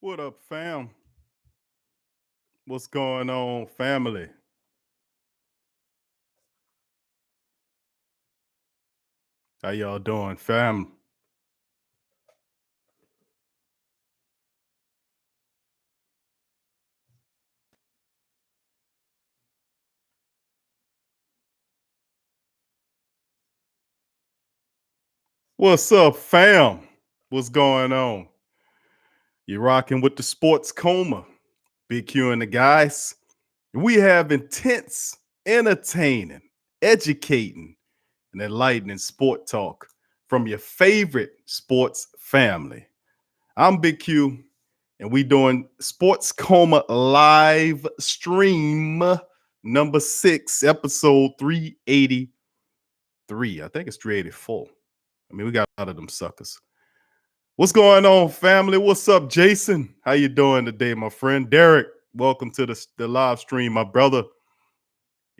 What up, fam? What's going on, family? How y'all doing, fam? What's up, fam? What's going on? You rocking with the sports coma. Big Q and the guys. We have intense, entertaining, educating, and enlightening sport talk from your favorite sports family. I'm Big Q, and we doing Sports Coma live stream number 6, episode 383. I think it's 384. I mean, we got a lot of them suckers. What's going on, family? What's up, Jason? How you doing today, my friend? Derek, welcome to the live stream, my brother.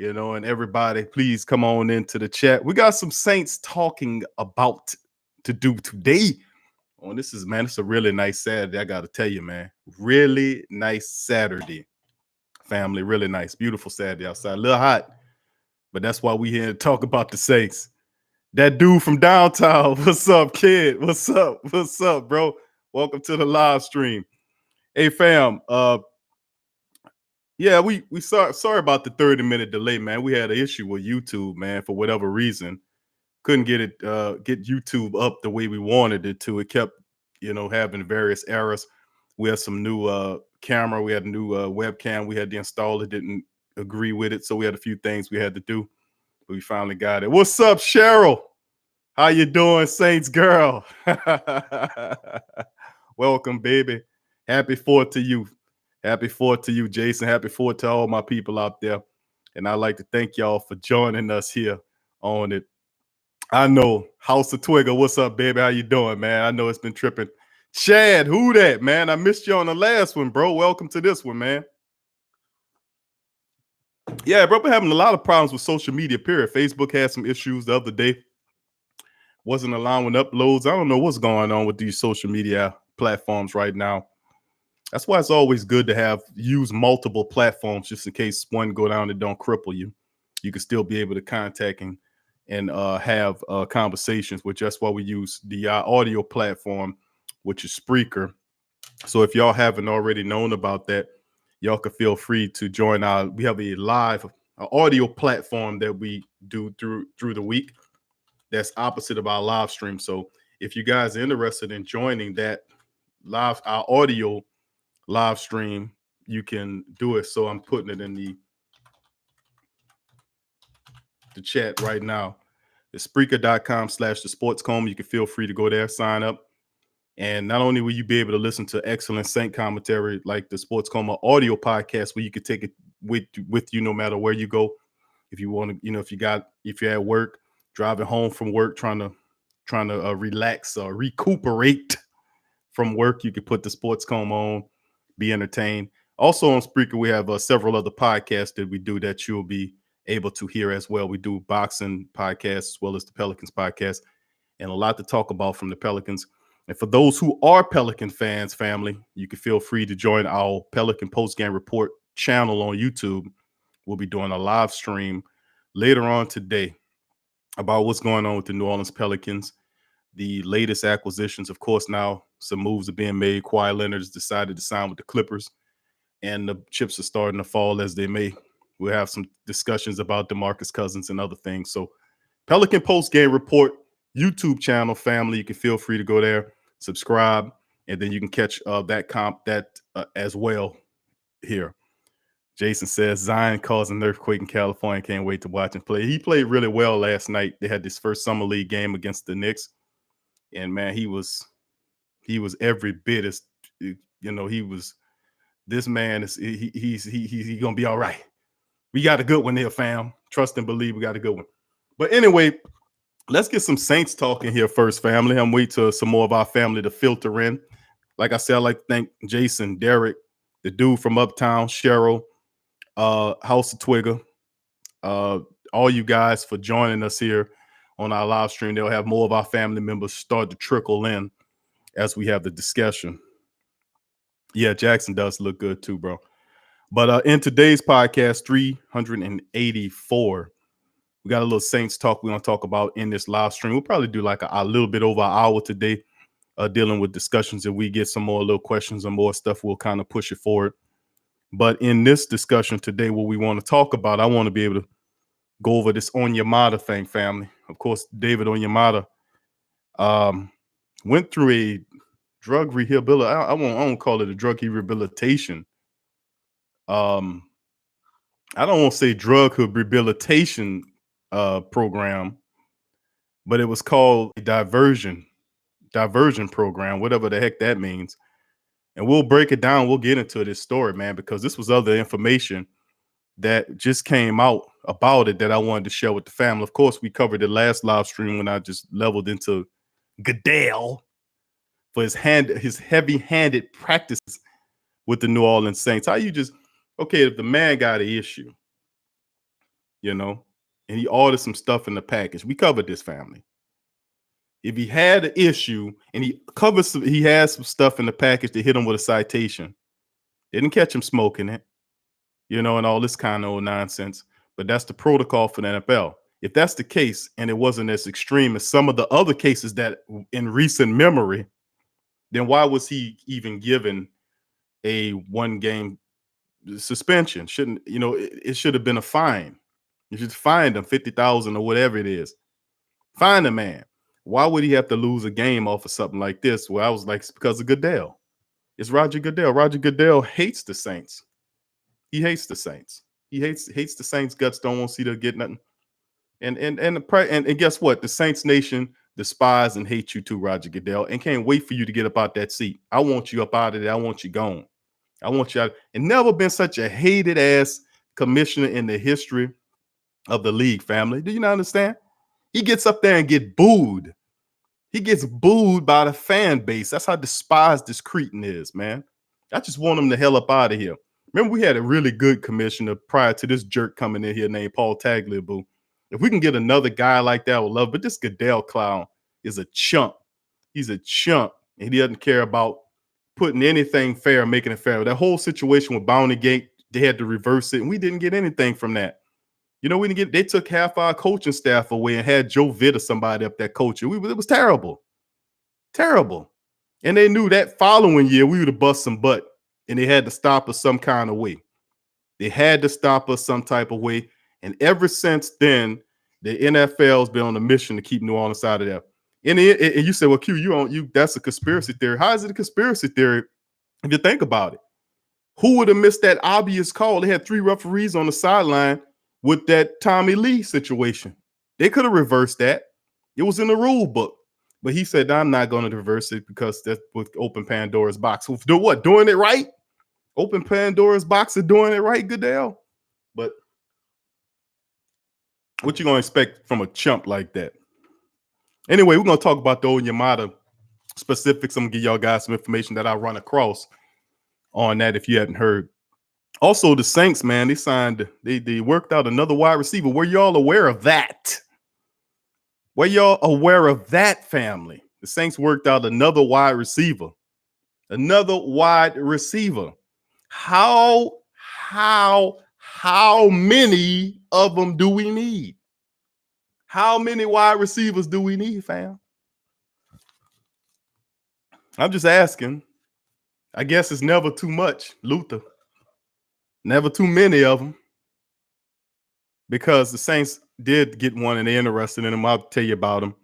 And everybody, please come on into the chat. We got some Saints talking about to do today. Oh, it's a really nice Saturday. I got to tell you, man. Really nice Saturday, family. Really nice. Beautiful Saturday outside. A little hot, but that's why we here to talk about the Saints. That dude from downtown. What's up, kid? What's up? What's up, bro? Welcome to the live stream. Hey, fam. Yeah, we sorry about the 30-minute delay, man. We had an issue with YouTube, man, for whatever reason. Couldn't get YouTube up the way we wanted it to. It kept, having various errors. We had some new camera, we had a new webcam, we had to install it, didn't agree with it. So we had a few things we had to do, but we finally got it. What's up, Cheryl? How you doing, Saints girl? Welcome, baby. Happy 4th to you. Happy 4th to you, Jason. Happy 4th to all my people out there. And I'd like to thank y'all for joining us here on it. I know. House of Twigger, what's up, baby? How you doing, man? I know it's been tripping. Chad, who that, man? I missed you on the last one, bro. Welcome to this one, man. Yeah, bro, we're having a lot of problems with social media, period. Facebook had some issues the other day. Wasn't allowing uploads. I don't know what's going on with these social media platforms right now. That's why it's always good to use multiple platforms just in case one go down and don't cripple you. You can still be able to contact and have conversations, which that's why we use the audio platform, which is Spreaker. So if y'all haven't already known about that, y'all can feel free to join we have a live audio platform that we do through the week that's opposite of our live stream. So if you guys are interested in joining that our audio live stream, you can do it. So I'm putting it in the chat right now. It's Spreaker.com/thesportscom. You can feel free to go there, sign up. And not only will you be able to listen to excellent Saint commentary like the Sports Coma audio podcast, where you could take it with you no matter where you go. If you want to, if you're at work, driving home from work, trying to relax or recuperate from work, you can put the Sports Coma on, be entertained. Also on Spreaker, we have several other podcasts that we do that you'll be able to hear as well. We do boxing podcasts as well as the Pelicans podcast, and a lot to talk about from the Pelicans. And for those who are Pelican fans, family, you can feel free to join our Pelican Postgame Report channel on YouTube. We'll be doing a live stream later on today about what's going on with the New Orleans Pelicans, the latest acquisitions. Of course, now some moves are being made. Kawhi Leonard has decided to sign with the Clippers, and the chips are starting to fall as they may. We'll have some discussions about DeMarcus Cousins and other things. So Pelican Postgame Report YouTube channel, family, you can feel free to go there, subscribe, and then you can catch that as well here. Jason says Zion causing an earthquake in California. Can't wait to watch him play. He played really well last night. They had this first summer league game against the Knicks, and man, he was every bit as he was. This man is he's gonna be all right. We got a good one here, fam. Trust and believe we got a good one. But anyway, let's get some Saints talking here first, family. I'm waiting for some more of our family to filter in. Like I said, I'd like to thank Jason, Derek, the dude from Uptown, Cheryl, House of Twigger, all you guys for joining us here on our live stream. They'll have more of our family members start to trickle in as we have the discussion. Yeah, Jackson does look good too, bro. But in today's podcast, 384, we got a little Saints talk we're going to talk about in this live stream. We'll probably do like a little bit over an hour today, dealing with discussions. If we get some more little questions or more stuff, we'll kind of push it forward. But in this discussion today, what we want to talk about, I want to be able to go over this Onyemata thing, family. Of course, David Onyemata went through a drug rehabilitation. I won't call it a drug rehabilitation. I don't want to say drug rehabilitation program, but it was called a diversion program, whatever the heck that means. And we'll break it down. We'll get into this story, man, because this was other information that just came out about it that I wanted to share with the family. Of course, we covered the last live stream when I just leveled into Goodell for his heavy-handed practices with the New Orleans Saints. How you just, okay, if the man got an issue, you know, and he ordered some stuff in the package, we covered this, family. If he had an issue and he had some stuff in the package to hit him with a citation, didn't catch him smoking it, you know, and all this kind of old nonsense. But that's the protocol for the NFL. If that's the case, and it wasn't as extreme as some of the other cases that in recent memory, then why was he even given a 1-game suspension? Shouldn't, you know, it should have been a fine. You should fine him 50,000 or whatever it is. Fine the man. Why would he have to lose a game off of something like this? Well, I was like, it's because of Goodell. It's Roger Goodell. Roger Goodell hates the Saints. He hates the Saints. He hates the Saints guts. Don't want to see them get nothing. And guess what? The Saints Nation despise and hate you too, Roger Goodell, and can't wait for you to get up out that seat. I want you up out of there. I want you gone. I want you out. And never been such a hated ass commissioner in the history of the league, family. Do you not understand? He gets up there and get booed. He gets booed by the fan base. That's how despised this cretin is, man. I just want him the hell up out of here. Remember, we had a really good commissioner prior to this jerk coming in here named Paul Tagliabue. If we can get another guy like that, I would love. But this Goodell clown is a chump. He's a chump, and he doesn't care about putting anything fair, making it fair. That whole situation with Bounty Gate, they had to reverse it, and we didn't get anything from that. You know, they took half our coaching staff away and had Joe Vitt or somebody up there coaching. It was terrible. Terrible. And they knew that following year we would have bust some butt, and they had to stop us some kind of way. They had to stop us some type of way. And ever since then, the NFL's been on a mission to keep New Orleans out of there. And you say, well, Q, that's a conspiracy theory. How is it a conspiracy theory if you think about it? Who would have missed that obvious call? They had 3 referees on the sideline with that Tommy Lee situation. They could have reversed that. It was in the rule book. But he said, I'm not going to reverse it because that's with open Pandora's box. Do what? Doing it right? Open Pandora's box of doing it right, Goodell? But what you going to expect from a chump like that? Anyway, we're going to talk about the Onyemata specifics. I'm going to give y'all guys some information that I run across on that if you hadn't heard. Also, the Saints, man, they worked out another wide receiver. Were y'all aware of that? Were y'all aware of that, family? The Saints worked out another wide receiver. Another wide receiver. How many of them do we need? How many wide receivers do we need, fam? I'm just asking. I guess it's never too much, Luther. Never too many of them. Because the Saints did get one and they're interested in them. I'll tell you about them.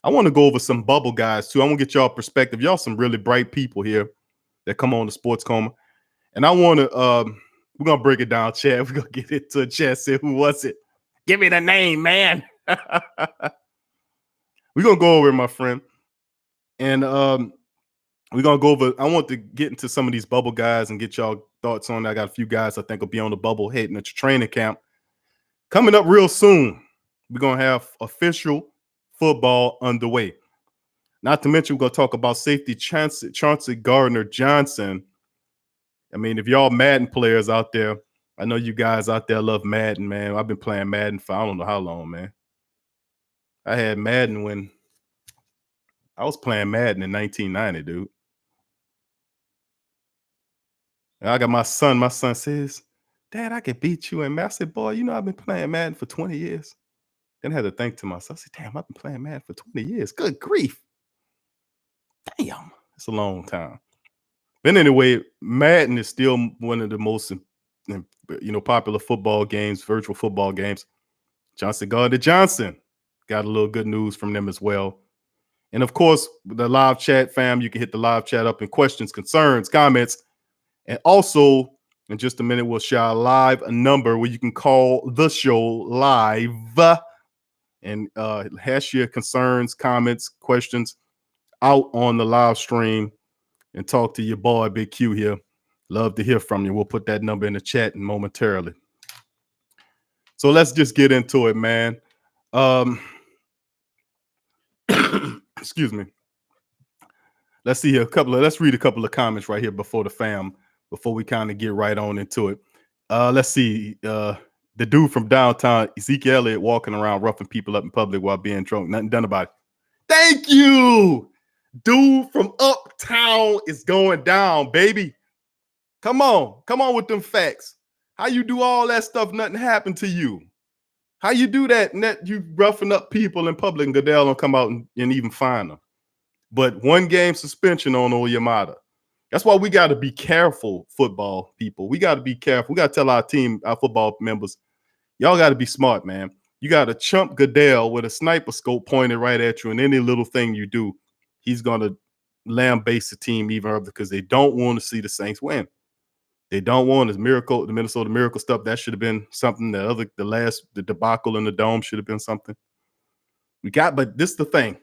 I want to go over some bubble guys too. I want to get y'all perspective. Y'all some really bright people here that come on the Sports Coma. And I want to, we're going to break it down, Chad. We're going to get into a chat. Say, who was it? Give me the name, man. We're going to go over it, my friend. And we're going to go over, I want to get into some of these bubble guys and get y'all thoughts on it. I got a few guys I think will be on the bubble heading into training camp. Coming up real soon, we're going to have official football underway. Not to mention, we're going to talk about safety Chauncey Gardner Johnson. I mean, if y'all Madden players out there, I know you guys out there love Madden, man. I've been playing Madden for I don't know how long, man. I had Madden when I was playing Madden in 1990, dude. And I got my son. My son says, Dad, I can beat you in Madden. I said, boy, you know, I've been playing Madden for 20 years. Then I had to think to myself, I said, damn, I've been playing Madden for 20 years. Good grief. Damn. It's a long time. But anyway, Madden is still one of the most popular football games, virtual football games. Chauncey Gardner Johnson got a little good news from them as well. And of course, the live chat, fam, you can hit the live chat up in questions, concerns, comments. And also, in just a minute, we'll share live a number where you can call the show live and hash your concerns, comments, questions out on the live stream and talk to your boy, Big Q here. Love to hear from you. We'll put that number in the chat momentarily. So let's just get into it, man. Excuse me. Let's see here. Let's read a couple of comments right here before we kind of get right on into it. Let's see. The dude from downtown, Ezekiel Elliott, walking around roughing people up in public while being drunk. Nothing done about it. Thank you. Dude from uptown is going down, baby. Come on with them facts. How you do all that stuff, nothing happened to you? How you do that and that you roughing up people in public and Goodell don't come out and even find them? But 1 game suspension on Onyemata. That's why we got to be careful, football people. We got to be careful. We got to tell our team, our football members, y'all got to be smart, man. You got to chump Goodell with a sniper scope pointed right at you, and any little thing you do, he's going to lambaste the team even further because they don't want to see the Saints win. They don't want the Minnesota Miracle stuff. That should have been something. The debacle in the dome should have been something. But this is the thing.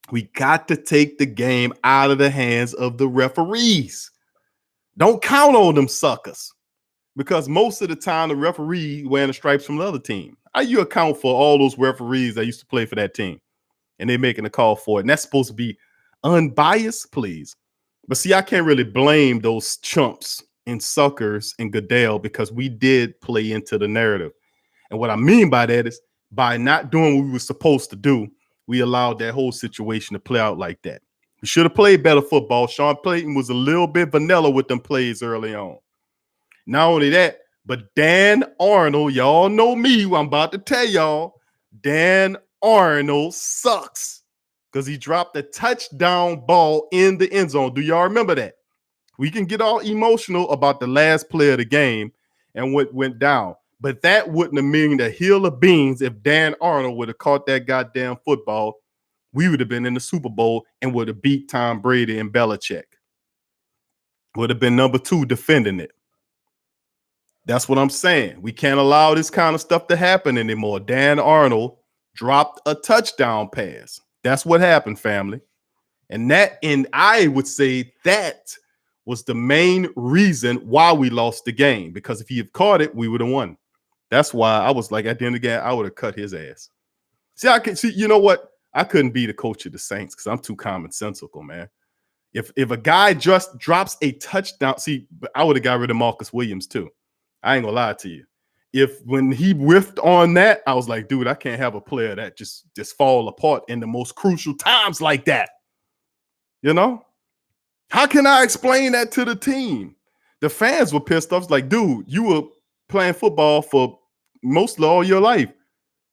We got to take the game out of the hands of the referees. Don't count on them suckers because most of the time the referee wearing the stripes from the other team. How you account for all those referees that used to play for that team and they're making a call for it? And that's supposed to be unbiased, please. But see, I can't really blame those chumps and suckers and Goodell because we did play into the narrative. And what I mean by that is by not doing what we were supposed to do, we allowed that whole situation to play out like that. We should have played better football. Sean Payton was a little bit vanilla with them plays early on. Not only that, but Dan Arnold, y'all know me. I'm about to tell y'all, Dan Arnold sucks because he dropped a touchdown ball in the end zone. Do y'all remember that? We can get all emotional about the last play of the game and what went down. But that wouldn't have meant a hill of beans if Dan Arnold would have caught that goddamn football. We would have been in the Super Bowl and would have beat Tom Brady and Belichick. Would have been number 2 defending it. That's what I'm saying. We can't allow this kind of stuff to happen anymore. Dan Arnold dropped a touchdown pass. That's what happened, family. And I would say that was the main reason why we lost the game, because if he had caught it, we would have won. That's why I was like, at the end of the game, I would have cut his ass. See, you know what? I couldn't be the coach of the Saints because I'm too commonsensical, man. If a guy just drops a touchdown, see, I would have got rid of Marcus Williams too. I ain't gonna lie to you. When he whiffed on that, I was like, dude, I can't have a player that just fall apart in the most crucial times like that. You know? How can I explain that to the team? The fans were pissed off. It's like, dude, you were playing football for mostly all your life.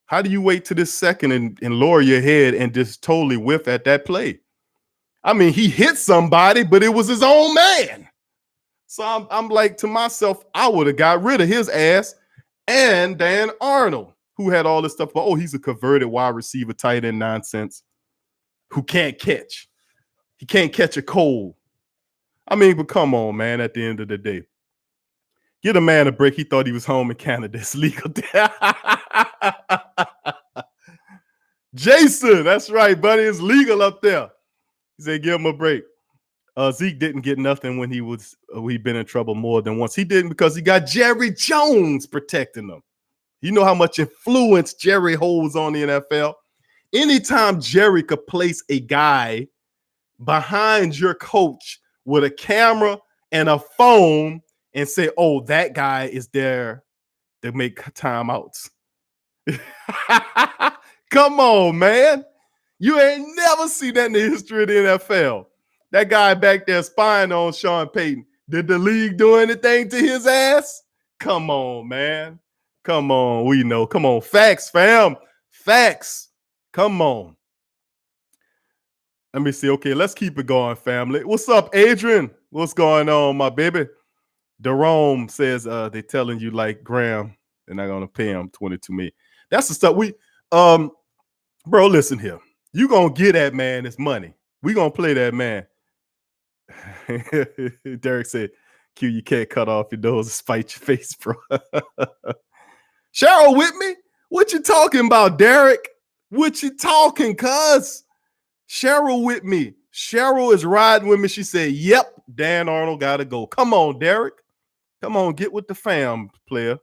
How do you wait to this second and lower your head and just totally whiff at that play? I mean, he hit somebody, but it was his own man. So I'm like to myself, I would have got rid of his ass and Dan Arnold, who had all this stuff. Oh, he's a converted wide receiver, tight end nonsense, who can't catch. He can't catch a cold. I mean, but come on, man, at the end of the day. Get a man a break. He thought he was home in Canada. It's legal. Jason, that's right, buddy. It's legal up there. He said, give him a break. Zeke didn't get nothing when he'd been in trouble more than once. He didn't because he got Jerry Jones protecting him. You know how much influence Jerry holds on the NFL. Anytime Jerry could place a guy behind your coach with a camera and a phone and say, oh, that guy is there to make timeouts. Come on, man. You ain't never seen that in the history of the NFL. That guy back there spying on Sean Payton Did the league do anything to his ass? Come on, man. Come on. We know. Come on. Facts, fam. Facts. Come on. Let me see. Okay, let's keep it going, family. What's up, Adrian? What's going on, my baby? Jerome says they're telling you like Graham, they're not gonna pay him 22 million. That's the stuff we bro, listen here. You gonna get that man his money. We gonna play that man. Derek said, Q, you can't cut off your nose and spite your face, bro. Cheryl with me? What you talking about, Derek? What you talking, cuz? Cheryl with me. Cheryl is riding with me. She said, yep, Dan Arnold gotta go. Come on, Derek. Come on, get with the fam, player.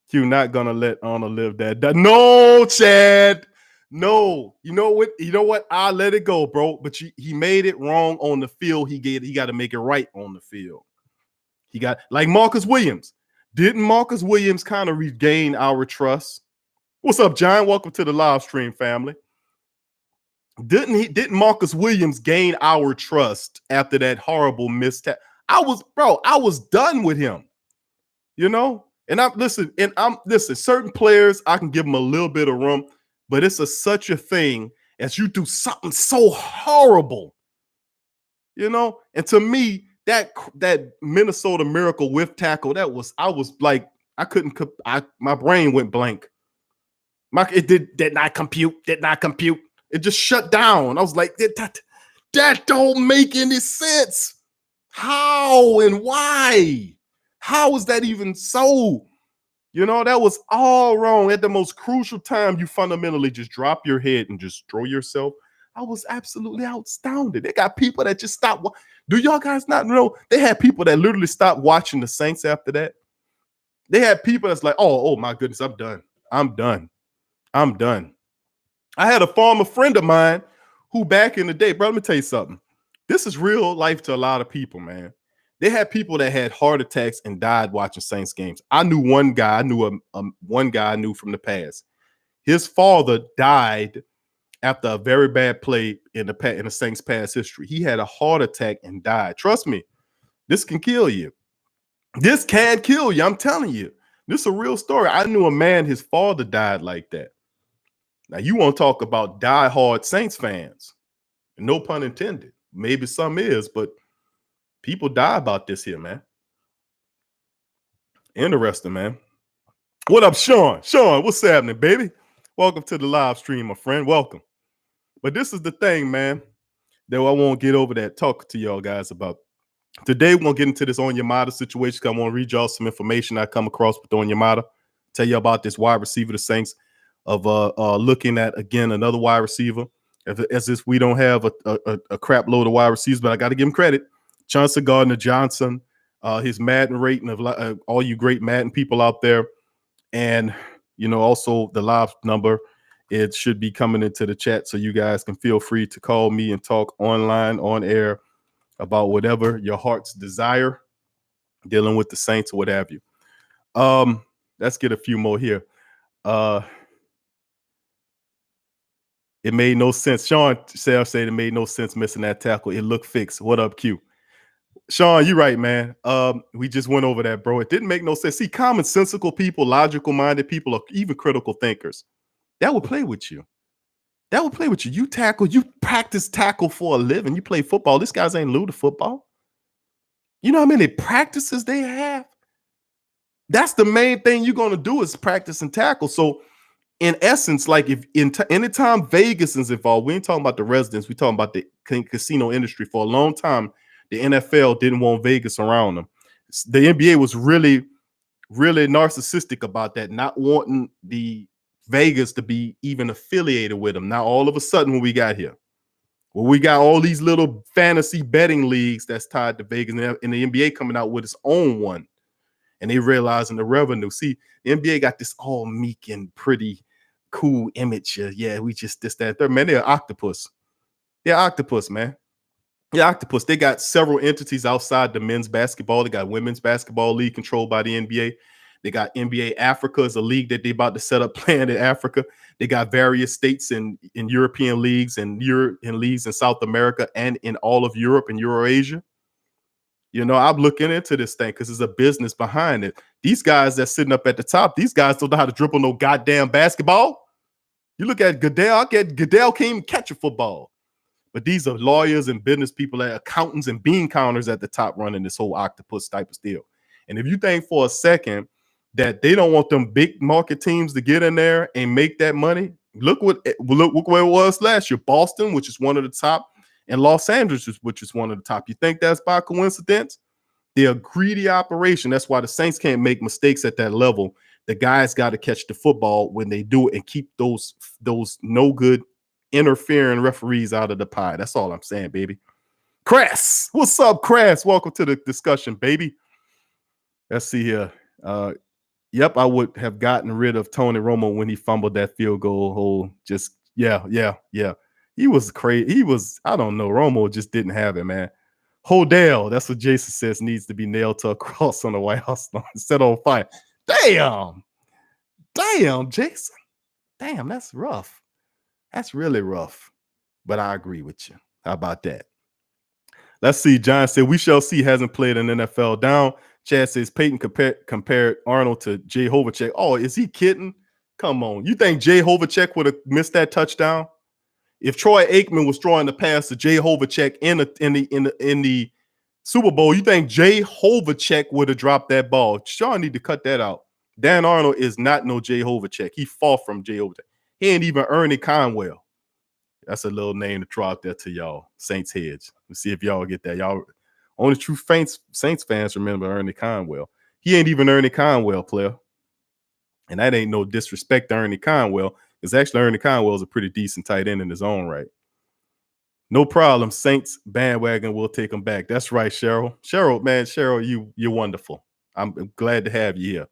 Q not gonna let Arnold live that. No, Chad. No. You know what? You know what? I'll let it go, bro. But he made it wrong on the field. He got to make it right on the field. He got like Marcus Williams. Didn't Marcus Williams kind of regain our trust? What's up, John? Welcome to the live stream, family. Didn't Marcus Williams gain our trust after that horrible mistake? I was done with him. You know? And I'm listen, certain players, I can give them a little bit of room, but it's such a thing as you do something so horrible. You know? And to me, that Minnesota Miracle whiff tackle, I was like, my brain went blank. It did not compute. It just shut down. I was like, that don't make any sense. How and why? How is that even so? You know, that was all wrong. At the most crucial time, you fundamentally just drop your head and just throw yourself. I was absolutely astounded. They got people that just stopped. Do y'all guys not know? They had people that literally stopped watching the Saints after that. They had people that's like, oh my goodness, I'm done. I had a former friend of mine who back in the day, bro, let me tell you something. This is real life to a lot of people, man. They had people that had heart attacks and died watching Saints games. I knew one guy. I knew one guy I knew from the past. His father died after a very bad play in the Saints' past history. He had a heart attack and died. Trust me, this can kill you. This can kill you. I'm telling you. This is a real story. I knew a man, his father died like that. Now, you want to talk about diehard Saints fans. No pun intended. Maybe some is, but people die about this here, man. Interesting, man. What up, Sean? Sean, what's happening, baby? Welcome to the live stream, my friend. Welcome. But this is the thing, man, that I won't get over that talk to y'all guys about. Today, we're going to get into this Onyemata situation. I want to read y'all some information I come across with Onyemata. Tell you about this wide receiver, the Saints, of looking at, again, another wide receiver. As if we don't have a crap load of wide receivers, but I got to give him credit. Chauncey Gardner Johnson, his Madden rating of all you great Madden people out there. And, you know, also the live number, it should be coming into the chat. So you guys can feel free to call me and talk online, on air about whatever your heart's desire, dealing with the Saints or what have you. Let's get a few more here. It made no sense. Sean said it made no sense missing that tackle. It looked fixed. What up, Q? Sean, you're right, man. We just went over that, bro. It didn't make no sense. See, commonsensical people, logical-minded people, or even critical thinkers, that would play with you. You tackle, you practice tackle for a living. You play football. These guys ain't new to football. You know how many practices they have? That's the main thing you're going to do is practice and tackle. So, in essence, like if anytime Vegas is involved, we ain't talking about the residents. We talking about the casino industry. For a long time, the NFL didn't want Vegas around them. The NBA was really, really narcissistic about that, not wanting the Vegas to be even affiliated with them. Now, all of a sudden, when we got here, well, we got all these little fantasy betting leagues that's tied to Vegas, and the NBA coming out with its own one. And they realizing the revenue. See, the NBA got this all meek and pretty cool image. Yeah, we just this, that, third. Man, they're octopus. They're octopus, man. Yeah, octopus. They got several entities outside the men's basketball. They got women's basketball league controlled by the NBA. They got NBA Africa as a league that they about to set up playing in Africa. They got various states in European leagues and leagues in South America and in all of Europe and Eurasia. I'm looking into this thing because there's a business behind it. These guys that's sitting up at the top, these guys don't know how to dribble no goddamn basketball. You look at Goodell, Goodell can't even catch a football. But these are lawyers and business people, accountants and bean counters at the top running this whole octopus type of deal. And if you think for a second that they don't want them big market teams to get in there and make that money, look where it was last year. Boston, which is one of the top, and Los Angeles, which is one of the top. You think that's by coincidence? They're a greedy operation. That's why the Saints can't make mistakes at that level. The guys got to catch the football when they do it and keep those no good interfering referees out of the pie. That's all I'm saying, baby. Crass, what's up, Crass? Welcome to the discussion, baby. Let's see here. Yep, I would have gotten rid of Tony Romo when he fumbled that field goal hole. Just yeah. He was crazy. I don't know. Romo just didn't have it, man. Hodell, that's what Jason says, needs to be nailed to a cross on the White House lawn, set on fire. Damn, Jason. Damn, that's rough. That's really rough. But I agree with you. How about that? Let's see. John said, we shall see, hasn't played an NFL down. Chad says, Peyton compared Arnold to Jay Hovacek. Oh, is he kidding? Come on. You think Jay Hovacek would have missed that touchdown? If Troy Aikman was throwing the pass to Jay Hovacek in the Super Bowl, you think Jay Hovacek would have dropped that ball? Sean need to cut that out. Dan Arnold is not no Jay Hovacek. He fought from Jay Hovacek. He ain't even Ernie Conwell. That's a little name to throw out there to y'all, Saints heads. Let's see if y'all get that. Y'all only true Saints fans remember Ernie Conwell. He ain't even Ernie Conwell, player. And that ain't no disrespect to Ernie Conwell, because actually Ernie Conwell is a pretty decent tight end in his own right. No problem. Saints bandwagon will take him back. That's right, Cheryl. Cheryl, you're wonderful. I'm glad to have you here.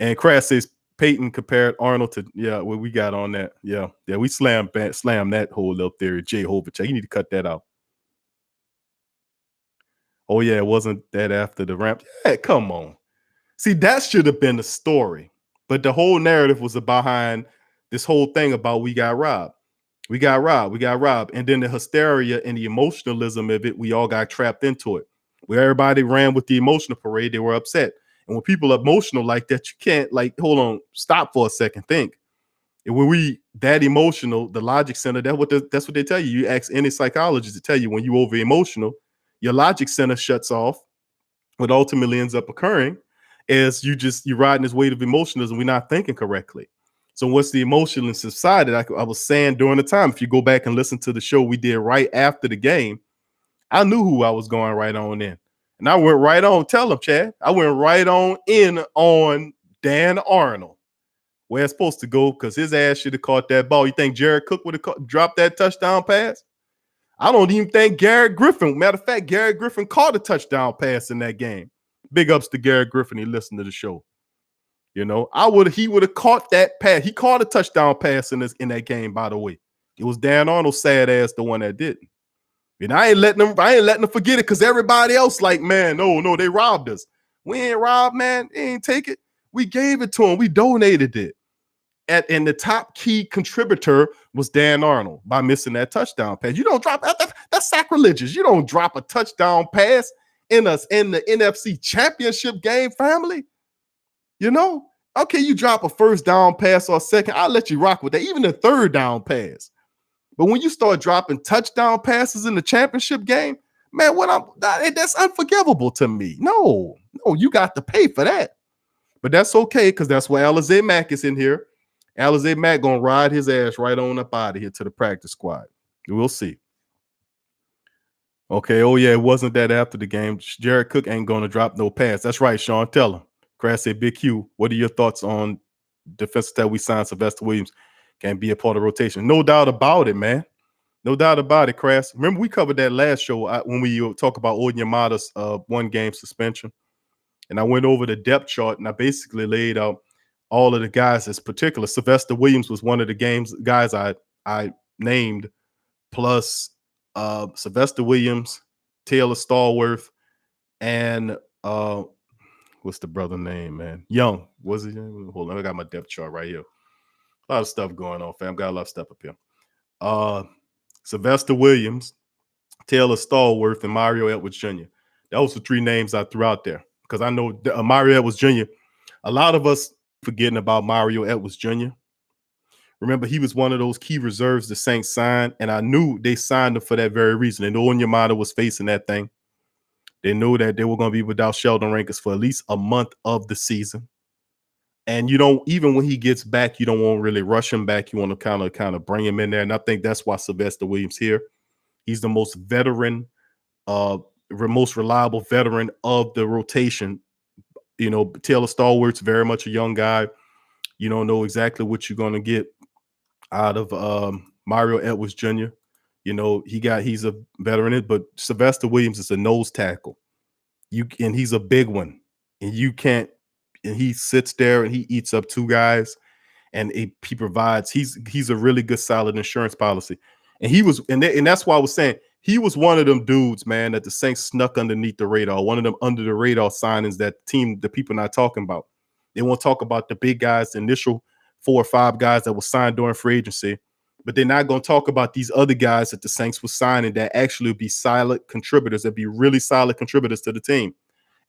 And Crass says Peyton compared Arnold to what we got on that. Yeah, we slammed that whole little theory. Jay Hovacek, you need to cut that out. Oh yeah, it wasn't that after the ramp. Yeah, come on. See, that should have been the story, but the whole narrative was behind this whole thing about we got robbed. And then the hysteria and the emotionalism of it, we all got trapped into it. Where everybody ran with the emotional parade, they were upset. And when people are emotional like that, you can't hold on, stop for a second, think. And when we that emotional, the logic center, that's what they tell you. You ask any psychologist to tell you when you over emotional, your logic center shuts off. What ultimately ends up occurring is you're riding this weight of emotionalism. We're not thinking correctly. So once the emotion subsided, I was saying during the time, if you go back and listen to the show we did right after the game, I knew who I was going right on in. And I went right on, tell him, Chad, I went right on in on Dan Arnold, where it's supposed to go, because his ass should have caught that ball. You think Jared Cook would have dropped that touchdown pass? I don't even think Garrett Griffin. Matter of fact, Garrett Griffin caught a touchdown pass in that game. Big ups to Garrett Griffin. He listened to the show. He would have caught that pass. He caught a touchdown pass in that game, by the way. It was Dan Arnold's sad ass, the one that didn't. And I ain't letting them forget it, because everybody else man, no, they robbed us. We ain't robbed, man. They ain't take it. We gave it to them. We donated it. And the top key contributor was Dan Arnold by missing that touchdown pass. You don't drop that's sacrilegious. You don't drop a touchdown pass in the NFC Championship game, family. Okay, you drop a first down pass or a second, I'll let you rock with that, even a third down pass. But when you start dropping touchdown passes in the championship game, man, that's unforgivable to me. No, you got to pay for that. But that's okay, because that's why Alizé Mack is in here. Alizé Mack gonna ride his ass right on up out of here to the practice squad. We'll see. Okay, oh yeah, it wasn't that after the game. Jared Cook ain't gonna drop no pass. That's right, Sean. Tell him. Crass said, Big Q, what are your thoughts on defensive that we signed Sylvester Williams? Can be a part of rotation. No doubt about it, man. No doubt about it, Crass. Remember, we covered that last show when we talk about Onyemata's one-game suspension. And I went over the depth chart, and I basically laid out all of the guys as particular. Sylvester Williams was one of the guys I named, plus Sylvester Williams, Taylor Stallworth, and what's the brother name, man? Young. Was it? Hold on, I got my depth chart right here. A lot of stuff going on, fam. Got a lot of stuff up here. Sylvester Williams, Taylor Stallworth, and Mario Edwards Jr. That was the three names I threw out there because I know Mario Edwards Jr. A lot of us forgetting about Mario Edwards Jr. Remember, he was one of those key reserves the Saints signed, and I knew they signed him for that very reason. They knew Onyemata was facing that thing. They knew that they were going to be without Sheldon Rankins for at least a month of the season. And you don't, even when he gets back, you don't want to really rush him back. You want to kind of bring him in there. And I think that's why Sylvester Williams here. He's the most veteran, most reliable veteran of the rotation. You know, Taylor Stalwart's very much a young guy. You don't know exactly what you're going to get out of Mario Edwards Jr. You know, he's a veteran, but Sylvester Williams is a nose tackle. And he's a big one. And you can't, and he sits there and he eats up two guys, and he provides. He's a really good, solid insurance policy. And he was, and that's why I was saying he was one of them dudes, man, that the Saints snuck underneath the radar. One of them under the radar signings that the people not talking about. They won't talk about the big guys, the initial 4 or 5 guys that were signed during free agency, but they're not going to talk about these other guys that the Saints were signing that actually would be solid contributors, that be really solid contributors to the team.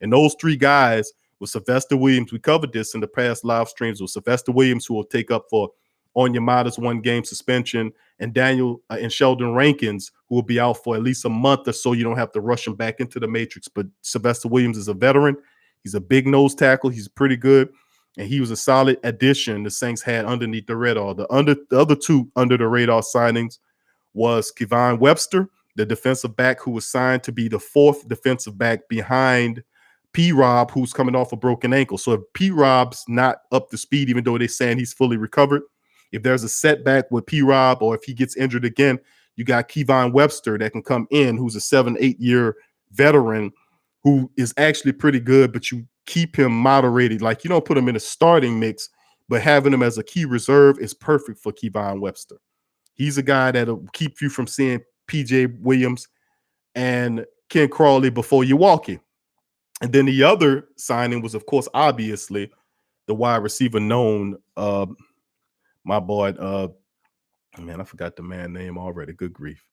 And those 3 guys with Sylvester Williams, we covered this in the past live streams, with Sylvester Williams, who will take up for Onyemata's 1-game suspension, and Daniel and Sheldon Rankins, who will be out for at least a month or so. You don't have to rush him back into the matrix. But Sylvester Williams is a veteran. He's a big nose tackle. He's pretty good. And he was a solid addition the Saints had underneath the radar. The other 2 under the radar signings was Kevon Webster, the defensive back who was signed to be the 4th defensive back behind P-Rob, who's coming off a broken ankle. So if P-Rob's not up to speed, even though they're saying he's fully recovered, if there's a setback with P-Rob or if he gets injured again, you got Kevon Webster that can come in, who's a 7-8 year veteran who is actually pretty good, but you keep him moderated. Like, you don't put him in a starting mix, but having him as a key reserve is perfect for Kevon Webster. He's a guy that'll keep you from seeing PJ Williams and Ken Crawley before you walk in. And then the other signing was, of course, obviously the wide receiver known, my boy, man, I forgot the man name already. Good grief.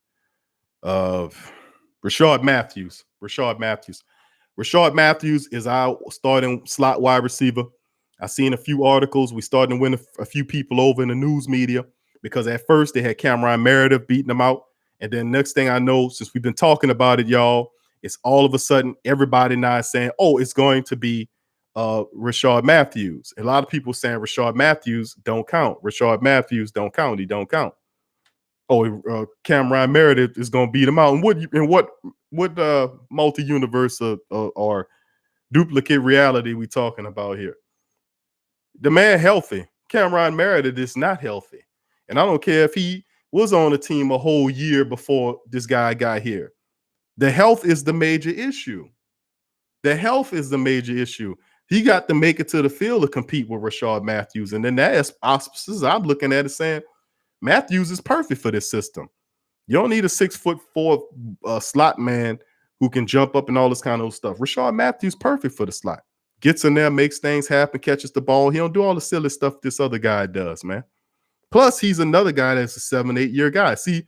Rashard Matthews. Rashard Matthews is our starting slot wide receiver. I've seen a few articles. We starting to win a few people over in the news media because at first they had Cameron Meredith beating them out. And then next thing I know, since we've been talking about it, y'all, it's all of a sudden everybody now is saying, oh, it's going to be Rashard Matthews. A lot of people saying Rashard Matthews don't count. Rashard Matthews don't count. He don't count. Oh, Cameron Meredith is going to beat him out. And what multi-universe or duplicate reality we talking about here? The man healthy. Cameron Meredith is not healthy. And I don't care if he was on the team a whole year before this guy got here. The health is the major issue. He got to make it to the field to compete with Rashard Matthews. And then that's auspices I'm looking at it saying Matthews is perfect for this system. You don't need a 6'4" slot man who can jump up and all this kind of stuff. Rashard Matthews perfect for the slot. Gets in there, makes things happen, catches the ball. He don't do all the silly stuff this other guy does, man. Plus, he's another guy that's a 7-8 year guy. See,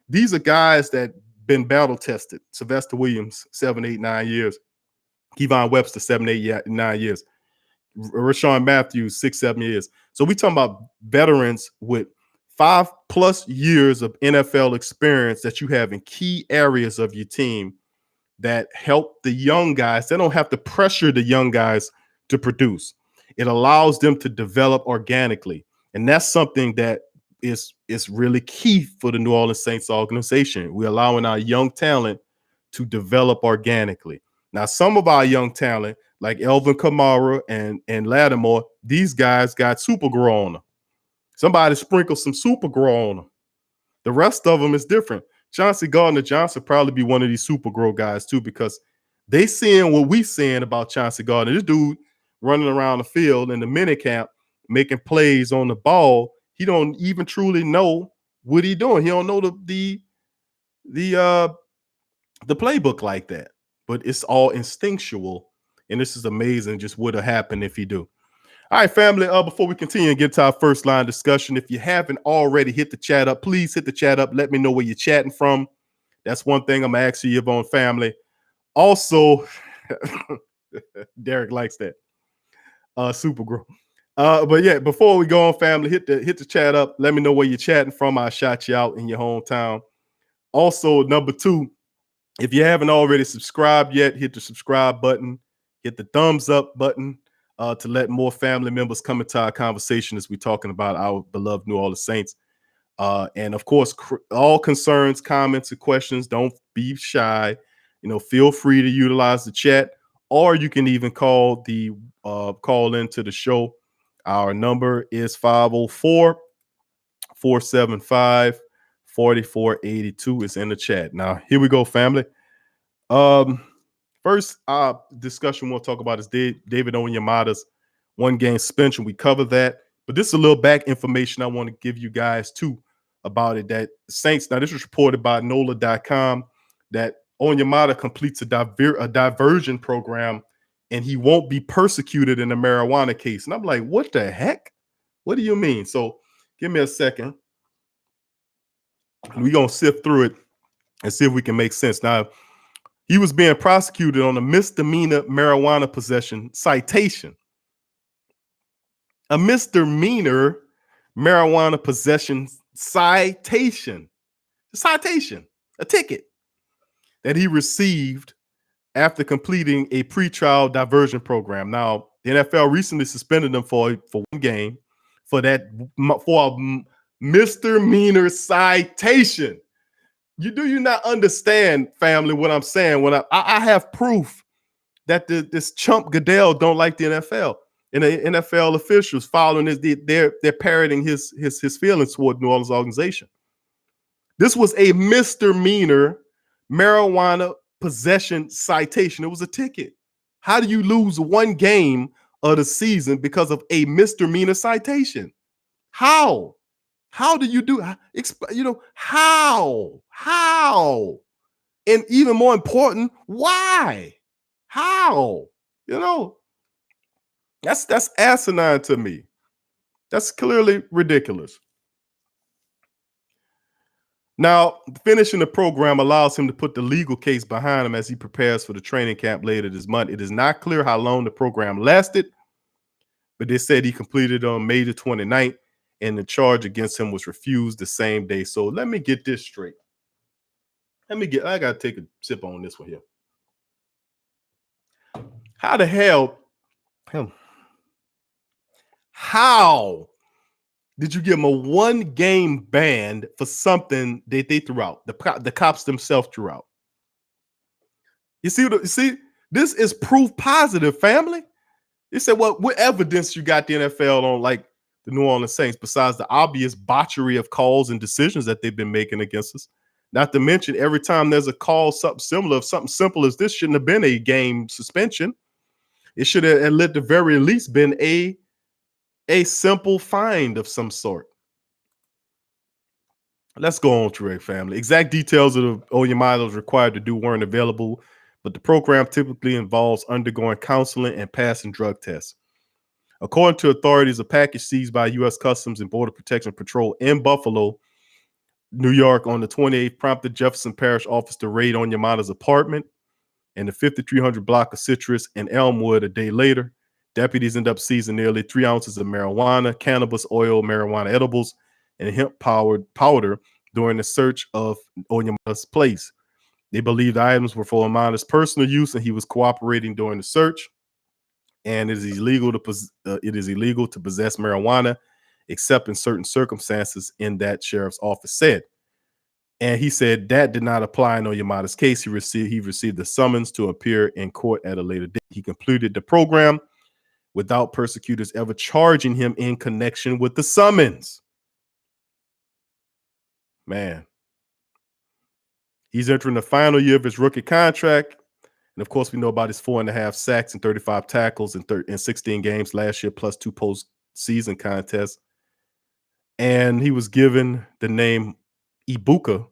these are guys that been battle tested. Sylvester Williams, 7, 8, 9 years. Kevon Webster, 7, 8, 9 years. Rashard Matthews, 6, 7 years. So we talking about veterans with 5+ years of NFL experience that you have in key areas of your team that help the young guys. They don't have to pressure the young guys to produce. It allows them to develop organically. And that's something that is really key for the New Orleans Saints organization. We're allowing our young talent to develop organically. Now, some of our young talent, like Elvin Kamara and Lattimore, these guys got super grow on them. Somebody sprinkled some super grow on them. The rest of them is different. Chauncey Gardner Johnson probably be one of these super grow guys too, because they seeing what we seeing about Chauncey Gardner. This dude running around the field in the mini camp, making plays on the ball. He don't even truly know what he doing. He don't know the playbook like that. But it's all instinctual, and this is amazing. Just what would have happened if he do. All right, family. Before we continue and get to our first line discussion, if you haven't already hit the chat up, please hit the chat up. Let me know where you're chatting from. That's one thing I'm gonna ask you, Yvonne family. Also, Derek likes that. Super grow. But yeah, before we go on, family, hit the chat up. Let me know where you're chatting from. I'll shout you out in your hometown. Also, number two, if you haven't already subscribed yet, hit the subscribe button, hit the thumbs up button to let more family members come into our conversation as we're talking about our beloved New Orleans Saints. And of course, all concerns, comments, and questions, don't be shy. Feel free to utilize the chat, or you can even call into the show. Our number is 504-475-4482. It's in the chat. Now, here we go, family. First discussion we'll talk about is David Onyemata's one-game suspension. We covered that, but this is a little back information I want to give you guys too about it. That Saints, now this was reported by NOLA.com, that Onyemata completes a diversion program and he won't be persecuted in a marijuana case. And I'm like, what the heck? What do you mean? So give me a second. We're going to sift through it and see if we can make sense. Now, he was being prosecuted on a misdemeanor marijuana possession citation. A misdemeanor marijuana possession citation. A ticket that he received after completing a pretrial diversion program. Now, the NFL recently suspended him for one game for a misdemeanor citation. Do you not understand, family, what I'm saying? When I have proof that this chump Goodell don't like the NFL, and the NFL officials following this, they're parroting his feelings toward New Orleans organization. This was a misdemeanor marijuana possession citation. It was a ticket. How do you lose one game of the season because of a misdemeanor citation? How? How do you do? How? And even more important, why? How? That's asinine to me. That's clearly ridiculous. Now, finishing the program allows him to put the legal case behind him as he prepares for the training camp later this month. It is not clear how long the program lasted, but they said he completed on May the 29th, and the charge against him was refused the same day. So let me get this straight. I got to take a sip on this one here. How the hell, how did you give him a one-game ban for something that they threw out? The cops themselves threw out. You see, this is proof positive, family. They said, well, what evidence you got the NFL on, like the New Orleans Saints, besides the obvious botchery of calls and decisions that they've been making against us? Not to mention, every time there's a call, something similar, something simple as this shouldn't have been a game suspension. It should have, at the very least, been a simple fine of some sort. Let's go on, Trey, family. Exact details of the Onyemata was required to do weren't available, but the program typically involves undergoing counseling and passing drug tests. According to authorities, a package seized by U.S. Customs and Border Protection Patrol in Buffalo, New York, on the 28th prompted Jefferson Parish office to raid Onyemata's apartment and the 5300 block of Citrus and Elmwood a day later. Deputies end up seizing nearly 3 ounces of marijuana, cannabis oil, marijuana edibles, and hemp powder during the search of Onyemata's place. They believe the items were for Onyemata's personal use, and he was cooperating during the search. And it is illegal to possess marijuana, except in certain circumstances, in that sheriff's office said. And he said that did not apply in Onyemata's case. He received the summons to appear in court at a later date. He completed the program without persecutors ever charging him in connection with the summons. Man. He's entering the final year of his rookie contract. And of course, we know about his 4.5 sacks and 35 tackles in 16 games last year, plus 2 postseason contests. And he was given the name Ibuka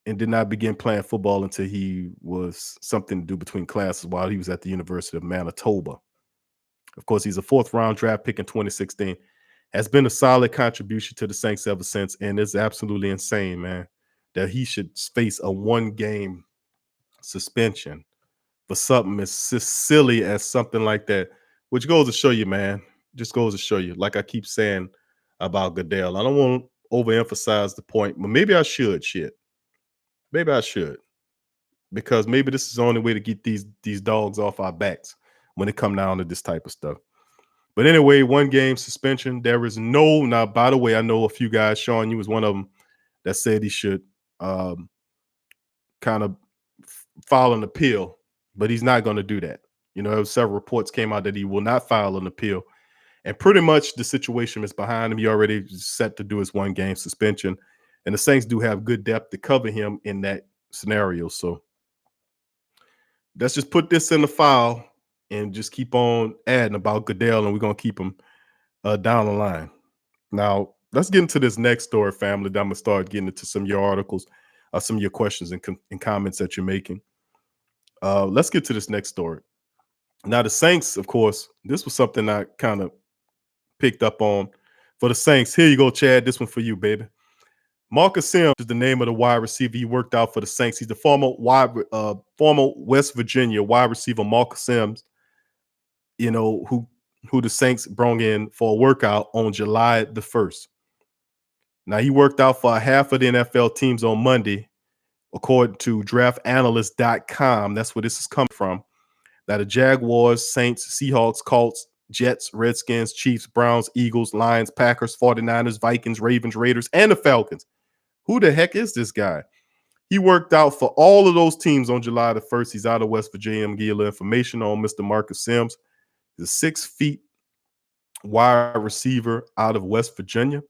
and did not begin playing football until he was something to do between classes while he was at the University of Manitoba. Of course, he's a 4th-round draft pick in 2016. Has been a solid contribution to the Saints ever since, and it's absolutely insane, man, that he should face a one-game suspension for something as silly as something like that, which goes to show you, man, just goes to show you, like I keep saying about Goodell. I don't want to overemphasize the point, but maybe I should. Shit. Maybe I should. Because maybe this is the only way to get these dogs off our backs when it come down to this type of stuff. But anyway, 1 game suspension. There is no now. By the way, I know a few guys. Sean, you was one of them that said he should kind of file an appeal, but he's not going to do that. You know, several reports came out that he will not file an appeal, and pretty much the situation is behind him. He already set to do his 1 game suspension, and the Saints do have good depth to cover him in that scenario. So let's just put this in the file and just keep on adding about Goodell, and we're going to keep him down the line. Now, let's get into this next story, family. Then I'm going to start getting into some of your articles, some of your questions and comments that you're making. Let's get to this next story. Now, the Saints, of course, this was something I kind of picked up on for the Saints. Here you go, Chad. This one for you, baby. Marcus Sims is the name of the wide receiver he worked out for the Saints. He's the former West Virginia wide receiver, Marcus Sims, you know, who the Saints brought in for a workout on July the 1st. Now, he worked out for half of the NFL teams on Monday, according to draftanalyst.com. That's where this is coming from. Now, the Jaguars, Saints, Seahawks, Colts, Jets, Redskins, Chiefs, Browns, Eagles, Lions, Packers, 49ers, Vikings, Ravens, Raiders, and the Falcons. Who the heck is this guy? He worked out for all of those teams on July the 1st. He's out of West Virginia. I'm going to give you a little information on Mr. Marcus Sims. He's a 6 feet wide receiver out of West Virginia.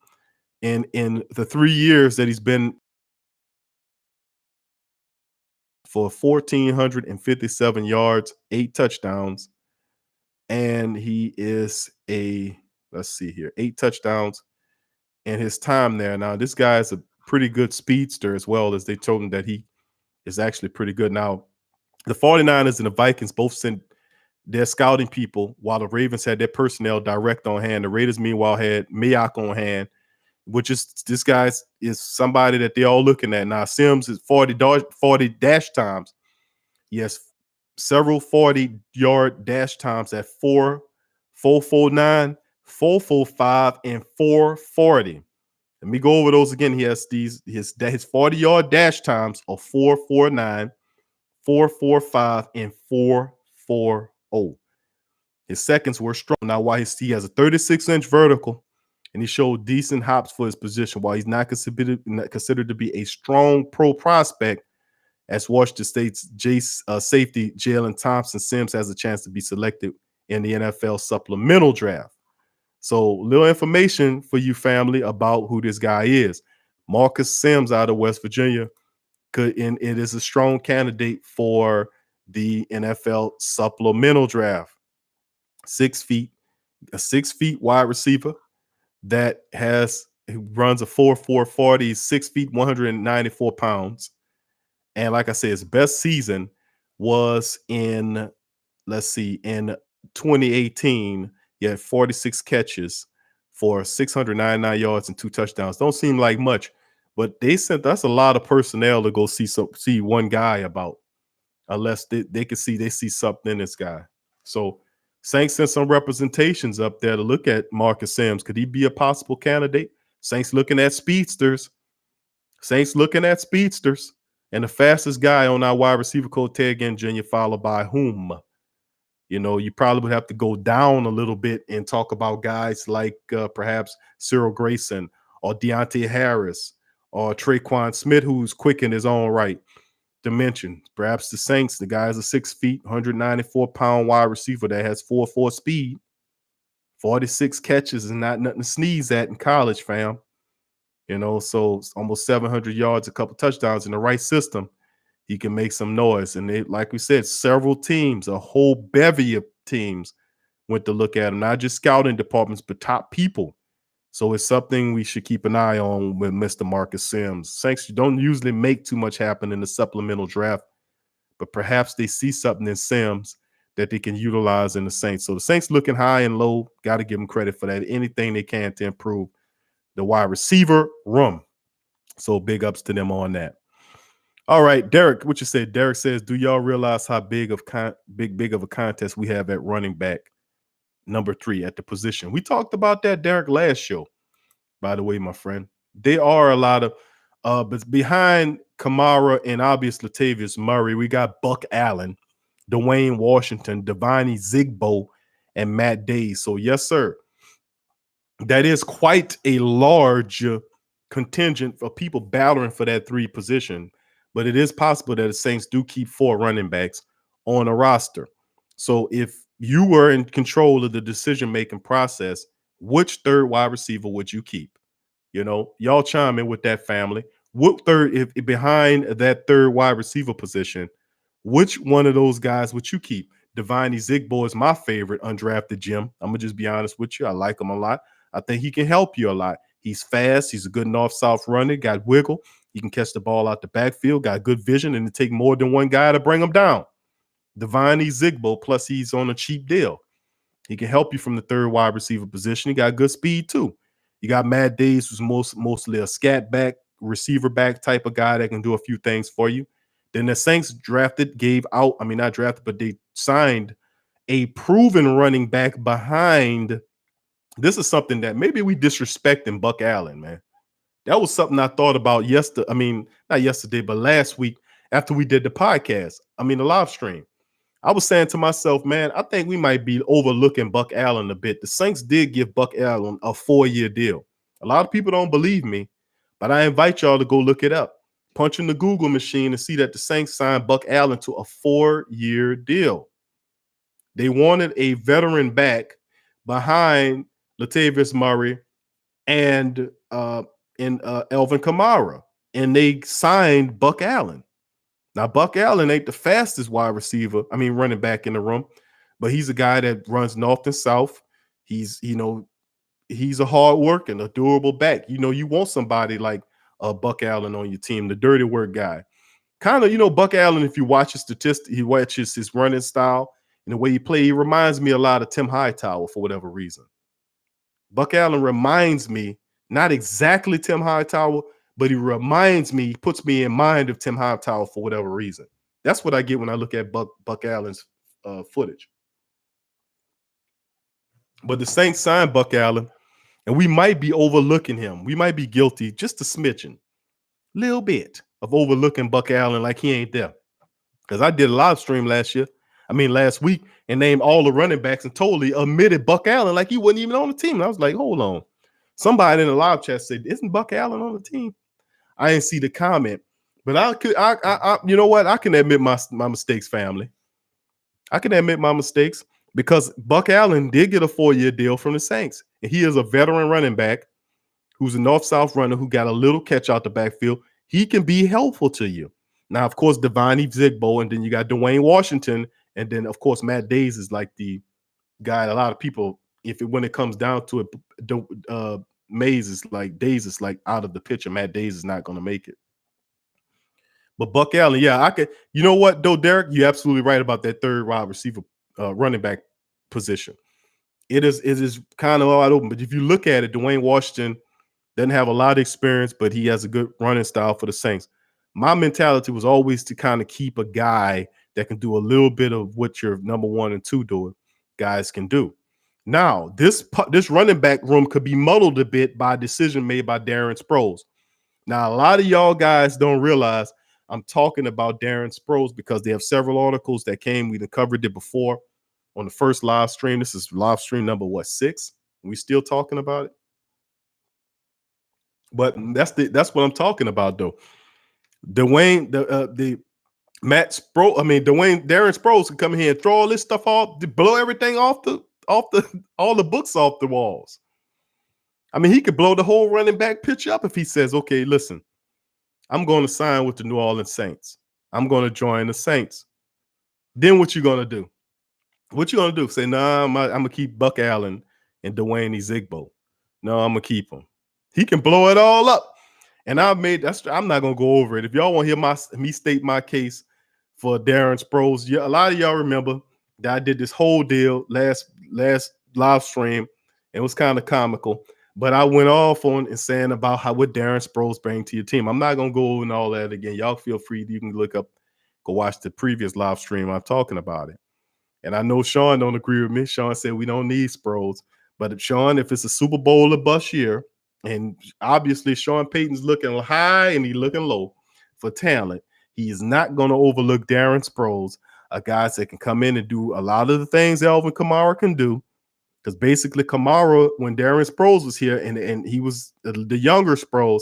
And in the 3 years that he's been for 1,457 yards, 8 touchdowns, and he is let's see here, 8 touchdowns in his time there. Now, this guy is a pretty good speedster as well, as they told him that he is actually pretty good. Now, the 49ers and the Vikings both sent their scouting people, while the Ravens had their personnel direct on hand. The Raiders, meanwhile, had Mayock on hand, which is this guy is somebody that they're all looking at. Now, Sims is 40 dash times. He has several 40-yard dash times at 4.49, 4.45, and 4.40. Let me go over those again. He has his 40-yard dash times of 4.49, 4.45, and 4.40. His seconds were strong. Now, while he has a 36-inch vertical, and he showed decent hops for his position, while he's not considered to be a strong pro prospect, as Washington State's safety Jalen Thompson, Sims has a chance to be selected in the NFL supplemental draft. So, little information for you, family, about who this guy is. Marcus Sims out of West Virginia, and it is a strong candidate for the NFL supplemental draft. 6 feet, a 6 feet wide receiver that runs a 4.4 40, 6 feet, 194 pounds. And like I said, his best season was in 2018. He had 46 catches for 699 yards and 2 touchdowns. Don't seem like much, but they said that's a lot of personnel to go see one guy about, unless they see something in this guy. So Saints sent some representations up there to look at Marcus Sims. Could he be a possible candidate? Saints looking at speedsters. And the fastest guy on our wide receiver coach, Ted Ginn Jr., followed by whom? You know, you probably would have to go down a little bit and talk about guys like perhaps Cyril Grayson or Deontay Harris or Traquan Smith, who's quick in his own right. Dimension. Perhaps the Saints, the guy's a 6 feet, 194-pound wide receiver that has 4.4 speed. 46 catches is not nothing to sneeze at in college, fam. You know, so almost 700 yards, a couple touchdowns in the right system. He can make some noise. And they, like we said, several teams, a whole bevy of teams went to look at him, not just scouting departments, but top people. So it's something we should keep an eye on with Mr. Marcus Sims. Saints don't usually make too much happen in the supplemental draft, but perhaps they see something in Sims that they can utilize in the Saints. So the Saints looking high and low, got to give them credit for that. Anything they can to improve the wide receiver room. So big ups to them on that. All right, Derek, what you said? Derek says, "Do y'all realize how big of a contest we have at running back number 3 at the position?" We talked about that, Derek, last show. By the way, my friend, there are a lot of but behind Kamara and obvious Latavius Murray, we got Buck Allen, Dwayne Washington, Devine Zigbo, and Matt Days. So yes, sir, that is quite a large contingent of people battling for that 3 position. But it is possible that the Saints do keep 4 running backs on a roster. So if you were in control of the decision making process, which third wide receiver would you keep? You know, y'all chime in with that, family. What third, if behind that third wide receiver position, which one of those guys would you keep? Divine Zigbo is my favorite undrafted gem. I'm gonna just be honest with you. I like him a lot. I think he can help you a lot. He's fast. He's a good north-south runner. Got wiggle. He can catch the ball out the backfield. Got good vision, and it take more than one guy to bring him down. Divine Zigbo, plus he's on a cheap deal. He can help you from the third wide receiver position. He got good speed too. You got Matt Days, who's mostly a scat back, receiver back type of guy that can do a few things for you. Then the Saints not drafted, but they signed a proven running back behind. This is something that maybe we disrespecting Buck Allen, man. That was something I thought about yesterday. I mean, not yesterday, but last week after we did the podcast. The live stream. I was saying to myself, man, I think we might be overlooking Buck Allen a bit. The Saints did give Buck Allen a 4-year deal. A lot of people don't believe me, but I invite y'all to go look it up. Punch in the Google machine and see that the Saints signed Buck Allen to a 4-year deal. They wanted a veteran back behind Latavius Murray and Elvin Kamara, and they signed Buck Allen. Now, Buck Allen ain't the fastest running back in the room, but he's a guy that runs north and south. He's a hard worker, a durable back. You want somebody like Buck Allen on your team, the dirty work guy. Kind of, Buck Allen, if you watch his statistics, he watches his running style and the way he plays, he reminds me a lot of Tim Hightower for whatever reason. Buck Allen reminds me, not exactly Tim Hightower, but he puts me in mind of Tim Hightower for whatever reason. That's what I get when I look at Buck Allen's footage. But the Saints signed Buck Allen, and we might be overlooking him. We might be guilty just a smidgen, little bit of overlooking Buck Allen like he ain't there. Because I did a live stream last week, and named all the running backs and totally omitted Buck Allen like he wasn't even on the team. And I was like, hold on. Somebody in the live chat said, "Isn't Buck Allen on the team?" I didn't see the comment, but you know what? I can admit my mistakes, family. I can admit my mistakes because Buck Allen did get a 4-year deal from the Saints, and he is a veteran running back who's a north-south runner who got a little catch out the backfield. He can be helpful to you. Now, of course, Devine Zigbo, and then you got Dwayne Washington, and then of course Matt Days is like the guy. A lot of people, when it comes down to it, Days is like out of the picture. Matt Days is not going to make it. But Buck Allen, yeah, I could. You know what, though, Derek, you're absolutely right about that third wide receiver, running back position. It is kind of wide open. But if you look at it, Dwayne Washington doesn't have a lot of experience, but he has a good running style for the Saints. My mentality was always to kind of keep a guy that can do a little bit of what your number 1 and 2 guys can do. Now, this running back room could be muddled a bit by a decision made by Darren Sproles. Now, a lot of y'all guys don't realize I'm talking about Darren Sproles because they have several articles that came. We covered it before on the first live stream. This is live stream number 6. We still talking about it. But that's what I'm talking about, though. Darren Sproles can come here and throw all this stuff off, blow everything all the books off the walls. He could blow the whole running back pitch up if he says, "Okay, listen, I'm going to sign with the New Orleans Saints. I'm going to join the Saints." Then what you going to do? What you going to do? Say, "Nah, I'm going to keep Buck Allen and Dwayne Zigbo. No, I'm going to keep him." He can blow it all up. And I'm not going to go over it. If y'all want to hear me state my case for Darren Sproles, a lot of y'all remember that I did this whole deal last live stream. It was kind of comical. But I went off on and saying about how what Darren Sproles bring to your team. I'm not gonna go over and all that again. Y'all feel free. You can look up, go watch the previous live stream. I'm talking about it. And I know Sean don't agree with me. Sean said we don't need Sproles. But Sean, if it's a Super Bowl or bust year, and obviously Sean Payton's looking high and he's looking low for talent, he is not going to overlook Darren Sproles, a guy that can come in and do a lot of the things Alvin Kamara can do. Because basically, Kamara, when Darren Sproles was here and he was the younger Sproles,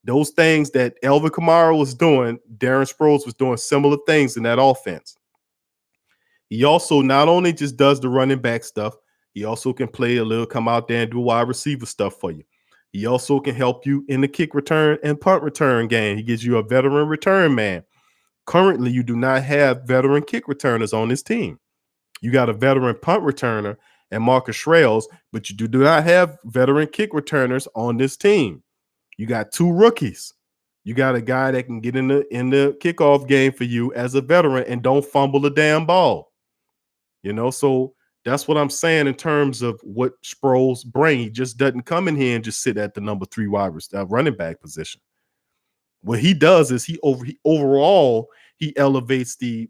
those things that Alvin Kamara was doing, Darren Sproles was doing similar things in that offense. He also not only just does the running back stuff, he also can play a little, come out there and do wide receiver stuff for you. He also can help you in the kick return and punt return game. He gives you a veteran return man. Currently, you do not have veteran kick returners on this team. You got a veteran punt returner and Marcus Shrells, but you do not have veteran kick returners on this team. You got two rookies. You got a guy that can get in the kickoff game for you as a veteran and don't fumble the damn ball. So that's what I'm saying in terms of what Sproles bring. He just doesn't come in here and just sit at the number 3 running back position. What he does is he overall elevates the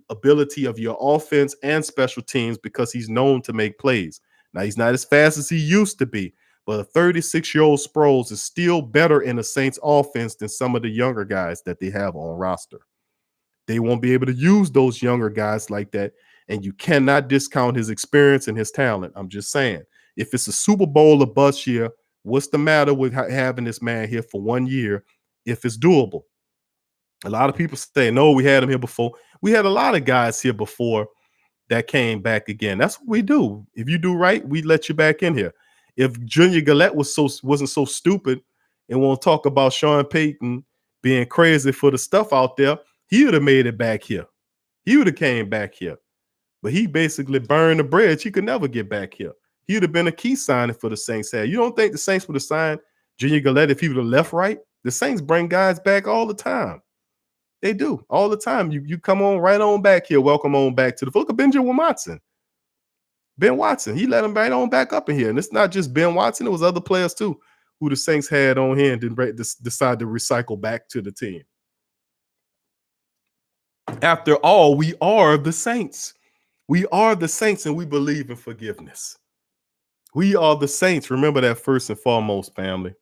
ability of your offense and special teams because he's known to make plays. Now, he's not as fast as he used to be, but a 36-year-old Sproles is still better in the Saints offense than some of the younger guys that they have on roster. They won't be able to use those younger guys like that, and you cannot discount his experience and his talent. I'm just saying, if it's a Super Bowl or bust year, what's the matter with having this man here for 1 year if it's doable? A lot of people say, no, we had him here before. We had a lot of guys here before that came back again. That's what we do. If you do right, we let you back in here. If Junior Gillette wasn't so stupid and won't talk about Sean Payton being crazy for the stuff out there, he would have made it back here. He would have came back here. But he basically burned the bridge. He could never get back here. He would have been a key signing for the Saints. You don't think the Saints would have signed Junior Gillette if he would have left right? The Saints bring guys back all the time. They do all the time. You come on right on back here. Welcome on back to the look of Benjamin Watson. Ben Watson, he let him right on back up in here. And it's not just Ben Watson. It was other players too who the Saints had on here and didn't decide to recycle back to the team. After all, we are the Saints. We are the Saints and we believe in forgiveness. We are the Saints. Remember that first and foremost, family.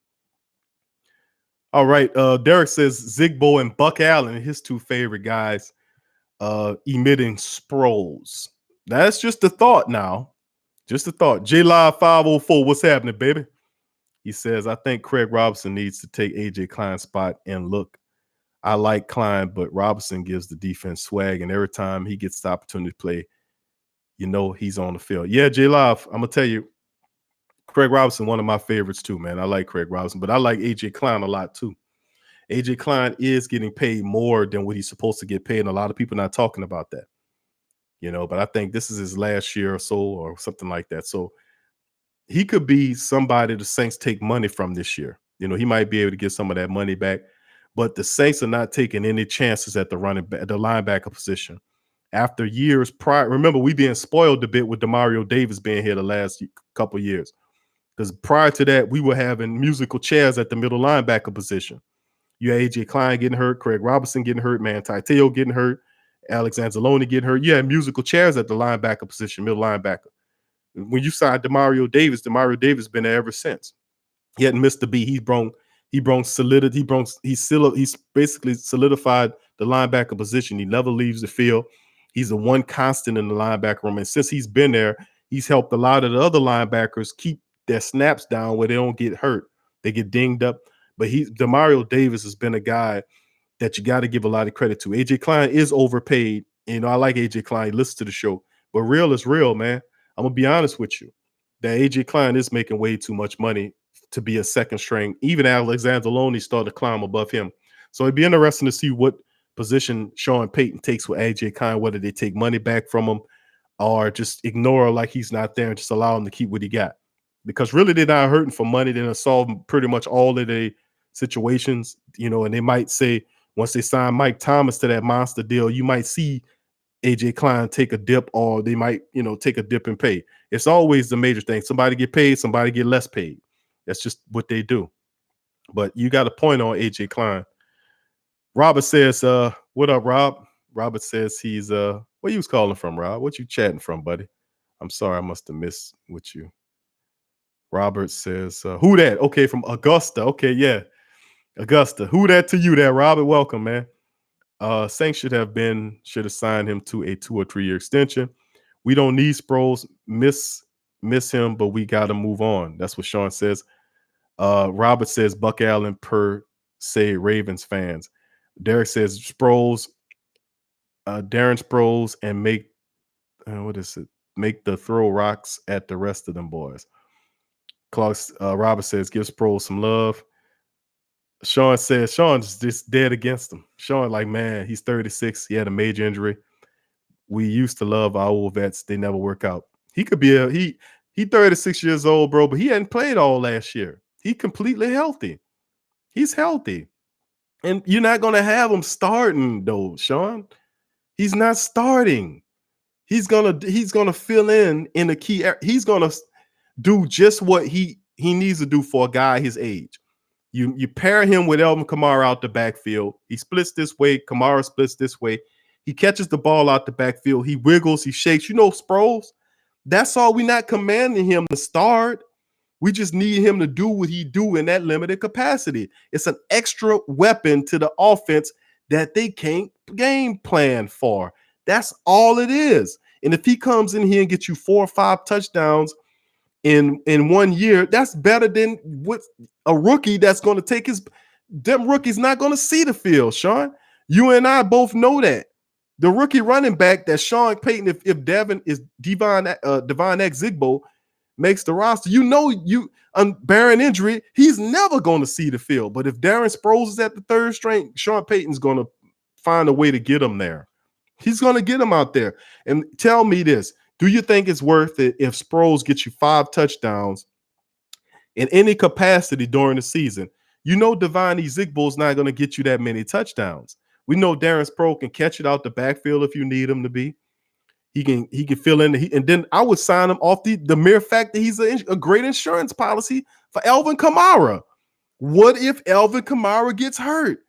All right. Derek says Zigbo and Buck Allen, his two favorite guys, emitting Sproles. That's just a thought now. Just a thought. J-Live 504, what's happening, baby? He says, I think Craig Robinson needs to take AJ Klein's spot and look. I like Klein, but Robinson gives the defense swag, and every time he gets the opportunity to play, he's on the field. Yeah, J-Live, I'm going to tell you, Craig Robinson, one of my favorites too, man. I like Craig Robinson, but I like AJ Klein a lot too. AJ Klein is getting paid more than what he's supposed to get paid, and a lot of people not talking about that. But I think this is his last year or so or something like that. So he could be somebody the Saints take money from this year. He might be able to get some of that money back, but the Saints are not taking any chances at the linebacker position. After years prior, remember, we being spoiled a bit with Demario Davis being here the last couple years. Because prior to that, we were having musical chairs at the middle linebacker position. You had AJ Klein getting hurt, Craig Robinson getting hurt, Teo getting hurt, Alex Anzalone getting hurt. You had musical chairs at the linebacker position, middle linebacker. When you signed Demario Davis been there ever since. He hadn't missed a beat. He's basically solidified the linebacker position. He never leaves the field. He's the one constant in the linebacker room. And since he's been there, he's helped a lot of the other linebackers keep their snaps down where they don't get hurt. They get dinged up. But Demario Davis has been a guy that you got to give a lot of credit to. AJ Klein is overpaid. I like AJ Klein. He listens to the show. But real is real, man. I'm going to be honest with you. That AJ Klein is making way too much money to be a second string. Even Alex Anzalone started to climb above him. So it'd be interesting to see what position Sean Payton takes with AJ Klein, whether they take money back from him or just ignore like he's not there and just allow him to keep what he got. Because really they're not hurting for money. They're going to solve pretty much all of their situations, and they might say once they sign Mike Thomas to that monster deal, you might see AJ Klein take a dip, or they might, take a dip in pay. It's always the major thing. Somebody get paid, somebody get less paid. That's just what they do. But you got a point on AJ Klein. Robert says, what up, Rob? Robert says he's where you was calling from, Rob? What you chatting from, buddy? I'm sorry, I must have missed with you. Robert says, who that? Okay, from Augusta. Okay, yeah. Augusta. Who that to you there, Robert? Welcome, man. Saints should have signed him to a 2 or 3 year extension. We don't need Sproles. Miss him, but we got to move on. That's what Sean says. Robert says Buck Allen per se Ravens fans. Derek says Sproles, Darren Sproles, and make make the throw rocks at the rest of them boys. Robert says give Sproles some love. Sean says Sean's just dead against him. Sean, like, man, he's 36. He had a major injury. We used to love our old vets. They never work out. He could be he 36 years old, bro, but he hadn't played all last year. He completely healthy. He's healthy. And you're not going to have him starting, though, Sean. He's not starting. He's gonna fill in a key area. He's gonna do just what he needs to do for a guy his age. You pair him with Alvin Kamara out the backfield. He splits this way. Kamara splits this way. He catches the ball out the backfield. He wiggles. He shakes. You know, Sproles. That's all. We're not commanding him to start. We just need him to do what he do in that limited capacity. It's an extra weapon to the offense that they can't game plan for. That's all it is. And if he comes in here and gets you 4 or 5 touchdowns in 1 year, that's better than what a rookie that's going to take his. Them rookies not going to see the field, Sean. You and I both know that. The rookie running back that Sean Payton, if Devin is Devon X Zigbo makes the roster, you know, barring injury, he's never going to see the field. But if Darren Sproles is at the third string, Sean Payton's going to find a way to get him there. He's going to get him out there. And tell me this. Do you think it's worth it if Sproles gets you 5 touchdowns in any capacity during the season? You know Devon Zigbo's not going to get you that many touchdowns. We know Darren Sproles can catch it out the backfield if you need him to be. He can fill in and then I would sign him off the mere fact that he's a great insurance policy for Alvin Kamara. What if Alvin Kamara gets hurt?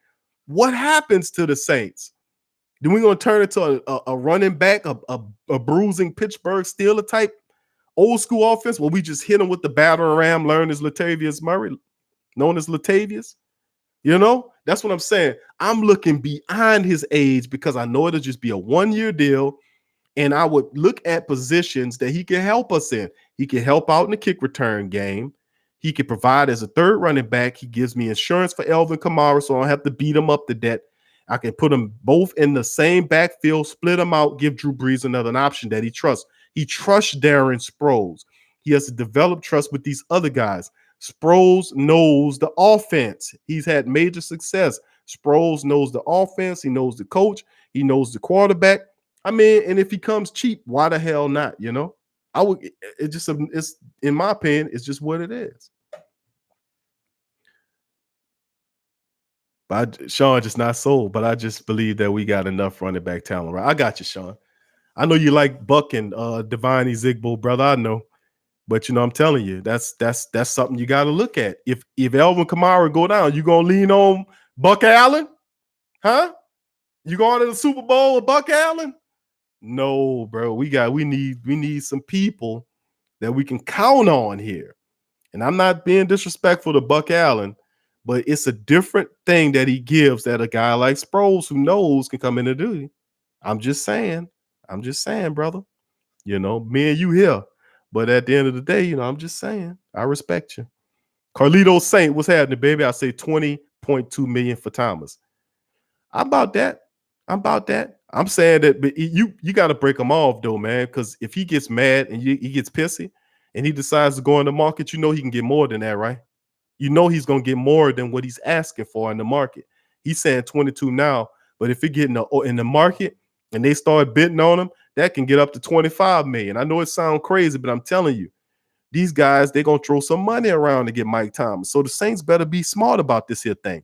What happens to the Saints? Then we're going to turn it to a running back, a bruising Pittsburgh Steelers type old school offense where we just hit him with the battering ram, known as Latavius Murray. You know, that's what I'm saying. I'm looking beyond his age because I know it'll just be a 1-year deal. And I would look at positions that he can help us in. He can help out in the kick return game. He can provide as a third running back. He gives me insurance for Alvin Kamara, so I don't have to beat him up to death. I can put them both in the same backfield, split them out, give Drew Brees another option that he trusts. He trusts Darren Sproles. He has to develop trust with these other guys. Sproles knows the offense. He's had major success. Sproles knows the offense. He knows the coach. He knows the quarterback. I mean, and if he comes cheap, why the hell not? You know, it's in my opinion, it's just what it is. But Sean just not sold, but I just believe that we got enough running back talent, right? I got you, Sean. I know you like Buck and Devine Zigbo, brother. I know. But you know, I'm telling you, that's something you got to look at. If Alvin Kamara go down, you gonna lean on Buck Allen? Huh? You going to the Super Bowl with Buck Allen? No, bro. We need some people that we can count on here. And I'm not being disrespectful to Buck Allen, but it's a different thing that he gives that a guy like Sproles who knows can come in and do. I'm just saying, brother. You know, me and you here. But at the end of the day, you know, I'm just saying, I respect you. Carlito Saint, what's happening, baby? I say 20.2 million for Thomas. I'm about that. I'm saying that, but you got to break him off though, man. Because if he gets mad and he gets pissy and he decides to go in the market, you know he can get more than that, right? You know he's gonna get more than what he's asking for in the market. He's saying 22 now, but if he get in the market and they start bidding on him, that can get up to 25 million. I know it sounds crazy, but I'm telling you, these guys, they're gonna throw some money around to get Mike Thomas. So the Saints better be smart about this here thing.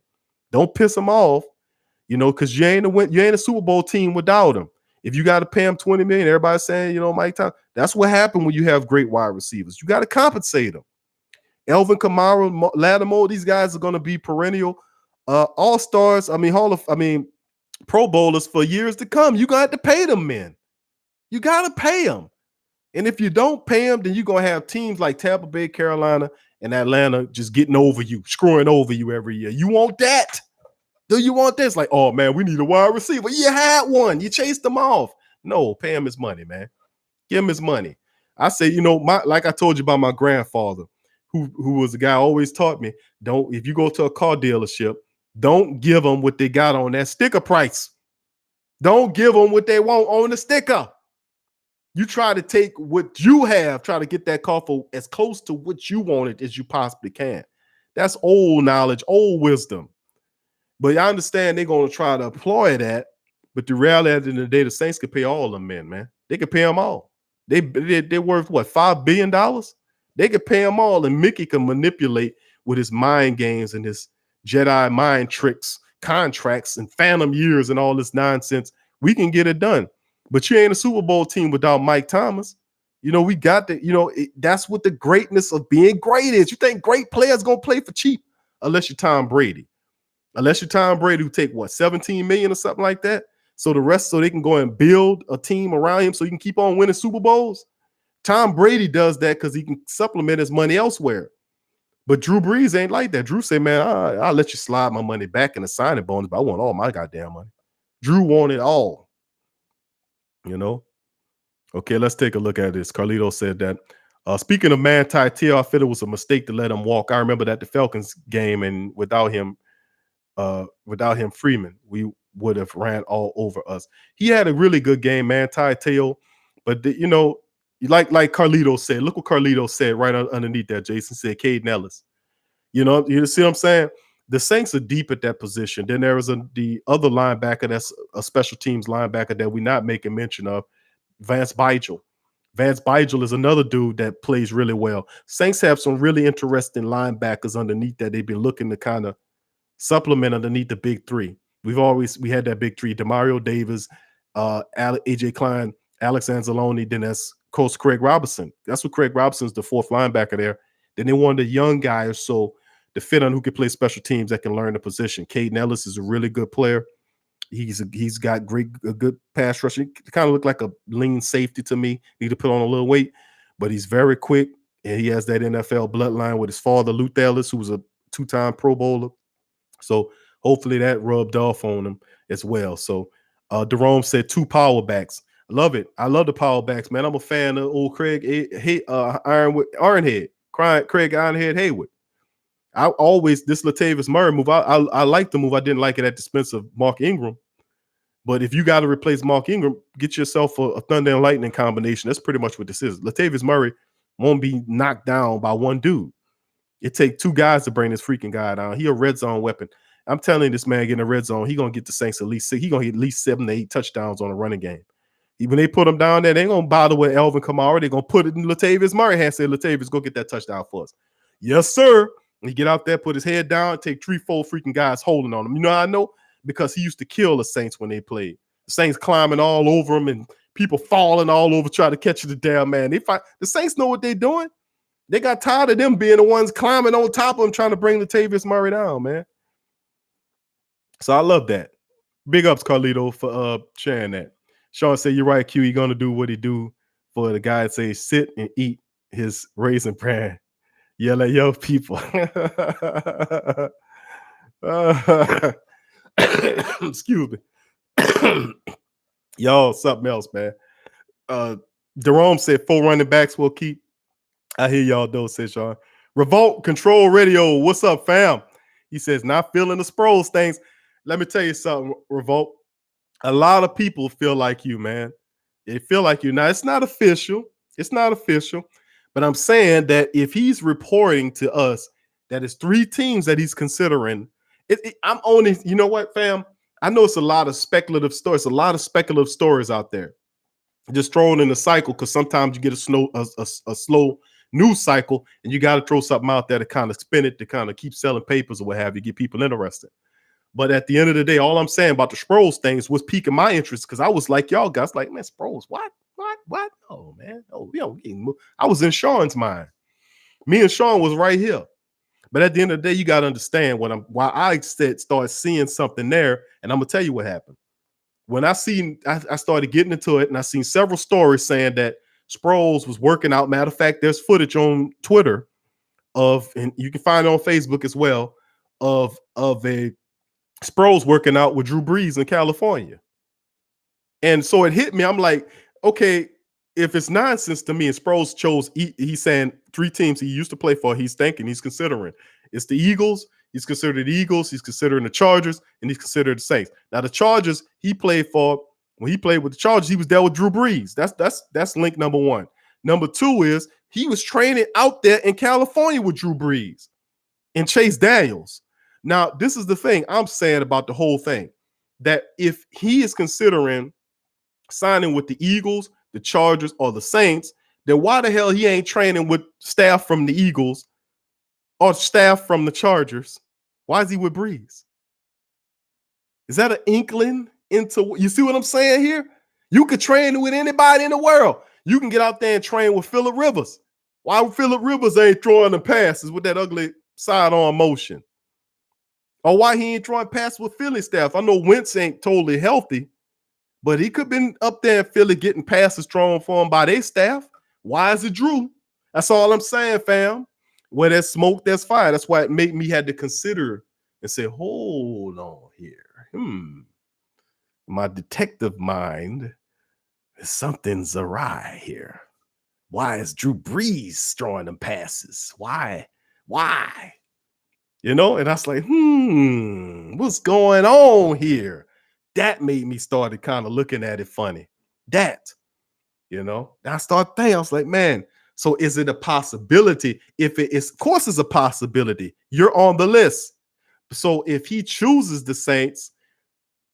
Don't piss him off, you know, because you ain't a Super Bowl team without him. If you got to pay him 20 million, everybody's saying, you know, Mike Thomas. That's what happened when you have great wide receivers. You got to compensate them. Elvin Kamara, Lattimore, these guys are going to be perennial all-stars. Pro Bowlers for years to come. You got to pay them, men. You got to pay them. And if you don't pay them, then you're going to have teams like Tampa Bay, Carolina, and Atlanta just getting over you, screwing over you every year. You want that? Do you want this? Like, oh, man, we need a wide receiver. You had one. You chased them off. No, pay him his money, man. Give him his money. I say, like I told you about my grandfather, who was the guy who always taught me, if you go to a car dealership, don't give them what they got on that sticker price. Don't give them what they want on the sticker. You try to take what you have, try to get that car for as close to what you wanted as you possibly can. That's old knowledge, old wisdom. But I understand they're going to try to employ that. But the reality at the end of the day, the Saints could pay all of them men, man. They could pay them all. They're worth, what, $5 billion? They could pay them all, and Mickey can manipulate with his mind games and his Jedi mind tricks, contracts, and phantom years and all this nonsense. We can get it done. But you ain't a Super Bowl team without Mike Thomas. We got to, that's what the greatness of being great is. You think great players going to play for cheap unless you're Tom Brady. Unless you're Tom Brady, who take, what, $17 million or something like that? So they can go and build a team around him so you can keep on winning Super Bowls. Tom Brady does that because he can supplement his money elsewhere. But Drew Brees ain't like that. Drew say, man, I'll let you slide my money back in the signing bonus, but I want all my goddamn money. Drew wanted all. Okay, let's take a look at this. Carlito said that, speaking of Manti Te'o, I feel it was a mistake to let him walk. I remember that the Falcons game, and without him Freeman, we would have ran all over us. He had a really good game, Manti Te'o, but like Carlito said, look what Carlito said right underneath that. Jason said Caden Ellis. You see what I'm saying? The Saints are deep at that position. Then there was the other linebacker that's a special teams linebacker that we're not making mention of, Vance Beigel. Vance Beigel is another dude that plays really well. Saints have some really interesting linebackers underneath that they've been looking to kind of supplement underneath the big three. We had that big three: Demario Davis, AJ Klein, Alex Anzalone. Then that's Coach Craig Robinson. That's what Craig Robinson's the fourth linebacker there. Then they wanted a young guy or so to fit on who can play special teams that can learn the position. Caden Ellis is a really good player. He's got a good pass rush. He kind of looked like a lean safety to me. Need to put on a little weight, but he's very quick, and he has that NFL bloodline with his father, Luke Ellis, who was a 2-time Pro Bowler. So hopefully that rubbed off on him as well. So Jerome said 2 power backs. I love it. I love the power backs, man. I'm a fan of old Craig Ironhead, Craig Ironhead Haywood. This Latavius Murray move, I like the move. I didn't like it at the expense of Mark Ingram. But if you got to replace Mark Ingram, get yourself a Thunder and Lightning combination. That's pretty much what this is. Latavius Murray won't be knocked down by one dude. It takes 2 guys to bring this freaking guy down. He a red zone weapon. I'm telling you, this man getting a red zone, he going to get the Saints at least 6. He going to get at least 7 to 8 touchdowns on a running game. When they put him down there, they ain't going to bother with Alvin Kamara. They're going to put it in Latavius Murray hand, say, Latavius, go get that touchdown for us. Yes, sir. He get out there, put his head down, take 3-4 freaking guys holding on him. You know how I know? Because he used to kill the Saints when they played. The Saints climbing all over him and people falling all over trying to catch the damn man. The Saints know what they're doing. They got tired of them being the ones climbing on top of him trying to bring Latavius Murray down, man. So I love that. Big ups, Carlito, for sharing that. Sean said, you're right, Q. He going to do what he do for the guy that says sit and eat his raisin bran. Yell at your people. Excuse me. Y'all, something else, man. Jerome said 4 running backs will keep. I hear y'all though, says Sean. Revolt Control Radio. What's up, fam? He says, not feeling the Sproles things. Let me tell you something, Revolt. A lot of people feel like you, man. They feel like you. Now, it's not official. It's not official. But I'm saying that if he's reporting to us that it's 3 teams that he's considering, I'm only, you know what, fam? I know it's a lot of speculative stories, out there. Just throwing in the cycle, because sometimes you get a slow news cycle, and you got to throw something out there to kind of spin it, to kind of keep selling papers or what have you, get people interested. But at the end of the day, all I'm saying about the Sproles things was piquing my interest, because I was like, y'all guys, like, man, Sproles, what? Oh, man. Oh, I was in Sean's mind. Me and Sean was right here. But at the end of the day, you got to understand why I said start seeing something there. And I'm gonna tell you what happened. When I started getting into it, and I seen several stories saying that Sproles was working out. Matter of fact, there's footage on Twitter and you can find it on Facebook as well, of a Sproles working out with Drew Brees in California. And so it hit me. I'm like, okay, if it's nonsense to me, and Sproles chose, he's saying 3 teams he used to play for, he's considering. It's the Eagles, he's considered the Eagles, he's considering the Chargers, and he's considered the Saints. Now, the Chargers he played for, when he played with the Chargers, he was there with Drew Brees. That's link number 1. Number 2 is he was training out there in California with Drew Brees and Chase Daniels. Now, this is the thing I'm saying about the whole thing, that if he is considering signing with the Eagles, the Chargers, or the Saints, then why the hell he ain't training with staff from the Eagles or staff from the Chargers? Why is he with Breeze? Is that an inkling into, you see what I'm saying here? You could train with anybody in the world. You can get out there and train with Phillip Rivers. Why Phillip Rivers ain't throwing the passes with that ugly sidearm motion? Or why he ain't throwing passes with Philly staff? I know Wentz ain't totally healthy, but he could have been up there in Philly getting passes thrown for him by their staff. Why is it Drew? That's all I'm saying, fam. Where there's smoke, there's fire. That's why it made me had to consider and say, hold on here. My detective mind, something's awry here. Why is Drew Brees throwing them passes? Why? And I was like, what's going on here? That made me started kind of looking at it funny. And I started thinking, I was like, man, so is it a possibility? If it is, of course it's a possibility. You're on the list. So if he chooses the Saints,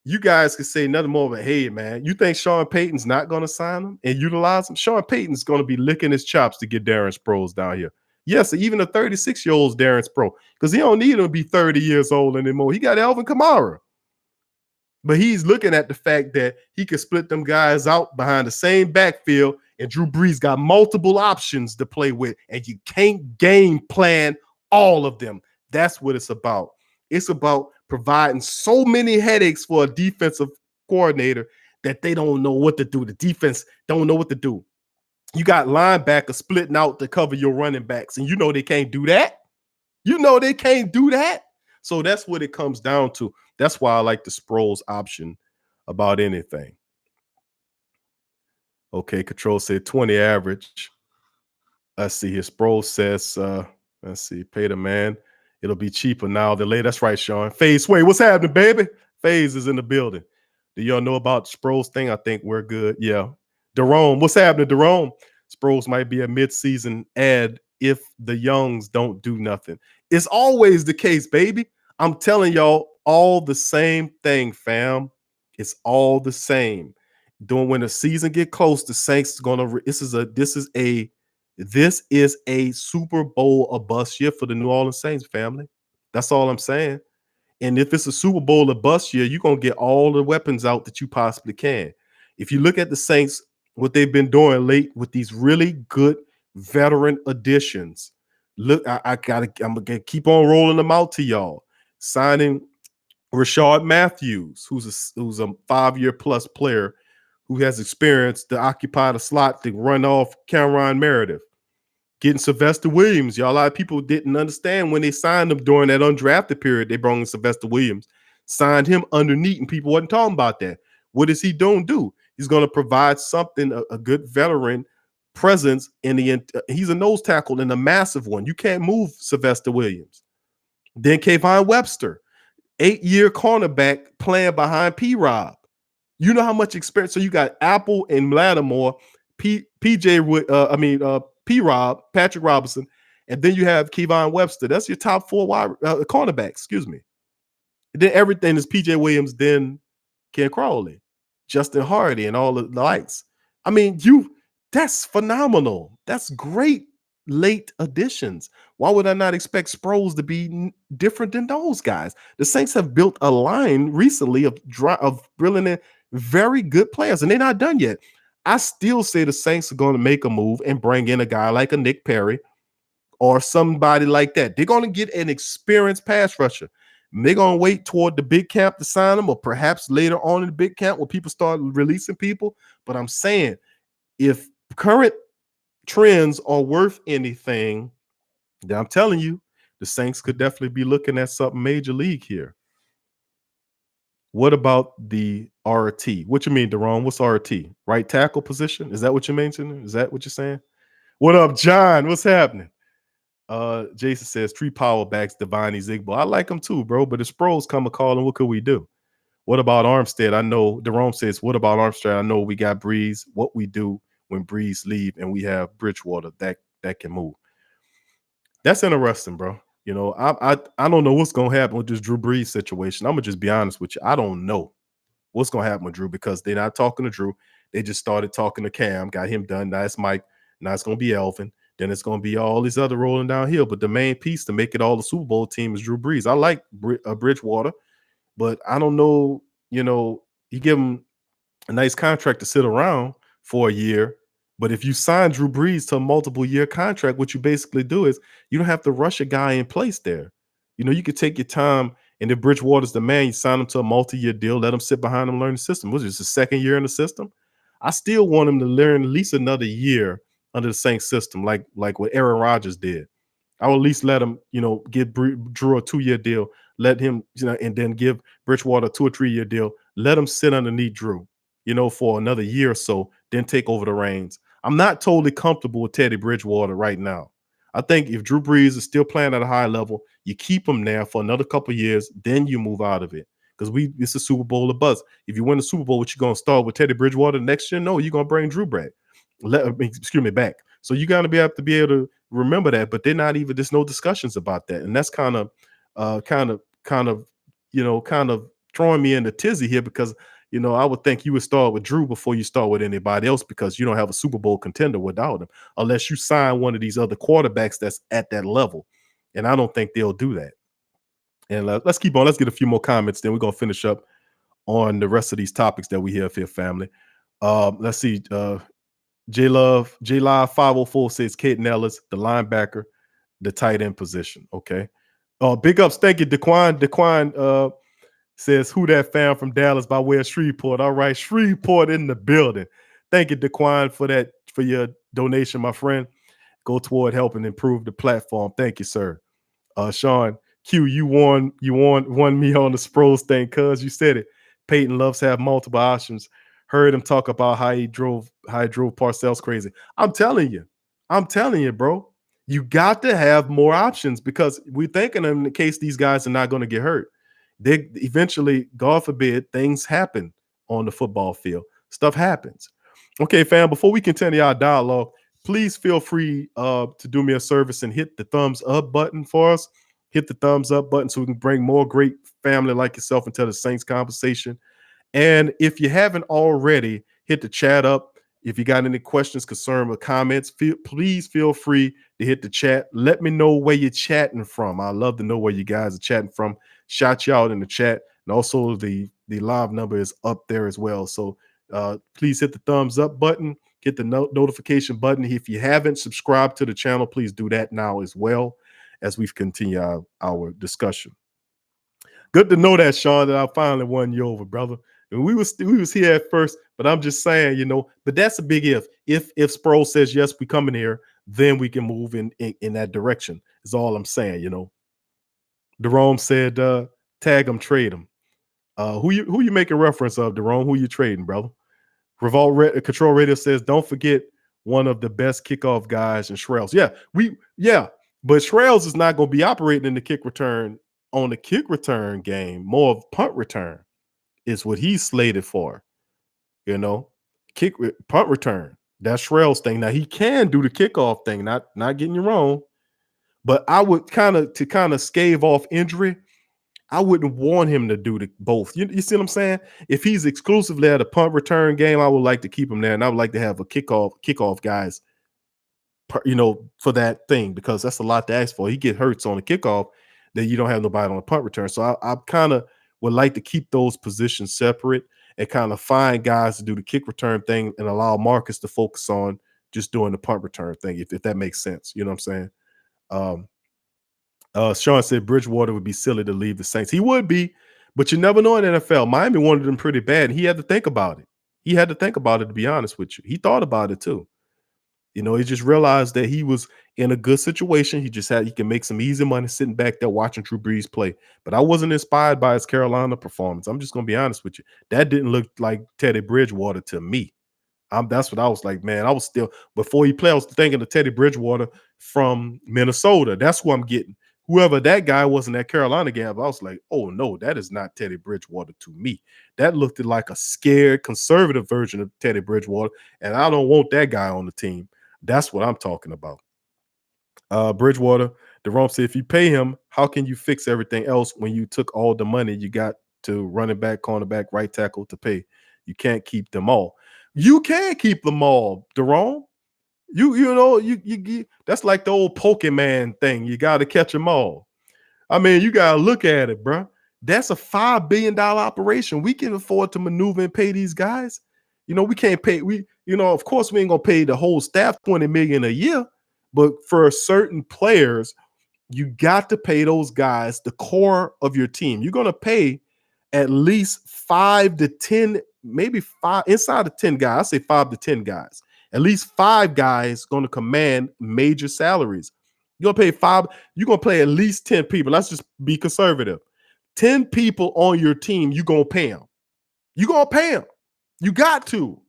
you guys could say nothing more but, hey, man, you think Sean Payton's not going to sign him and utilize him? Sean Payton's going to be licking his chops to get Darren Sproles down here. Yes, even a 36-year-old's Darren Sproles, because he don't need him to be 30 years old anymore. He got Alvin Kamara. But he's looking at the fact that he could split them guys out behind the same backfield, and Drew Brees got multiple options to play with, and you can't game plan all of them. That's what it's about. It's about providing so many headaches for a defensive coordinator that they don't know what to do. The defense don't know what to do. You got linebackers splitting out to cover your running backs, and they can't do that. They can't do that. So that's what it comes down to. That's why I like the Sproles option about anything. Okay, Control said 20 average. Let's see here. Sproles says, let's see, pay the man. It'll be cheaper now than later. That's right, Sean. Phase Sway, what's happening, baby? Phase is in the building. Do y'all know about Sproles thing? I think we're good. Yeah. Jerome, what's happening, Jerome? Sproles might be a midseason ad if the Youngs don't do nothing. It's always the case, baby. I'm telling y'all all the same thing, fam. It's all the same. When the season get close, the Saints gonna. This is a Super Bowl or bust year for the New Orleans Saints, family. That's all I'm saying. And if it's a Super Bowl or bust year, you're gonna get all the weapons out that you possibly can. If you look at the Saints, what they've been doing late with these really good veteran additions. Look, I'm gonna keep on rolling them out to y'all. Signing Rashard Matthews, who's a 5-year plus player who has experience to occupy the slot to run off Cameron Meredith. Getting Sylvester Williams. Y'all, a lot of people didn't understand when they signed him during that undrafted period. They brought in Sylvester Williams, signed him underneath, and people wasn't talking about that. What does he do? He's going to provide something, a good veteran presence in he's a nose tackle and a massive one. You can't move Sylvester Williams. Then Kayvon Webster, 8-year cornerback playing behind P-Rob. You know how much experience. So you got Apple and Lattimore, P-Rob, Patrick Robinson, and then you have Kayvon Webster. That's your top 4 cornerbacks, excuse me. And then everything is PJ Williams, then Ken Crawley, Justin Hardy, and all the likes. I mean, that's phenomenal. That's great late additions. Why would I not expect Sproles to be different than those guys? The Saints have built a line recently of brilliant, very good players, and they're not done yet. I still say the Saints are going to make a move and bring in a guy like a Nick Perry or somebody like that. They're going to get an experienced pass rusher. And they're going to wait toward the big camp to sign them, or perhaps later on in the big camp where people start releasing people. But I'm saying, if current trends are worth anything, then I'm telling you, the Saints could definitely be looking at something major league here. What about the RT? What you mean, Deron? What's RT? Right tackle position? Is that what you mentioned? Is that what you're saying? What up, John? What's happening? Jason says three power backs, Devine Zigbo. I like them too, bro. But if Sproles come a calling, what could we do? What about Armstead? I know Jerome says, what about Armstead? I know we got Breeze. What we do when Breeze leave and we have Bridgewater that can move. That's interesting, bro. You know, I don't know what's gonna happen with this Drew Brees situation. I'm gonna just be honest with you. I don't know what's gonna happen with Drew because they're not talking to Drew. They just started talking to Cam, got him done. Now it's Mike. Now it's gonna be Elvin. Then it's gonna be all these other rolling downhill. But the main piece to make it all the Super Bowl team is Drew Brees. I like Bridgewater, but I don't know. You know, you give him a nice contract to sit around for a year. But if you sign Drew Brees to a multiple year contract, what you basically do is you don't have to rush a guy in place there. You know, you could take your time, and if Bridgewater's the man, you sign him to a multi-year deal, let him sit behind him, learn the system. Which is the second year in the system. I still want him to learn at least another year under the same system, like what Aaron Rodgers did. I will at least let him, you know, give Drew a 2-year deal, let him, you know, and then give Bridgewater a 2 or 3-year deal. Let him sit underneath Drew, you know, for another year or so, then take over the reins. I'm not totally comfortable with Teddy Bridgewater right now. I think if Drew Brees is still playing at a high level, you keep him there for another couple of years, then you move out of it. Because it's a Super Bowl of buzz. If you win the Super Bowl, what you gonna start with Teddy Bridgewater next year? No, you're gonna bring Drew back. Back. So you gotta be able to remember that. But they're not even. There's no discussions about that, and that's kind of, you know, kind of throwing me in the tizzy here because you know, I would think you would start with Drew before you start with anybody else because you don't have a Super Bowl contender without him, unless you sign one of these other quarterbacks that's at that level. And I don't think they'll do that. And let's keep on. Let's get a few more comments. Then we're going to finish up on the rest of these topics that we have here, family. Let's see. J Live 504 says Caden Ellis, the linebacker, the tight end position. Okay. Big ups. Thank you, Daquan says, who that fan from Dallas by way of Shreveport? All right, Shreveport in the building. Thank you, Daquan, for your donation, my friend. Go toward helping improve the platform. Thank you, sir. Sean Q, you won me on the Sproles thing, cuz you said it. Peyton loves to have multiple options. Heard him talk about how he drove Parcells crazy. I'm telling you, bro. You got to have more options because we're thinking in the case these guys are not going to get hurt. They eventually, God forbid, things happen on the football field. Stuff happens. Okay, fam, before we continue our dialogue, please feel free to do me a service and hit the thumbs up button for us. Hit the thumbs up button so we can bring more great family like yourself into the Saints conversation. And if you haven't already, hit the chat up. If you got any questions, concerns, or comments, please feel free to hit the chat. Let me know where you're chatting from. I love to know where you guys are chatting from. Shout you out in the chat. And also the live number is up there as well. So please hit the thumbs up button. Hit the notification button. If you haven't subscribed to the channel, please do that now as well as we continue our discussion. Good to know that, Sean, that I finally won you over, brother. And we was here at first, but I'm just saying, you know, but that's a big if. If Sproles says yes, we come in here, then we can move in that direction. Is all I'm saying, you know. Jerome said, tag him, trade him. Who you making reference of, Jerome? Who you trading, brother? Revolt Control Radio says, don't forget one of the best kickoff guys in Shrells. But Shrells is not going to be operating in the kick return on the kick return game. More of punt return is what he's slated for. You know, punt return. That's Shrells thing. Now he can do the kickoff thing. Not getting you wrong, but I would kind of stave off injury. I wouldn't want him to do both. You see what I'm saying? If he's exclusively at a punt return game, I would like to keep him there, and I would like to have a kickoff guys, you know, for that thing because that's a lot to ask for. He get hurts on the kickoff, then you don't have nobody on the punt return. So I kind of would like to keep those positions separate and kind of find guys to do the kick return thing and allow Marcus to focus on just doing the punt return thing, if that makes sense. You know what I'm saying? Um, Sean said Bridgewater would be silly to leave the Saints. He would be, but you never know in NFL. Miami wanted him pretty bad, and he had to think about it. He had to think about it, to be honest with you. He thought about it too. You know, he just realized that he was in a good situation. He can make some easy money sitting back there watching Drew Brees play. But I wasn't inspired by his Carolina performance. I'm just gonna be honest with you. That didn't look like Teddy Bridgewater to me. That's what I was like, man. I was still before he played, I was thinking of Teddy Bridgewater from Minnesota. That's who I'm getting. Whoever that guy was in that Carolina game, I was like, oh no, that is not Teddy Bridgewater to me. That looked like a scared conservative version of Teddy Bridgewater, and I don't want that guy on the team. That's what I'm talking about. Bridgewater, Jerome said, if you pay him, how can you fix everything else when you took all the money you got to running back, cornerback, right tackle to pay? You can't keep them all. You can keep them all, Jerome. You that's like the old Pokemon thing. You got to catch them all. I mean, you got to look at it, bro. That's a $5 billion operation. We can afford to maneuver and pay these guys. You know, we can't pay. Of course, we ain't gonna pay the whole staff $20 million a year, but for certain players, you got to pay those guys, the core of your team. You're gonna pay at least 5 to 10, maybe 5 inside of 10 guys. I say 5 to 10 guys. At least 5 guys going to command major salaries. You're gonna pay 5. You're gonna pay at least 10 people. Let's just be conservative. 10 people on your team, you're gonna pay them. You're gonna pay them. You got to.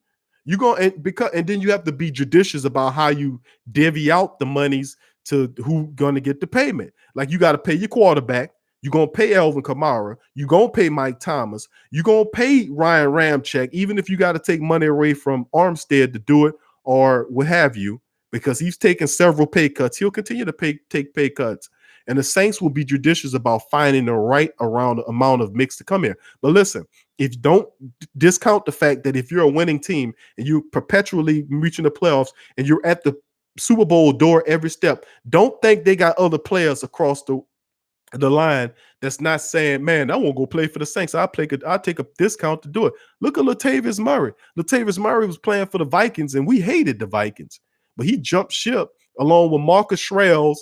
You go and then you have to be judicious about how you divvy out the monies to who gonna get the payment. Like you got to pay your quarterback. You're gonna pay Elvin Kamara. You're gonna pay Mike Thomas. You're gonna pay Ryan Ramczyk, even if you got to take money away from Armstead to do it or what have you, because he's taken several pay cuts. He'll continue to take pay cuts. And the Saints will be judicious about finding the right amount of mix to come here. But listen, if you don't discount the fact that if you're a winning team and you're perpetually reaching the playoffs and you're at the Super Bowl door every step, don't think they got other players across the line that's not saying, man, I won't go play for the Saints. I'll take a discount to do it. Look at Latavius Murray. Latavius Murray was playing for the Vikings, and we hated the Vikings, but he jumped ship along with Marcus Shrells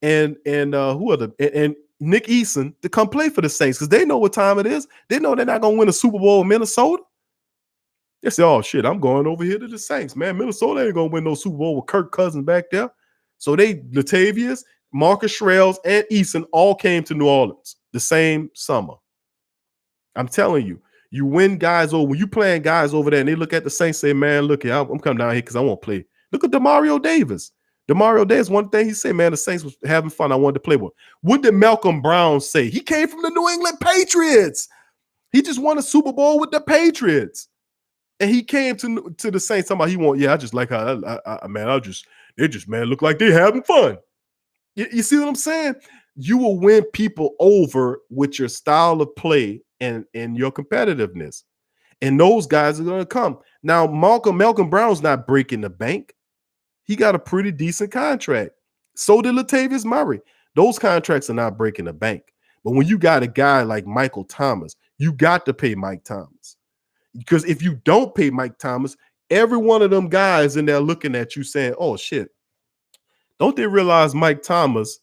and Nick Eason to come play for the Saints because they know what time it is. They know they're not going to win a Super Bowl in Minnesota. They say, oh, shit, I'm going over here to the Saints. Man, Minnesota ain't going to win no Super Bowl with Kirk Cousins back there. So Latavius, Marcus Shrells, and Eason all came to New Orleans the same summer. I'm telling you, you win guys over. When you playing guys over there and they look at the Saints say, man, look here, I'm coming down here because I won't play. Look at Demario Davis. Demario Davis, one thing he said, man, the Saints was having fun. I wanted to play with. What did Malcolm Brown say? He came from the New England Patriots. He just won a Super Bowl with the Patriots. And he came to the Saints talking about I just like how, they look like they're having fun. You see what I'm saying? You will win people over with your style of play and your competitiveness. And those guys are going to come. Now, Malcolm Brown's not breaking the bank. He got a pretty decent contract. So did Latavius Murray. Those contracts are not breaking the bank. But when you got a guy like Michael Thomas, you got to pay Mike Thomas. Because if you don't pay Mike Thomas, every one of them guys in there looking at you saying, oh, shit. Don't they realize Mike Thomas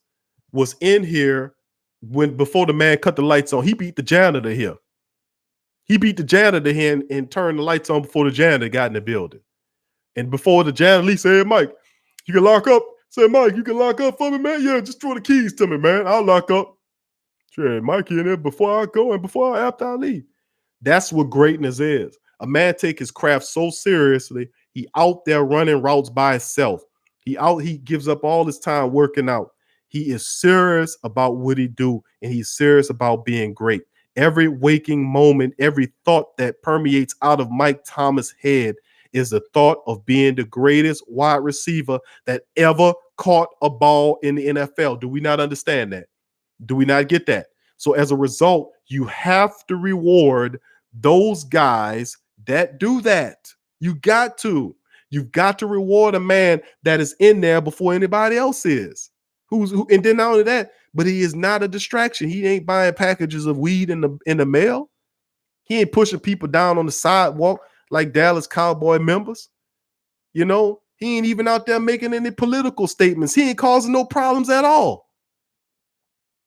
was in here before the man cut the lights on? He beat the janitor here. He beat the janitor here and turned the lights on before the janitor got in the building. And before the janitor, he said, Mike, you can lock up. Said, Mike, you can lock up for me, man? Yeah, just throw the keys to me, man. I'll lock up. Sure, Mike in there before I go and after I leave. That's what greatness is. A man take his craft so seriously, he out there running routes by himself. He gives up all his time working out. He is serious about what he do, and he's serious about being great. Every waking moment, every thought that permeates out of Mike Thomas' head is the thought of being the greatest wide receiver that ever caught a ball in the NFL. Do we not understand that? Do we not get that? So as a result, you have to reward those guys that do that. You got to. You've got to reward a man that is in there before anybody else is. And then not only that, but he is not a distraction. He ain't buying packages of weed in the mail. He ain't pushing people down on the sidewalk like Dallas Cowboy members. You know, He ain't even out there making any political statements. He ain't causing no problems at all.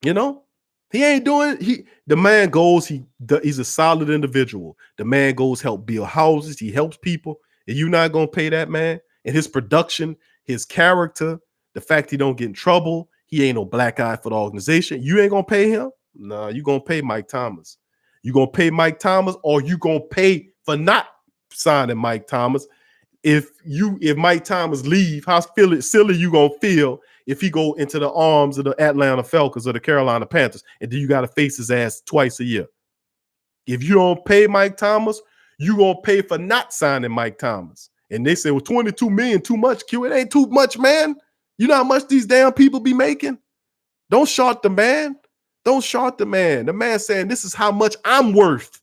You know, he ain't doing. The man goes. He's a solid individual. The man goes help build houses. He helps people. And you're not gonna pay that man. And his production, his character, the fact he don't get in trouble. He ain't no black eye for the organization. You ain't gonna pay him. No, you gonna pay Mike Thomas. You gonna pay Mike Thomas, or you gonna pay for not signing Mike Thomas. If Mike Thomas leave, how silly you gonna feel if he go into the arms of the Atlanta Falcons or the Carolina Panthers, and then you got to face his ass twice a year. If you don't pay Mike Thomas, you gonna pay for not signing Mike Thomas. And they say, well, $22 million too much. Q, it ain't too much, man. You know how much these damn people be making? Don't short the man. Don't short the man. The man saying this is how much I'm worth.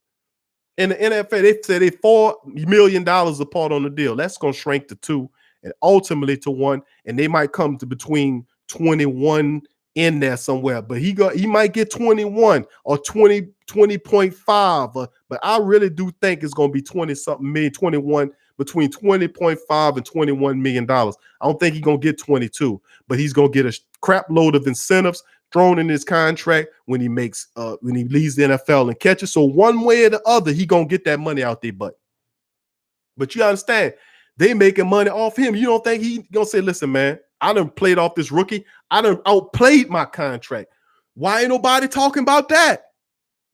In the NFL, they said they $4 million apart on the deal. That's going to shrink to 2 and ultimately to 1. And they might come to between 21 in there somewhere. But he might get 21 or 20.5. But I really do think it's going to be 20-something million, 21, between 20.5 and $21 million. I don't think he's going to get 22, but he's going to get a crap load of incentives thrown in his contract when he leaves the NFL and catches. So one way or the other, he gonna get that money out their butt. But you understand, they making money off him. You don't think he gonna say, listen, man, I done played off this rookie. I done outplayed my contract. Why ain't nobody talking about that?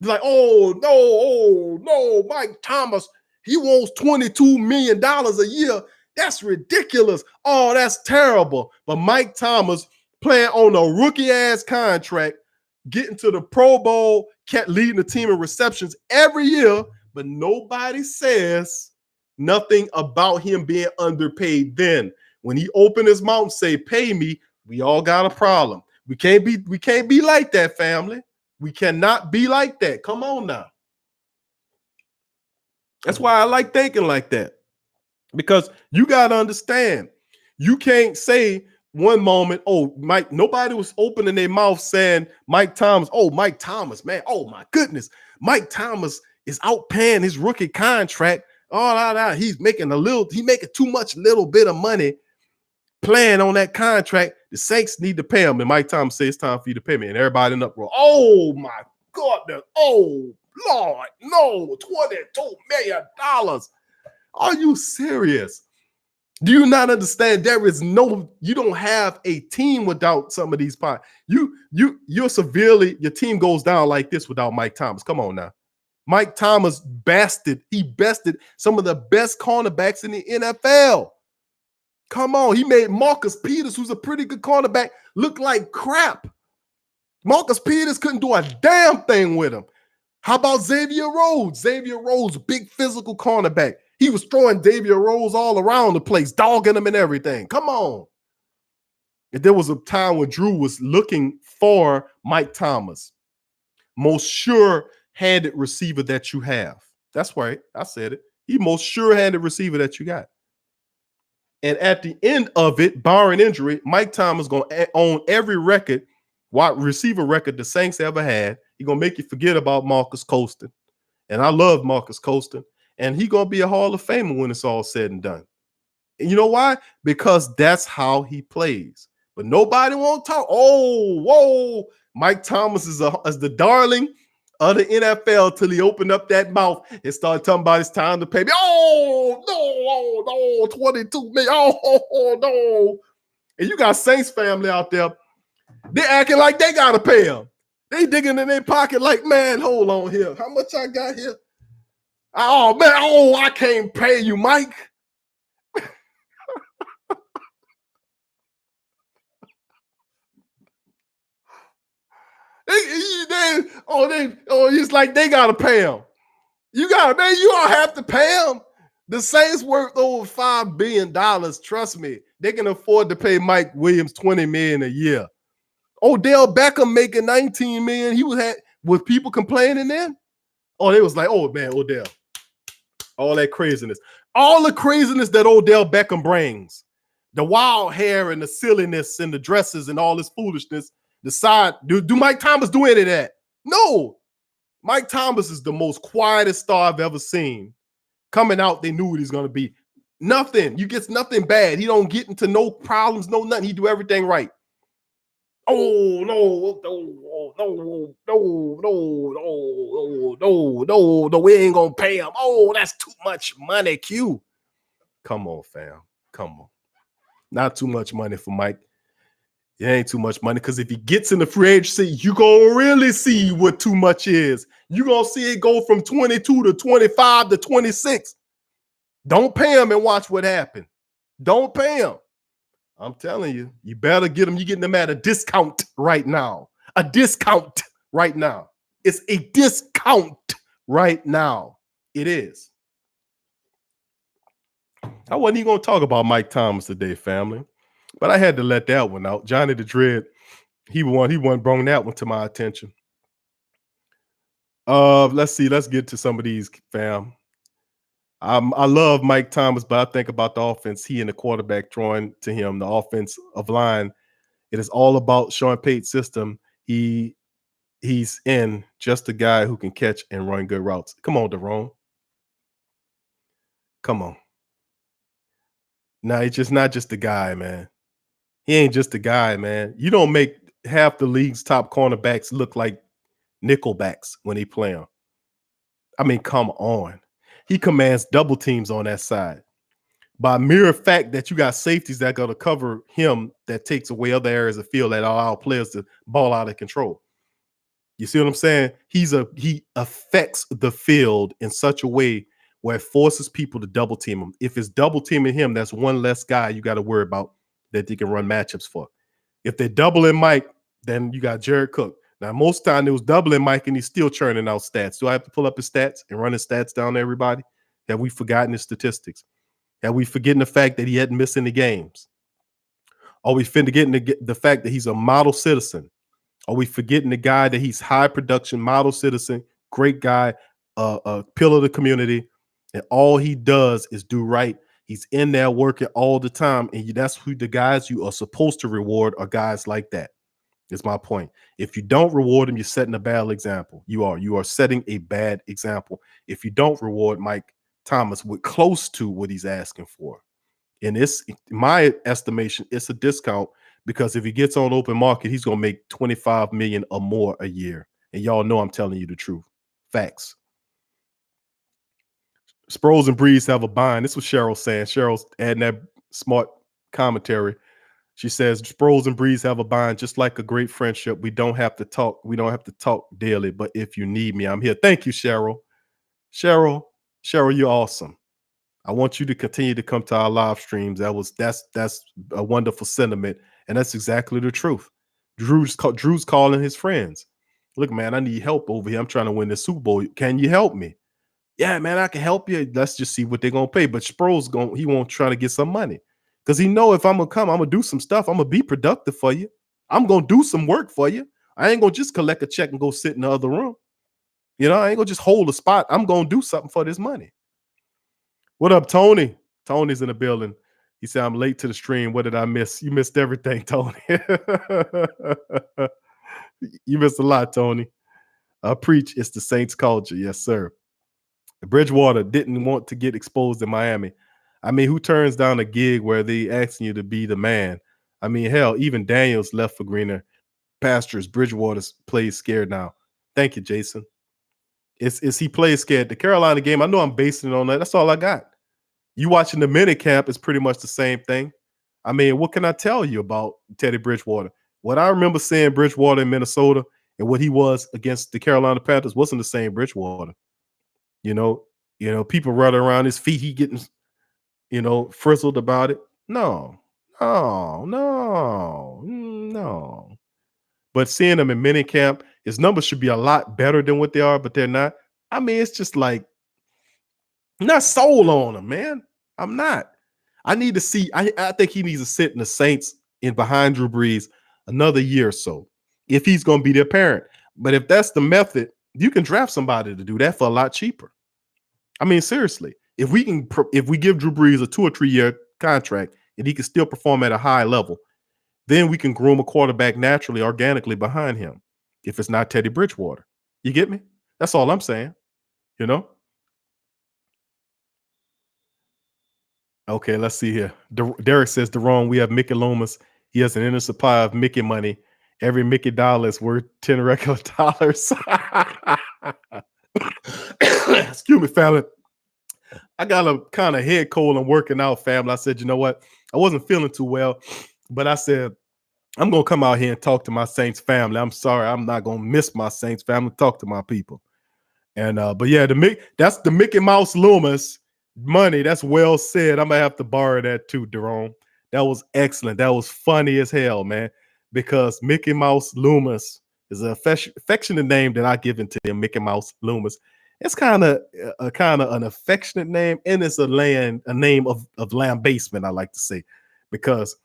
Like, oh no, Mike Thomas, he wants $22 million a year. That's ridiculous. Oh, that's terrible. But Mike Thomas playing on a rookie-ass contract, getting to the Pro Bowl, leading the team in receptions every year, but nobody says nothing about him being underpaid then. When he opened his mouth and say, pay me, we all got a problem. We can't be like that, family. We cannot be like that. Come on now. That's why I like thinking like that. Because you got to understand, you can't say one moment, oh, Mike, nobody was opening their mouth saying Mike Thomas, man, oh my goodness, Mike Thomas is outpaying his rookie contract. Oh, he's making too much little bit of money playing on that contract. The Saints need to pay him. And Mike Thomas says it's time for you to pay me. And everybody in the uproar. Oh my goodness. Oh Lord, no, $22 million. Are you serious? Do you not understand? You don't have a team without some of these points. Your team goes down like this without Mike Thomas. Come on now. Mike Thomas bested some of the best cornerbacks in the NFL. Come on. He made Marcus Peters, who's a pretty good cornerback, look like crap. Marcus Peters couldn't do a damn thing with him. How about Xavier Rhodes? Xavier Rhodes, big physical cornerback. He was throwing Xavier Rhodes all around the place, dogging him and everything. Come on. And there was a time when Drew was looking for Mike Thomas. Most sure-handed receiver that you have. That's right. I said it. He most sure-handed receiver that you got. And at the end of it, barring injury, Mike Thomas is going to own every wide receiver record the Saints ever had. He's going to make you forget about Marcus Colston. And I love Marcus Colston. And he's going to be a Hall of Famer when it's all said and done. And you know why? Because that's how he plays. But nobody won't talk. Oh, whoa. Mike Thomas is the darling of the NFL till he opened up that mouth and started talking about it's time to pay me. Oh, no, 22 million. Oh, no. And you got Saints family out there. They acting like they got to pay him. They digging in their pocket like, man, hold on here. How much I got here? Oh, man. Oh, I can't pay you, Mike. It's like they gotta pay him. You don't have to pay him. The Saints worth over $5 billion. Trust me, they can afford to pay Mike Williams $20 million a year. Odell Beckham making $19 million. Was people complaining then? Oh, they was like, oh man, Odell. All that craziness. All the craziness that Odell Beckham brings. The wild hair and the silliness and the dresses and all this foolishness. Do Mike Thomas do any of that? No. Mike Thomas is the most quietest star I've ever seen. Coming out, they knew what he's going to be. Nothing. You gets nothing bad. He don't get into no problems, no nothing. He do everything right. Oh no, no, no, no, no, no, no, no, no, we ain't gonna pay him. Oh, that's too much money, Q. Come on, fam. Come on. Not too much money for Mike. It ain't too much money because if he gets in the free agency, you gonna really see what too much is. You gonna see it go from 22 to 25 to 26. Don't pay him and watch what happens. Don't pay him. I'm telling you, you better get them. You're getting them at a discount right now. A discount right now. It's a discount right now. It is. I wasn't even going to talk about Mike Thomas today, family, but I had to let that one out. Johnny the Dread, he brought that one to my attention. Let's see. Let's get to some of these, fam. I love Mike Thomas, but I think about the offense. He and the quarterback throwing to him, the offensive line. It is all about Sean Payton's system. He's in just a guy who can catch and run good routes. Come on, Daron. Come on. Now he's just not just a guy, man. He ain't just a guy, man. You don't make half the league's top cornerbacks look like nickelbacks when they play them. I mean, come on. He commands double teams on that side. By mere fact that you got safeties that got to cover him, that takes away other areas of field that allow players to ball out of control. You see what I'm saying? He affects the field in such a way where it forces people to double team him. If it's double teaming him, that's one less guy you got to worry about that they can run matchups for. If they're doubling Mike, then you got Jared Cook. Now, most time it was doubling Mike and he's still churning out stats. Do I have to pull up his stats and run his stats down to everybody? Have we forgotten his statistics? Have we forgetting the fact that he hadn't missed any games? Are we forgetting the fact that he's a model citizen? Are we forgetting the guy that he's high production, model citizen, great guy, a pillar of the community, and all he does is do right. He's in there working all the time, and that's who the guys you are supposed to reward are guys like that. Is my point. If you don't reward him, you're setting a bad example. You are setting a bad example. If you don't reward Mike Thomas with close to what he's asking for. And it's my estimation, it's a discount because if he gets on open market, he's gonna make 25 million or more a year. And y'all know I'm telling you the truth. Facts. Sproles and Breeze have a bind. This was Cheryl saying. Cheryl's adding that smart commentary. She says Sproles and Breeze have a bind, just like a great friendship. We don't have to talk. We don't have to talk daily, but if you need me, I'm here. Thank you, Cheryl. Cheryl, you're awesome. I want you to continue to come to our live streams. That's a wonderful sentiment, and that's exactly the truth. Drew's calling his friends. Look, man, I need help over here. I'm trying to win the Super Bowl. Can you help me? Yeah, man, I can help you. Let's just see what they're gonna pay. But Sproles he won't try to get some money because he know if I'm gonna come, I'm gonna do some stuff. I'm gonna be productive for you. I'm gonna do some work for you. I ain't gonna just collect a check and go sit in the other room. You know, I ain't gonna just hold a spot. I'm gonna do something for this money. What up, Tony? Tony's in the building. He said, I'm late to the stream. What did I miss? You missed everything, Tony. You missed a lot, Tony. Preach, it's the Saints culture. Yes, sir. Bridgewater didn't want to get exposed in Miami. I mean, who turns down a gig where they asking you to be the man? I mean, hell, even Daniels left for greener pastures. Bridgewater's plays scared now. Thank you, Jason. Is he plays scared? The Carolina game, I know I'm basing it on that. That's all I got. You watching the mini camp is pretty much the same thing. I mean, what can I tell you about Teddy Bridgewater? What I remember seeing Bridgewater in Minnesota and what he was against the Carolina Panthers wasn't the same Bridgewater. You know, people running around his feet, he getting, frizzled about it. No. But seeing him in minicamp, his numbers should be a lot better than what they are, but they're not. I mean, it's just like, I'm not sold on him, man. I'm not. I need to see. I think he needs to sit in the Saints in behind Drew Brees another year or so if he's going to be their parent. But if that's the method, you can draft somebody to do that for a lot cheaper. I mean, seriously, if we give Drew Brees a 2 or 3 year contract and he can still perform at a high level, then we can groom a quarterback naturally, organically behind him. If it's not Teddy Bridgewater, you get me? That's all I'm saying. Okay, let's see here. Derek says, Deron, we have Mickey Loomis. He has an endless supply of Mickey money. Every Mickey dollar is worth 10 regular dollars. Excuse me, family. I got a kind of head cold and working out, family. I said, you know what? I wasn't feeling too well, but I said, I'm going to come out here and talk to my Saints family. I'm sorry. I'm not going to miss my Saints family. Talk to my people. And but yeah, that's the Mickey Mouse Loomis money. That's well said. I'm gonna have to borrow that too, Jerome. That was excellent. That was funny as hell, man. Because Mickey Mouse Loomis is an affectionate name that I given to him, Mickey Mouse Loomis. It's kind of a kind of an affectionate name, and it's a name of lambastement, I like to say, because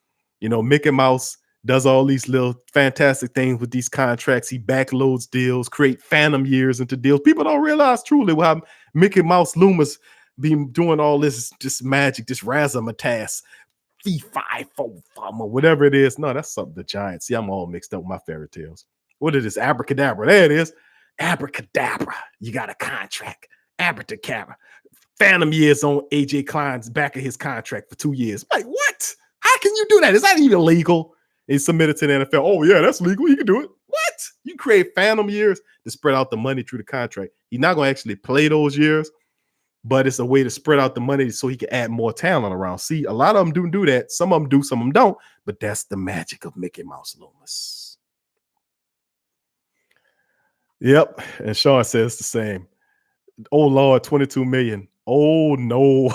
Mickey Mouse does all these little fantastic things with these contracts. He backloads deals, create phantom years into deals. People don't realize truly how Mickey Mouse Loomis be doing all this just magic, this razzmatazz, fee fi fo fum or whatever it is. No, that's something the Giants. See, I'm all mixed up with my fairy tales. What is this? Abracadabra. There it is. Abracadabra. You got a contract. Abracadabra. Phantom years on AJ Klein's back of his contract for 2 years. Like, what? How can you do that? Is that even legal? He submitted to the NFL. Oh, yeah, that's legal. You can do it. What? You create phantom years to spread out the money through the contract. He's not going to actually play those years, but it's a way to spread out the money so he can add more talent around. See, a lot of them do that. Some of them do, some of them don't, but that's the magic of Mickey Mouse Loomis. Yep. And Sean says the same. Oh, Lord, 22 million. Oh, no.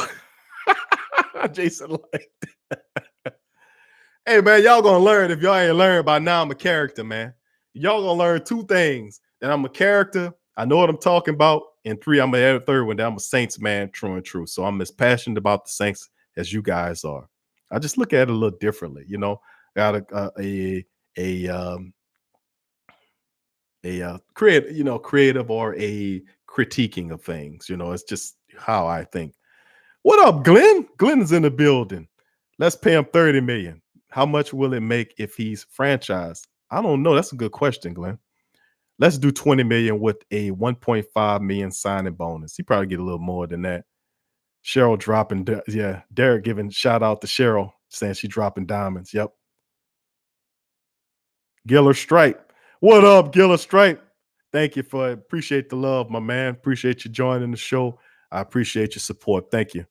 Jason like Hey, man, y'all gonna learn. If y'all ain't learned by now, I'm a character, man. Y'all gonna learn 2 things: that I'm a character, I know what I'm talking about, and 3, I'm gonna add a 3rd one, that I'm a Saints man, true and true. So I'm as passionate about the Saints as you guys are. I just look at it a little differently, Got creative or a critiquing of things. It's just how I think. What up, Glenn? Glenn is in the building. Let's pay him 30 million. How much will it make if he's franchised? I don't know. That's a good question, Glenn. Let's do 20 million with a 1.5 million signing bonus. He probably get a little more than that. Cheryl dropping, Derek giving shout out to Cheryl saying she dropping diamonds. Yep. Giller Stripe. What up, Giller Stripe? Thank you appreciate the love, my man. Appreciate you joining the show. I appreciate your support. Thank you.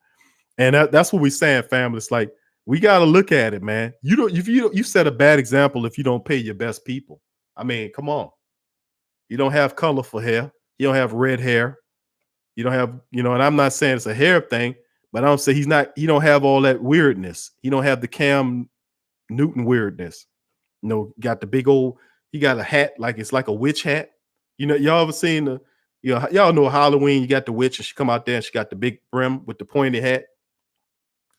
And that's what we're saying, family. It's like we got to look at it, man. You set a bad example if you don't pay your best people. I mean, come on. You don't have colorful hair. You don't have red hair. You don't have, and I'm not saying it's a hair thing, but I don't say he don't have all that weirdness. He don't have the Cam Newton weirdness. Got the big old, he got a hat like it's like a witch hat. Y'all ever seen y'all know Halloween, you got the witch and she come out there and she got the big brim with the pointy hat.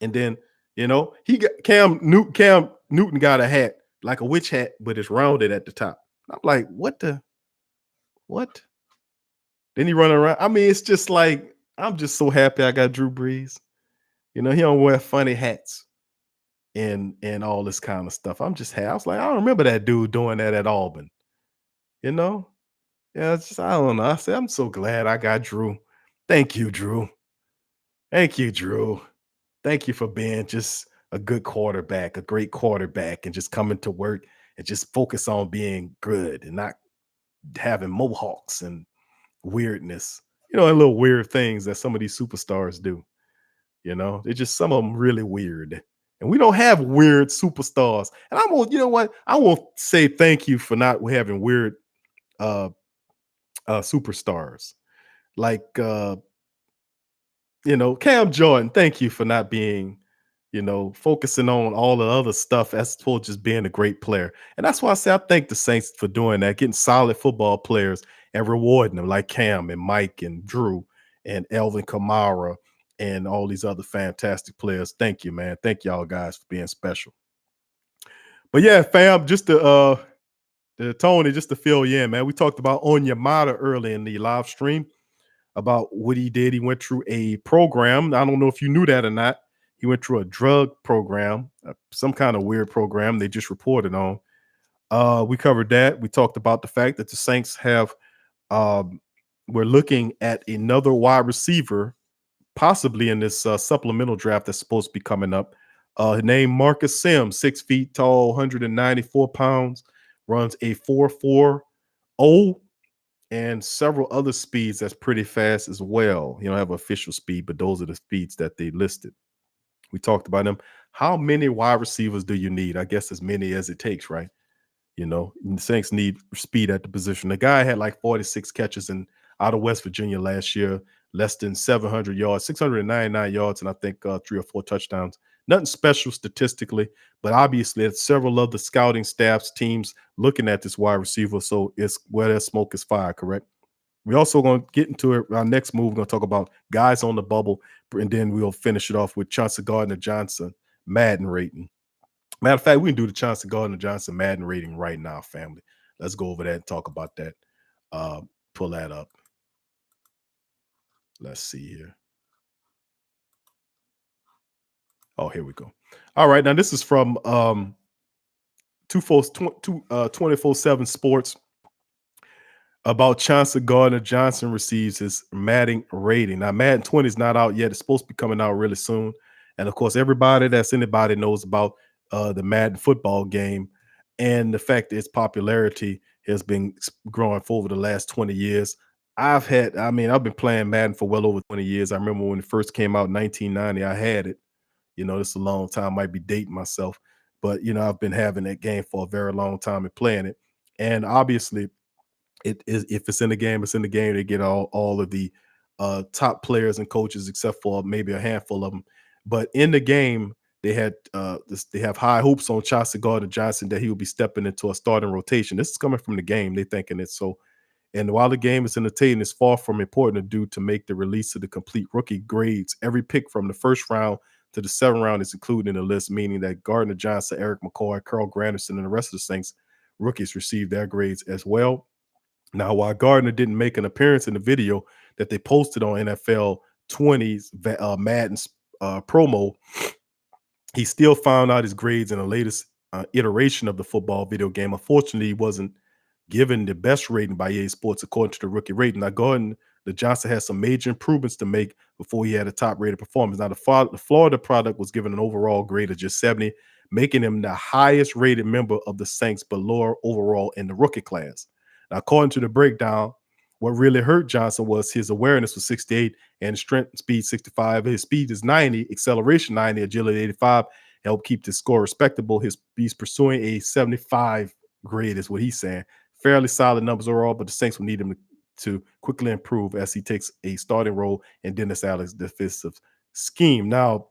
And then, he got Cam Newton got a hat like a witch hat, but it's rounded at the top. I'm like, what? Then he running around. I mean, it's just like, I'm just so happy I got Drew Brees. He don't wear funny hats and all this kind of stuff. I'm just happy. I was like, I don't remember that dude doing that at Auburn. Yeah, it's just, I don't know. I said, I'm so glad I got Drew. Thank you, Drew. Thank you, Drew. Thank you for being just a good quarterback, a great quarterback, and just coming to work and just focus on being good and not having mohawks and weirdness, and little weird things that some of these superstars do. They're just some of them really weird. And we don't have weird superstars. And I won't, I won't say thank you for not having weird superstars. Like Cam Jordan, thank you for not being, focusing on all the other stuff as opposed to just being a great player. And that's why I say I thank the Saints for doing that, getting solid football players and rewarding them like Cam and Mike and Drew and Elvin Kamara and all these other fantastic players. Thank you, man. Thank y'all guys for being special. But yeah, fam, just to Tony, just to fill you in, man. We talked about Onyemata early in the live stream about what he did. He went through a program. I don't know if you knew that or not. He went through a drug program, some kind of weird program they just reported on. We covered that. We talked about the fact that the Saints we're looking at another wide receiver possibly in this supplemental draft that's supposed to be coming up. Named Marcus Sims, 6 feet tall, 194 pounds, runs a 4.40, and several other speeds that's pretty fast as well. You don't have official speed, but those are the speeds that they listed. We talked about them. How many wide receivers do you need? I guess as many as it takes, right? The Saints need speed at the position. The guy had like 46 catches in out of West Virginia last year, less than 700 yards, 699 yards, and I think 3 or 4 touchdowns. Nothing special statistically, but obviously, it's several of the scouting staffs, teams looking at this wide receiver. So it's where there's smoke is fire, correct? We also going to get into it. Our next move, we're going to talk about guys on the bubble, and then we'll finish it off with Chauncey Gardner Johnson Madden rating. Matter of fact, we can do the Chauncey Gardner Johnson Madden rating right now, family. Let's go over that and talk about that. Uh, Pull that up. Let's see here. Oh, here we go. All right, now this is from 24/7 Sports about Chauncey Gardner Johnson receives his Madden rating. Now, Madden 20 is not out yet. It's supposed to be coming out really soon. And of course, anybody knows about the Madden football game and the fact that its popularity has been growing for over the last 20 years. I've been playing Madden for well over 20 years. I remember when it first came out in 1990, I had it. It's a long time. I might be dating myself, but I've been having that game for a very long time and playing it. And obviously, it is if it's in the game, it's in the game. They get all of the top players and coaches, except for maybe a handful of them. But in the game, they have high hopes on Chauncey Gardner Johnson that he will be stepping into a starting rotation. This is coming from the game. They thinking it so. And while the game is entertaining, it's far from important to do to make the release of the complete rookie grades. Every pick from the first round to the seventh round is included in the list, meaning that Gardner Johnson, Eric McCoy, Carl Granderson, and the rest of the Saints rookies received their grades as well. Now, while Gardner didn't make an appearance in the video that they posted on NFL 20's Madden's promo, he still found out his grades in the latest iteration of the football video game. Unfortunately, he wasn't given the best rating by EA Sports according to the rookie rating. Now, Gardner Johnson has some major improvements to make before he had a top-rated performance. Now, the Florida product was given an overall grade of just 70, making him the highest-rated member of the Saints, but lower overall in the rookie class. Now, according to the breakdown, what really hurt Johnson was his awareness was 68 and strength and speed 65. His speed is 90, acceleration 90, agility 85. Help keep the score respectable. He's pursuing a 75 grade, is what he's saying. Fairly solid numbers overall, but the Saints will need him to quickly improve as he takes a starting role in Dennis Allen's defensive scheme. Now,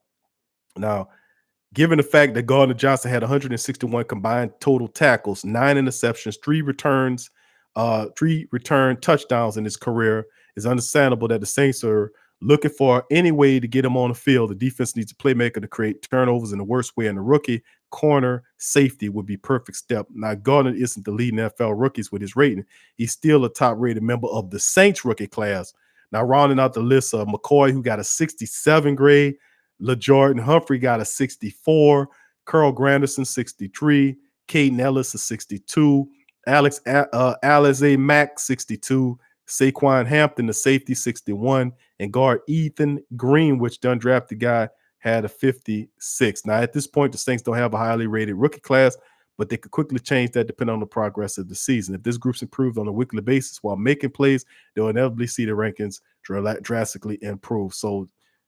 given the fact that Gardner Johnson had 161 combined total tackles, 9 interceptions, 3 return touchdowns in his career, it's understandable that the Saints are looking for any way to get him on the field. The defense needs a playmaker to create turnovers in the worst way, and the rookie corner safety would be perfect step. Now, Gardner isn't the leading NFL rookies with his rating. He's still a top-rated member of the Saints rookie class. Now, rounding out the list of McCoy, who got a 67 grade, LaJordan Humphrey got a 64, Carl Granderson 63, Caden Ellis a 62, Alize Mack 62, Saquon Hampton, the safety, 61, and guard Ethan Green, which done drafted guy, had a 56. Now, at this point, the Saints don't have a highly rated rookie class, but they could quickly change that depending on the progress of the season. If this group's improved on a weekly basis while making plays, they'll inevitably see the rankings drastically improve. So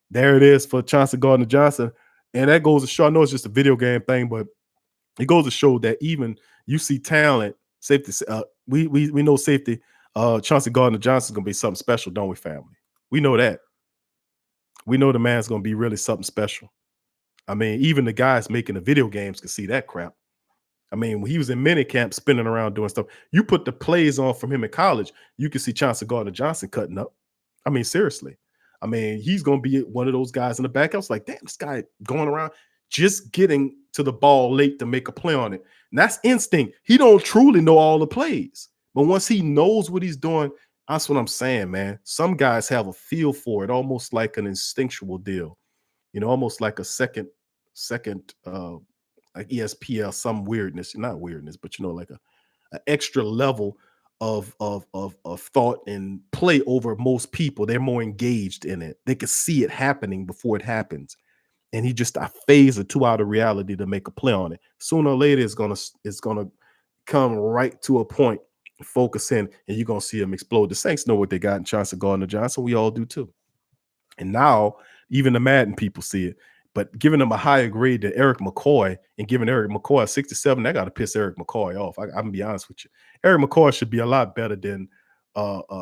there it is for Chauncey Gardner Johnson. And that goes to show, I know it's just a video game thing, but it goes to show that even you see talent, safety, we know safety, Chauncey Gardner Johnson is going to be something special, don't we, family? We know that. We know the man's going to be really something special. I mean, even the guys making the video games can see that crap. I mean, when he was in minicamp spinning around doing stuff, you put the plays on from him in college, you can see Chauncey Gardner Johnson cutting up. I mean, seriously. I mean, he's going to be one of those guys in the back. I was like, damn, this guy going around just getting to the ball late to make a play on it. And that's instinct. He don't truly know all the plays. But once he knows what he's doing, that's what I'm saying, man. Some guys have a feel for it, almost like an instinctual deal. Almost like a second like ESPL, some weirdness, not weirdness, but like an extra level of thought and play over most people. They're more engaged in it. They can see it happening before it happens. And he just a phase or two out of reality to make a play on it. Sooner or later, it's gonna come right to a point, focus in, and you're gonna see him explode. The Saints know what they got in Chauncey Gardner Johnson. We all do too. And now even the Madden people see it. But giving them a higher grade than Eric McCoy and giving Eric McCoy a 67, that got to piss Eric McCoy off. I'm gonna be honest with you. Eric McCoy should be a lot better than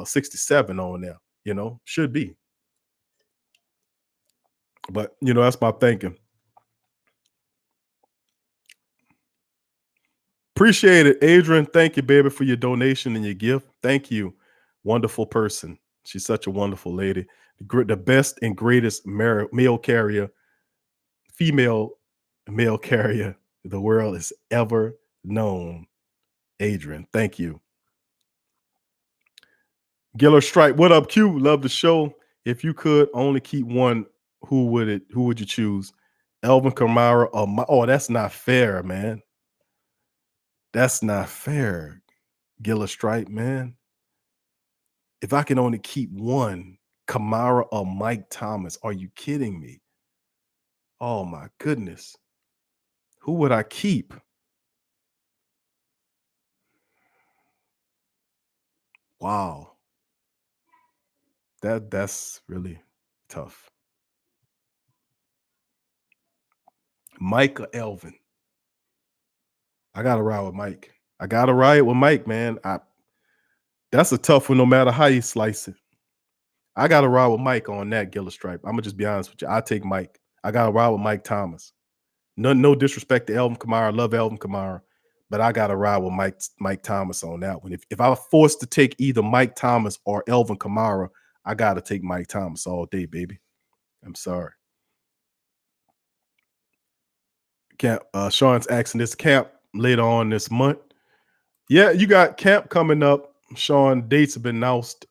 67 on there, should be. But that's my thinking. Appreciate it, Adrian. Thank you, baby, for your donation and your gift. Thank you. Wonderful person. She's such a wonderful lady. The best and greatest male carrier, female male carrier the world has ever known. Adrian, thank you. Giller Stripe, what up, Q? Love the show. If you could only keep one, who would you choose? Elvin Kamara or oh, that's not fair, man. That's not fair. Giller Stripe, man. If I can only keep one, Kamara or Mike Thomas, are you kidding me? Oh my goodness. Who would I keep? Wow. That's really tough. Mike or Elvin? I gotta ride with Mike. I gotta ride with Mike, man. That's a tough one, no matter how you slice it. I gotta ride with Mike on that, Giller Stripe. I'm gonna just be honest with you. I take Mike. I gotta ride with Mike Thomas. No disrespect to Elvin Kamara. I love Elvin Kamara, but I gotta ride with Mike Thomas on that one. If I was forced to take either Mike Thomas or Elvin Kamara, I gotta take Mike Thomas all day, baby. I'm sorry. Camp. Sean's asking this camp later on this month. Yeah, you got camp coming up. Sean, dates have been announced.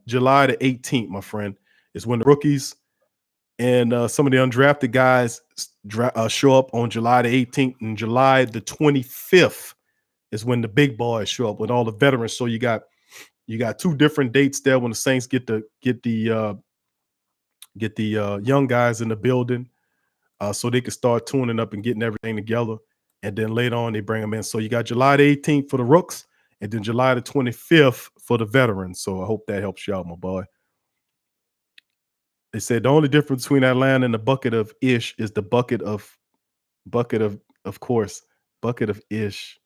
July the 18th, my friend, is when the rookies and some of the undrafted guys show up on July the 18th, and July the 25th is when the big boys show up with all the veterans. So you got two different dates there when the Saints get the young guys in the building, so they can start tuning up and getting everything together. And then later on, they bring them in. So you got July the 18th for the rooks, and then July the 25th for the veterans. So I hope that helps you out, my boy. They said the only difference between Atlanta and the bucket of ish is the bucket of course, bucket of ish.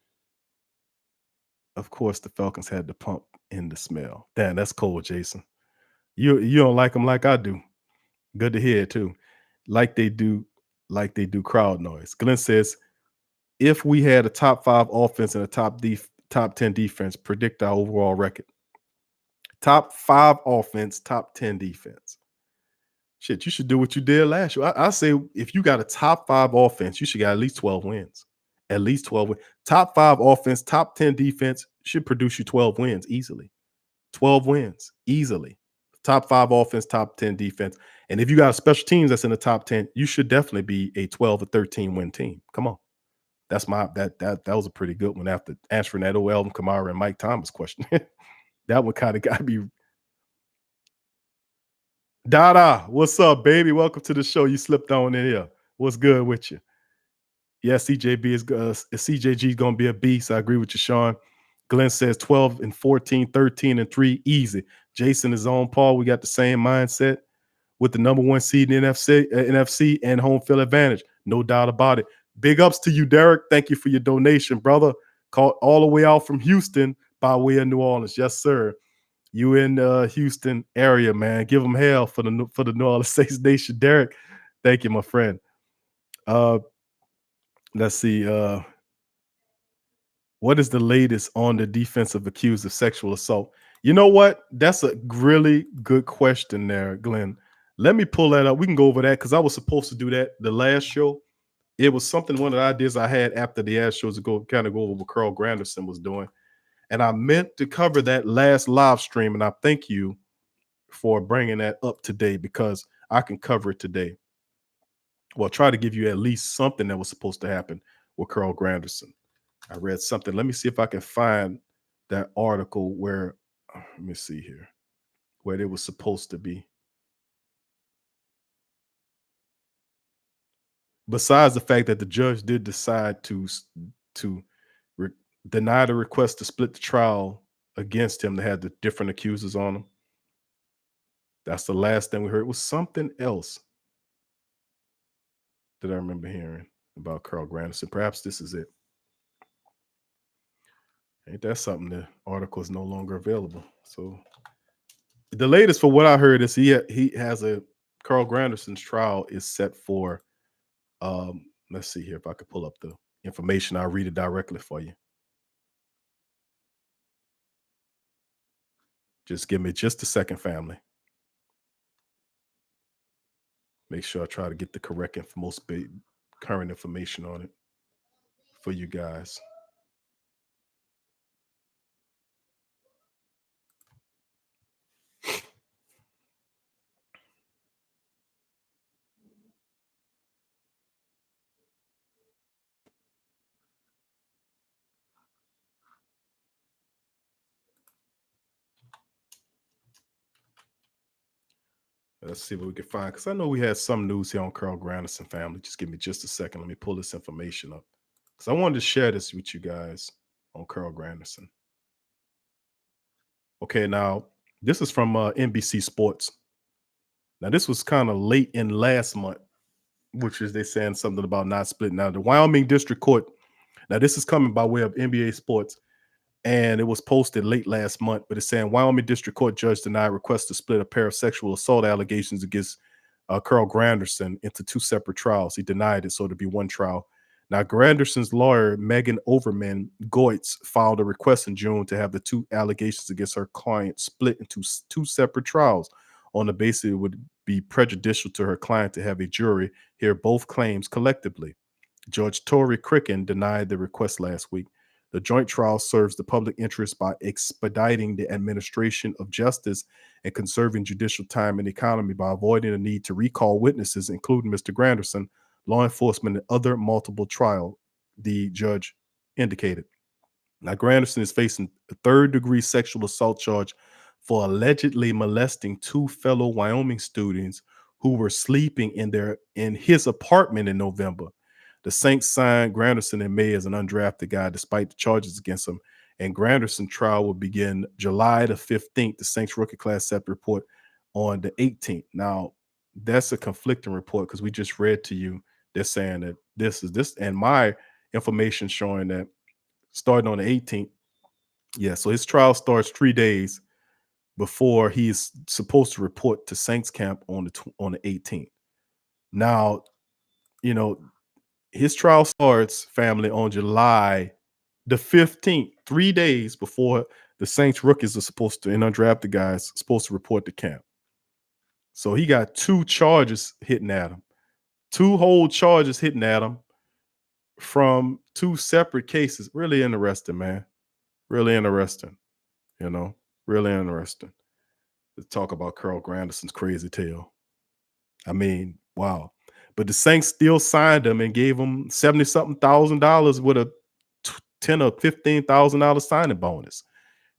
Of course, the Falcons had the pump in the smell. Damn, that's cold, Jason. You don't like them like I do. Good to hear too. Like they do crowd noise. Glenn says, if we had a top 5 offense and a top 10 defense, predict our overall record. Top 5 offense, top 10 defense. Shit, you should do what you did last year. I say if you got a top 5 offense, you should get at least 12 wins. At least 12 wins. Top 5 offense, top 10 defense should produce you 12 wins easily. 12 wins easily. Top 5 offense, top 10 defense. And if you got special teams that's in the top 10, you should definitely be a 12 or 13 win team. Come on. That's that was a pretty good one after answering that Elvin Kamara and Mike Thomas question. That one kind of got me. Dada, what's up, baby? Welcome to the show. You slipped on in here. What's good with you? Yeah, CJB is CJG is gonna be a beast. I agree with you, Sean. Glenn says 12 and 14, 13 and 3, easy. Jason is on par. We got the same mindset with the number 1 seed in NFC and home field advantage. No doubt about it. Big ups to you, Derek. Thank you for your donation, brother. Called all the way out from Houston by way of New Orleans. Yes, sir. You in the Houston area, man. Give them hell for the New Orleans Saints Nation. Derek, thank you, my friend. Let's see. What is the latest on the defensive accused of sexual assault? You know what? That's a really good question there, Glenn. Let me pull that up. We can go over that because I was supposed to do that the last show. It was something, one of the ideas I had after the ad shows to go over what Carl Granderson was doing. And I meant to cover that last live stream. And I thank you for bringing that up today because I can cover it today. Well, try to give you at least something that was supposed to happen with Carl Granderson. I read something. Let me see if I can find that article where let me see here, where it was supposed to be. Besides the fact that the judge did decide to re- deny the request to split the trial against him, they had the different accusers on him. That's the last thing we heard. It was something else that I remember hearing about Carl Granderson. Perhaps this is it. Ain't that something? The article is no longer available. So the latest for what I heard is he has a Carl Granderson's trial is set for let's see here if I could pull up the information. I'll read it directly for you. Just give me just a second, family. Make sure I try to get the correct most current information on it for you guys. Let's see what we can find because I know we had some news here on Carl Granderson family. Just give me just a second. Let me pull this information up because I wanted to share this with you guys on Carl Granderson. Okay, now this is from NBC Sports. Now this was kind of late in last month, which is they saying something about not splitting. Now the Wyoming District Court. Now this is coming by way of NBA Sports. And it was posted late last month, but it's saying Wyoming District Court judge denied request to split a pair of sexual assault allegations against Carl Granderson into two separate trials. He denied it, so it'd be one trial. Now, Granderson's lawyer, Megan Overman Goitz, filed a request in June to have the two allegations against her client split into two separate trials on the basis it would be prejudicial to her client to have a jury hear both claims collectively. Judge Tory Cricken denied the request last week. The joint trial serves the public interest by expediting the administration of justice and conserving judicial time and economy by avoiding the need to recall witnesses, including Mr. Granderson, law enforcement, and other multiple trial, the judge indicated. Now, Granderson is facing a third-degree sexual assault charge for allegedly molesting two fellow Wyoming students who were sleeping in his apartment in November. The Saints signed Granderson in May as an undrafted guy, despite the charges against him. And Granderson's trial will begin July the 15th. The Saints rookie class set the report on the 18th. Now, that's a conflicting report because we just read to you. They're saying that this, and my information showing that starting on the 18th. Yeah, so his trial starts 3 days before he's supposed to report to Saints camp on the 18th. Now, you know, his trial starts, family, on July the 15th, 3 days before the Saints rookies are supposed to, and undrafted guys, supposed to report to camp. So he got two charges hitting at him, two whole charges hitting at him from two separate cases. Really interesting, man. Really interesting, you know, really interesting to talk about Carl Granderson's crazy tale. I mean, wow. But the Saints still signed him and gave him 70 something $1,000 with a 10 or $15,000 signing bonus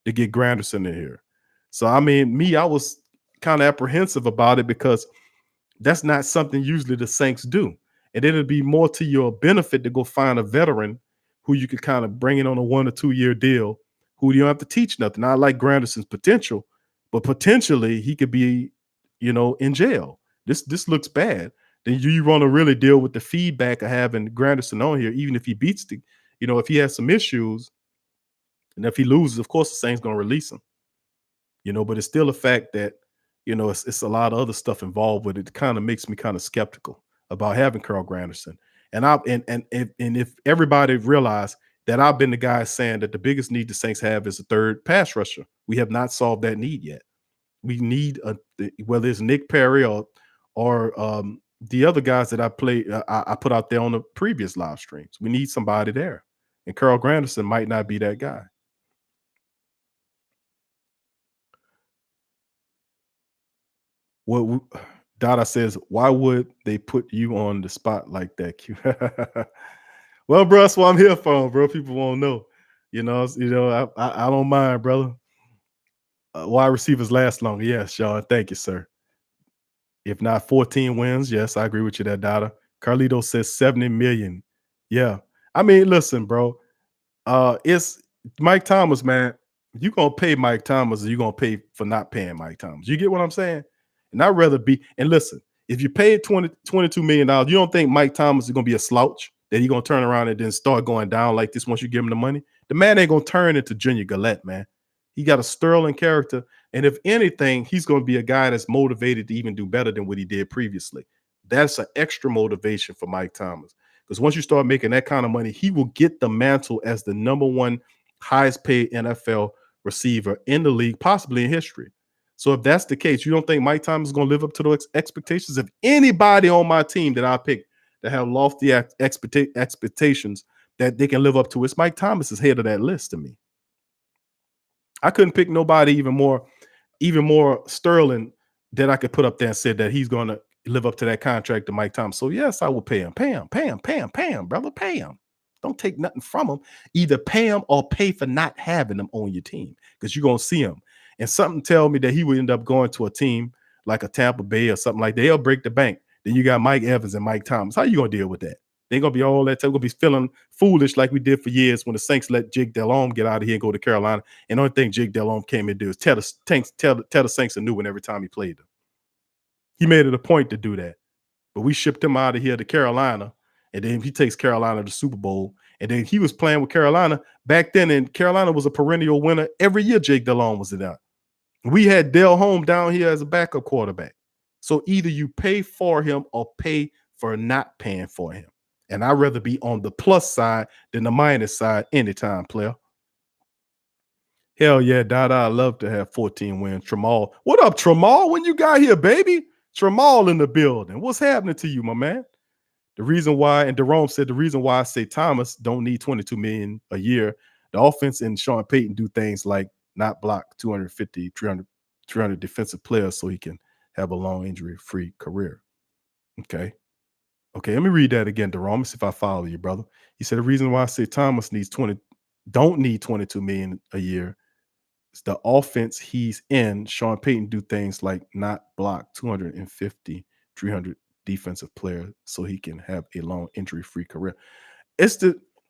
to get Granderson in here. So I mean, I was kind of apprehensive about it because that's not something usually the Saints do. And it'd be more to your benefit to go find a veteran who you could kind of bring in on a 1 or 2 year deal, who you don't have to teach nothing. I like Granderson's potential, but potentially he could be, in jail. This looks bad. Then you want to really deal with the feedback of having Granderson on here, even if he beats if he has some issues, and if he loses, of course the Saints gonna release him. But it's still a fact that it's a lot of other stuff involved with it. It kind of makes me kind of skeptical about having Carl Granderson. And if everybody realized that I've been the guy saying that the biggest need the Saints have is a third pass rusher. We have not solved that need yet. We need whether it's Nick Perry or the other guys that I put out there on the previous live streams. We need somebody there, and Carl Granderson might not be that guy. What Dada says, why would they put you on the spot like that? Q? Well, bro, that's what I'm here for, bro. People won't know. I don't mind, brother. Wide receivers last longer. Yes, Sean. Thank you, sir. If not 14 wins, yes, I agree with you there, Dada. Carlito says 70 million. Yeah. I mean, listen, bro. It's Mike Thomas, man. You gonna pay Mike Thomas, or you gonna pay for not paying Mike Thomas. You get what I'm saying? And I'd rather be, and listen, if you pay 22 million dollars, you don't think Mike Thomas is gonna be a slouch, that he gonna turn around and then start going down like this once you give him the money? The man ain't gonna turn into Junior Gillette, man. He got a sterling character. And if anything, he's gonna be a guy that's motivated to even do better than what he did previously. That's an extra motivation for Mike Thomas. Because once you start making that kind of money, he will get the mantle as the number one highest paid NFL receiver in the league, possibly in history. So if that's the case, you don't think Mike Thomas is going to live up to those expectations? If anybody on my team that I pick that have lofty expectations that they can live up to, it's Mike Thomas is head of that list to me. I couldn't pick nobody even more sterling that I could put up there and said that he's going to live up to that contract to Mike Thomas. So yes, I will pay him, brother, pay him. Don't take nothing from him. Either pay him or pay for not having him on your team, because you're gonna see him. And something tell me that he would end up going to a team like a Tampa Bay or something like that. They'll break the bank. Then you got Mike Evans and Mike Thomas. How you gonna deal with that? They ain't gonna be all that time. Gonna be feeling foolish like we did for years when the Saints let Jake Delhomme get out of here and go to Carolina. And the only thing Jake Delhomme came in to do is tell the Saints a new one every time he played them. He made it a point to do that. But we shipped him out of here to Carolina, and then he takes Carolina to the Super Bowl. And then he was playing with Carolina back then, and Carolina was a perennial winner every year. Jake Delhomme was there. We had Delhomme down here as a backup quarterback. So either you pay for him or pay for not paying for him. And I'd rather be on the plus side than the minus side anytime, player. Hell yeah, Dada. I love to have 14 wins. Tramal. What up, Tramal? When you got here, baby? Tramal in the building. What's happening to you, my man? The reason why, and Jerome said the reason why I say Thomas don't need 22 million a year, the offense and Sean Payton do things like not block 250, 300 defensive players so he can have a long injury-free career. Okay, let me read that again, Jerome. See if I follow you, brother. He said the reason why I say Thomas don't need 22 million a year. It's the offense he's in. Sean Payton do things like not block 250, 300 defensive player so he can have a long injury-free career.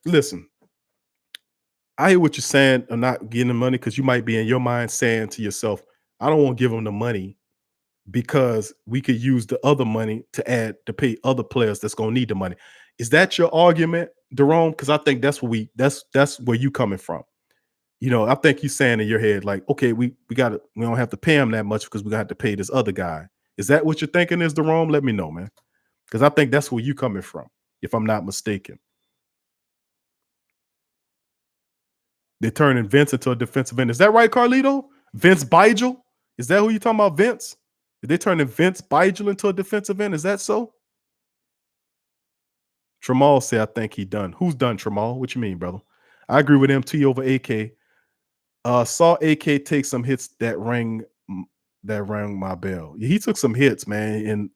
Listen, I hear what you're saying of not getting the money, because you might be in your mind saying to yourself, I don't want to give him the money because we could use the other money to pay other players that's going to need the money. Is that your argument, Jerome? Because I think that's where you coming from. I think you're saying in your head, like, okay, we don't have to pay him that much because we got to pay this other guy. Is that what you're thinking is, Jerome? Let me know, man. Because I think that's where you coming from, if I'm not mistaken. They're turning Vince into a defensive end. Is that right, Carlito? Vince Beigel? Is that who you talking about, Vince? They're turning Vince Beigel into a defensive end. Is that so? Tramal said, I think he done. Who's done, Tramal? What you mean, brother? I agree with MT over AK. Saw AK take some hits that rang my bell. He took some hits, man,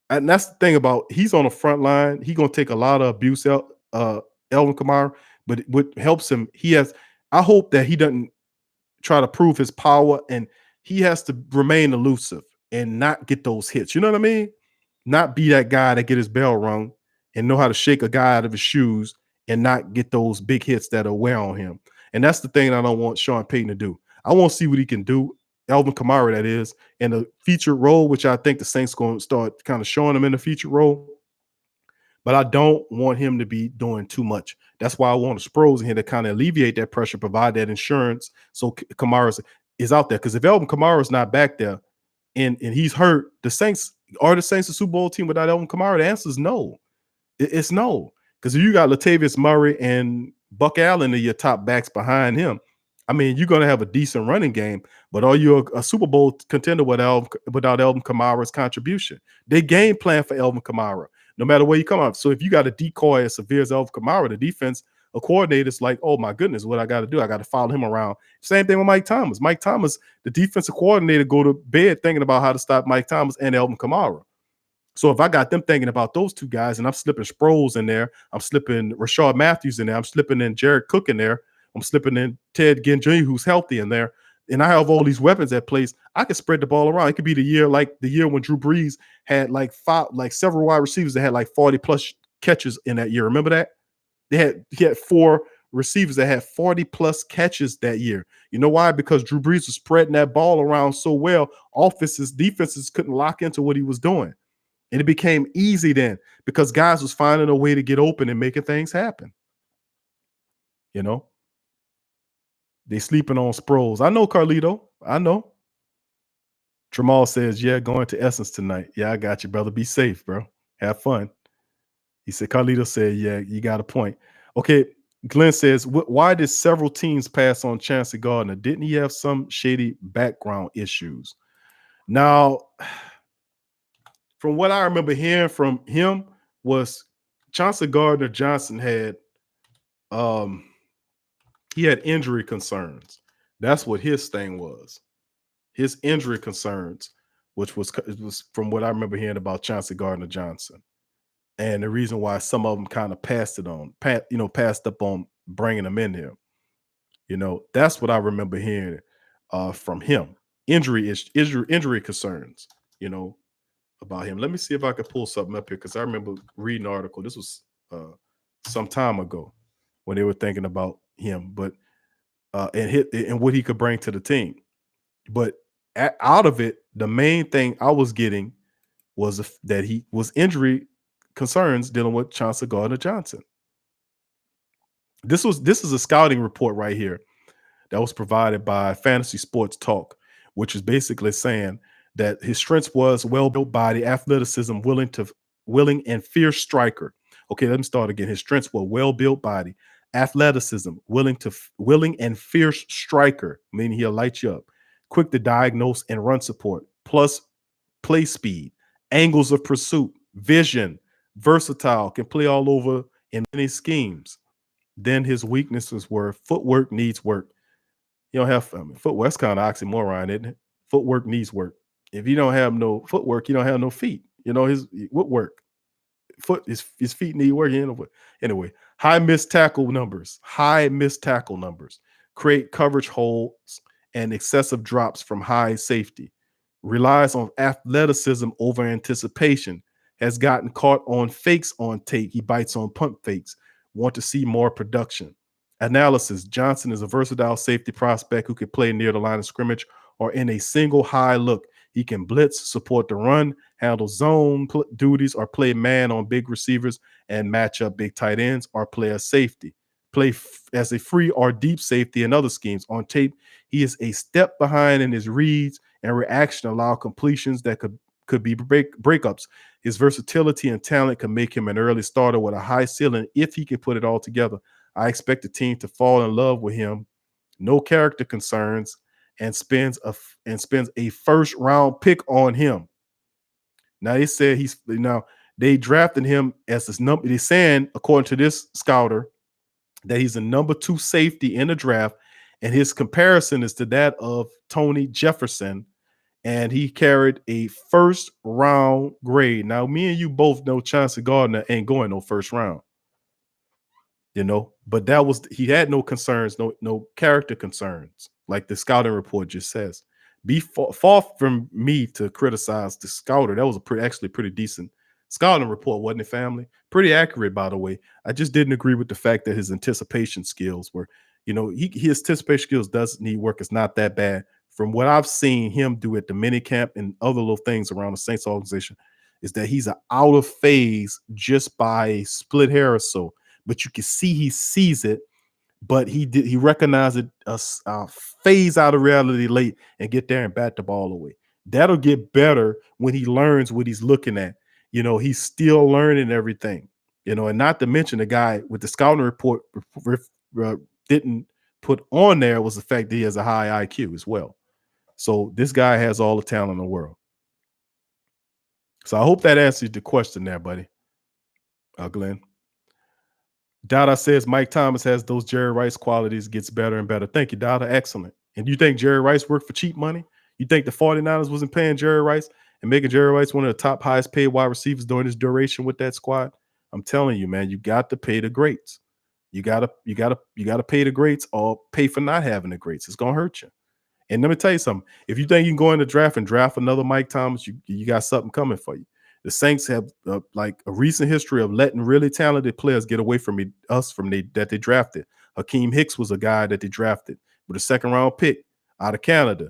and that's the thing about, he's on the front line. He's gonna take a lot of abuse out, Elvin Kamara, but what helps him, I hope that he doesn't try to prove his power, and he has to remain elusive and not get those hits. You know what I mean? Not be that guy that get his bell rung and know how to shake a guy out of his shoes and not get those big hits that are wear on him. And that's the thing I don't want Sean Payton to do. I want to see what he can do, Alvin Kamara, that is, in a featured role, which I think the Saints going to start kind of showing him in a featured role. But I don't want him to be doing too much. That's why I want the Sproles in here to kind of alleviate that pressure, provide that insurance so Kamara is out there. Because if Alvin Kamara is not back there and he's hurt, the Saints a Super Bowl team without Alvin Kamara? The answer is no. It's no. Because you got Latavius Murray and Buck Allen are your top backs behind him. I mean, you're going to have a decent running game, but are you a Super Bowl contender without Alvin Kamara's contribution? They game plan for Alvin Kamara, no matter where you come out. So if you got a decoy as severe as Alvin Kamara, the defense, a coordinator's like, oh my goodness, what I got to do? I got to follow him around. Same thing with Mike Thomas. Mike Thomas, the defensive coordinator, go to bed thinking about how to stop Mike Thomas and Alvin Kamara. So if I got them thinking about those two guys, and I'm slipping Sproles in there, I'm slipping Rashard Matthews in there, I'm slipping in Jared Cook in there, I'm slipping in Ted Ginn Jr., who's healthy in there, and I have all these weapons at place, I can spread the ball around. It could be the year when Drew Brees had several wide receivers that had like 40 plus catches in that year. Remember that? He had 4 receivers that had 40 plus catches that year. You know why? Because Drew Brees was spreading that ball around so well, defenses couldn't lock into what he was doing. And it became easy then because guys was finding a way to get open and making things happen. You know? They sleeping on Sproles. I know, Carlito. I know. Jamal says, yeah, going to Essence tonight. Yeah, I got you, brother. Be safe, bro. Have fun. He said, Carlito said, yeah, you got a point. Okay, Glenn says, why did several teams pass on Chauncey Gardner? Didn't he have some shady background issues? Now, from what I remember hearing from him was Chauncey Gardner Johnson had he had injury concerns. That's what his thing was. His injury concerns, which was from what I remember hearing about Chauncey Gardner Johnson. And the reason why some of them kind of passed up on bringing him in here. That's what I remember hearing from him. Injury concerns, about him. Let me see if I could pull something up here because I remember reading an article. This was some time ago when they were thinking about him, but and what he could bring to the team. But out of it, the main thing I was getting was that he was injury concerns dealing with Chauncey Gardner Johnson. This is a scouting report right here that was provided by Fantasy Sports Talk, which is basically saying that his strengths was well-built body, athleticism, willing and fierce striker. Okay, let me start again. His strengths were well-built body, athleticism, willing and fierce striker, meaning he'll light you up, quick to diagnose and run support, plus play speed, angles of pursuit, vision, versatile, can play all over in many schemes. Then his weaknesses were footwork needs work. You don't have footwork. That's kind of oxymoron, isn't it? Footwork needs work. If you don't have no footwork, you don't have no feet. His footwork. His feet need work. Anyway, high missed tackle numbers, create coverage holes and excessive drops from high safety, relies on athleticism over anticipation, has gotten caught on fakes on tape. He bites on pump fakes. Want to see more production. Analysis: Johnson is a versatile safety prospect who can play near the line of scrimmage or in a single high look. He can blitz, support the run, handle zone duties, or play man on big receivers and match up big tight ends, or play as safety. Play as a free or deep safety in other schemes. On tape, he is a step behind in his reads and reaction, allow completions that could be breakups. His versatility and talent can make him an early starter with a high ceiling if he can put it all together. I expect the team to fall in love with him. No character concerns, and spends a first round pick on him. Now they said they drafted him as this number. They're saying, according to this scouter, that he's a number 2 safety in the draft, and his comparison is to that of Tony Jefferson, and he carried a first round grade. Now, me and you both know Chauncey Gardner ain't going no first round. But he had no concerns, no character concerns, like the scouting report just says. Be far from me to criticize the scouter. That was actually pretty decent scouting report, wasn't it, family? Pretty accurate, by the way. I just didn't agree with the fact that his anticipation skills were, his anticipation skills does need work. It's not that bad. From what I've seen him do at the mini camp and other little things around the Saints organization, is that he's out of phase just by a split hair or so. But you can see he sees it, but he recognized it, phase out of reality late and get there and bat the ball away. That'll get better when he learns what he's looking at. He's still learning everything, and not to mention the guy with the scouting report didn't put on there was the fact that he has a high IQ as well. So this guy has all the talent in the world. So I hope that answers the question there, buddy. Glenn. Dada says Mike Thomas has those Jerry Rice qualities, gets better and better. Thank you, Dada. Excellent. And you think Jerry Rice worked for cheap money? You think the 49ers wasn't paying Jerry Rice? and making Jerry Rice one of the top highest paid wide receivers during his duration with that squad. I'm telling you, man, you got to pay the greats. You gotta pay the greats or pay for not having the greats. It's gonna hurt you. And let me tell you something. If you think you can go in the draft and draft another Mike Thomas, you got something coming for you. The Saints have like a recent history of letting really talented players get away from us from that they drafted. Hakeem Hicks was a guy that they drafted with a second round pick out of Canada.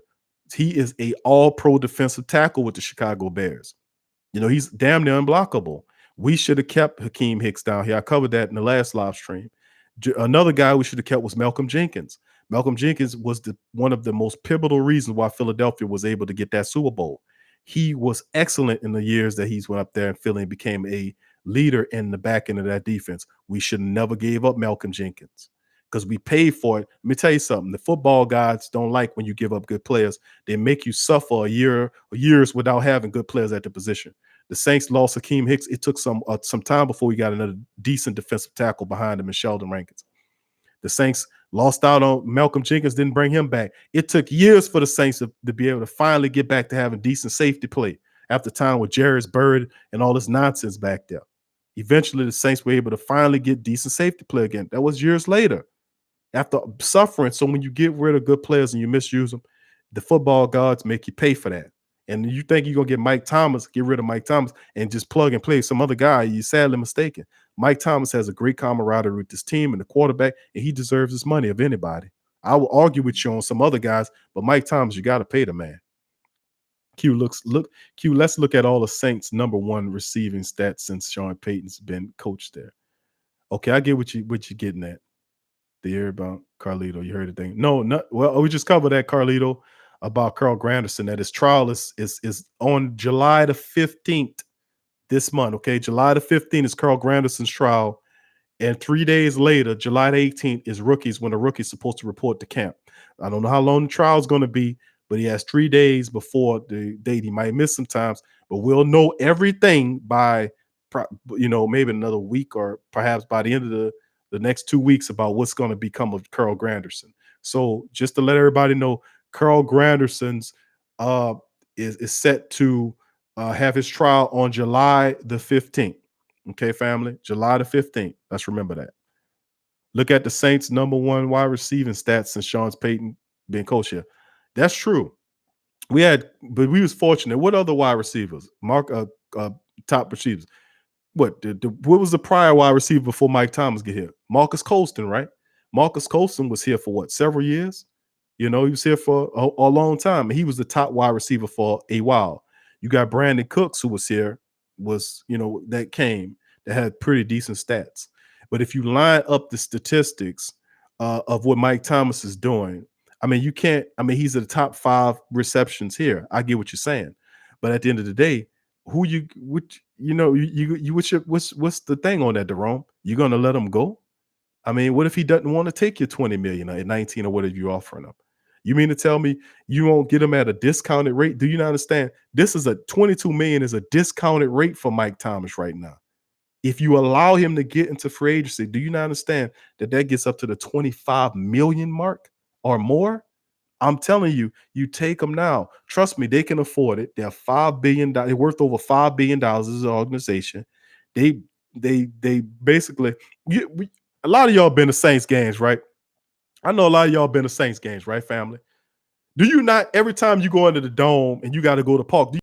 He is a all pro defensive tackle with the Chicago Bears. He's damn near unblockable. We should have kept Hakeem Hicks down here. I covered that in the last live stream. Another guy we should have kept was Malcolm Jenkins. Malcolm Jenkins was one of the most pivotal reasons why Philadelphia was able to get that Super Bowl. He was excellent in the years that he's went up there in Philly and became a leader in the back end of that defense. We should have never gave up Malcolm Jenkins because we paid for it. Let me tell you something. The football gods don't like when you give up good players. They make you suffer a year or years without having good players at the position. The Saints lost Hakeem Hicks. It took some time before we got another decent defensive tackle behind him in Sheldon Rankins. The Saints lost out on Malcolm Jenkins, didn't bring him back. It took years for the Saints to be able to finally get back to having decent safety play after time with Jarvis Bird and all this nonsense back there. Eventually, the Saints were able to finally get decent safety play again. That was years later after suffering. So when you get rid of good players and you misuse them, the football gods make you pay for that. And you think you're going to get Mike Thomas, get rid of Mike Thomas, and just plug and play some other guy, you're sadly mistaken. Mike Thomas has a great camaraderie with this team and the quarterback, and he deserves his money of anybody. I will argue with you on some other guys, but Mike Thomas, you got to pay the man. Let's look at all the Saints' number one receiving stats since Sean Payton's been coached there. Okay, I get what you're getting at. The year about Carlito, you heard the thing. No, well, we just covered that, Carlito, about Carl Granderson, that his trial is on July the 15th this month. Okay, July the 15th is Carl Granderson's trial, and 3 days later, July the 18th, is rookies when the rookie's supposed to report to camp. I don't know how long the trial is going to be, but he has 3 days before the date. He might miss sometimes, but we'll know everything by maybe another week or perhaps by the end of the next 2 weeks about what's going to become of Carl Granderson. So just to let everybody know, Carl Granderson's is set to have his trial on July the 15th. Okay, family, July the 15th. Let's remember that. Look at the Saints' number one wide receiving stats since Sean Payton been coach here. That's true. But we was fortunate. What other wide receivers? Top receivers. What was the prior wide receiver before Mike Thomas get here? Marcus Colston, right? Marcus Colston was here for what, several years? He was here for a long time. He was the top wide receiver for a while. You got Brandon Cooks, who was here, that had pretty decent stats. But if you line up the statistics of what Mike Thomas is doing, he's at the top 5 receptions here. I get what you're saying. But at the end of the day, what's the thing on that, Jerome? You're going to let him go? What if he doesn't want to take your 20 million or 19 or whatever you're offering him? You mean to tell me you won't get him at a discounted rate? Do you not understand? This is a 22 million is a discounted rate for Mike Thomas right now. If you allow him to get into free agency, do you not understand that gets up to the 25 million mark or more? I'm telling you, you take them now. Trust me, they can afford it. They're $5 billion. They're worth over $5 billion as an organization. They basically, a lot of y'all been to Saints games, right? I know a lot of y'all been to Saints games, right, family? Do you not, every time you go into the dome and you got to go to park, do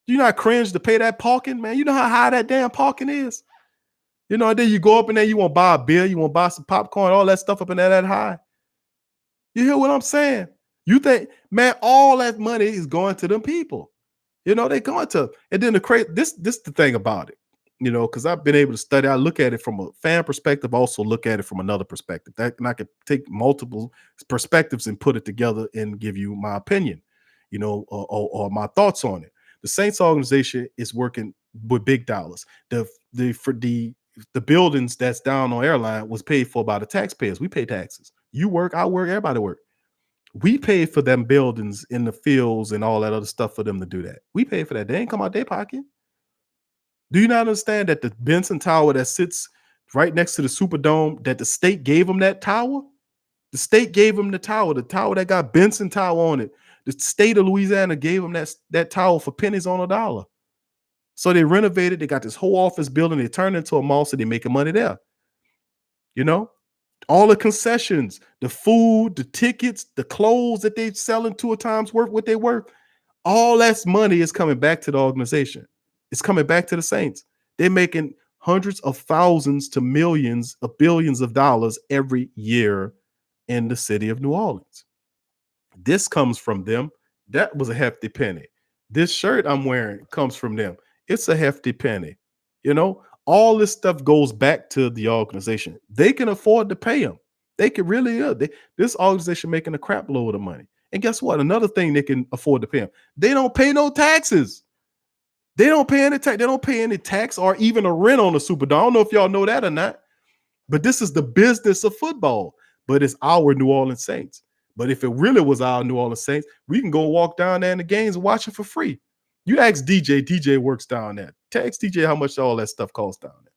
you not cringe to pay that parking, man? You know how high that damn parking is? And then you go up in there, you want to buy a beer, you want to buy some popcorn, all that stuff up in there that high. You hear what I'm saying? You think, man, all that money is going to them people. They're going to, and then this the thing about it. Because I've been able to study, I look at it from a fan perspective, also look at it from another perspective. And I could take multiple perspectives and put it together and give you my opinion, or my thoughts on it. The Saints organization is working with big dollars. The buildings that's down on Airline was paid for by the taxpayers. We pay taxes. You work, I work, everybody work. We paid for them buildings in the fields and all that other stuff for them to do that. We paid for that. They ain't come out their pocket. Do you not understand that the Benson Tower that sits right next to the Superdome, that the state gave them that tower? The state gave them the tower that got Benson Tower on it. The state of Louisiana gave them that towel for pennies on a dollar. So they renovated. They got this whole office building. They turned it into a mall, so they're making money there. You know, all the concessions, the food, the tickets, the clothes that they selling 2 times worth what they worth. All that money is coming back to the organization. It's coming back to the Saints. They're making hundreds of thousands to millions of billions of dollars every year in the city of New Orleans. This comes from them. That was a hefty penny. This shirt I'm wearing comes from them. It's a hefty penny. You know, all this stuff goes back to the organization. They can afford to pay them. They can really, this organization making a crap load of money. And guess what? Another thing they can afford to pay them. They don't pay no taxes. They don't pay any tax. They don't pay any tax or even a rent on the Superdome. I don't know if y'all know that or not. But this is the business of football. But it's our New Orleans Saints. But if it really was our New Orleans Saints, we can go walk down there in the games and watch it for free. You ask DJ. DJ works down there. Text DJ how much all that stuff costs down there.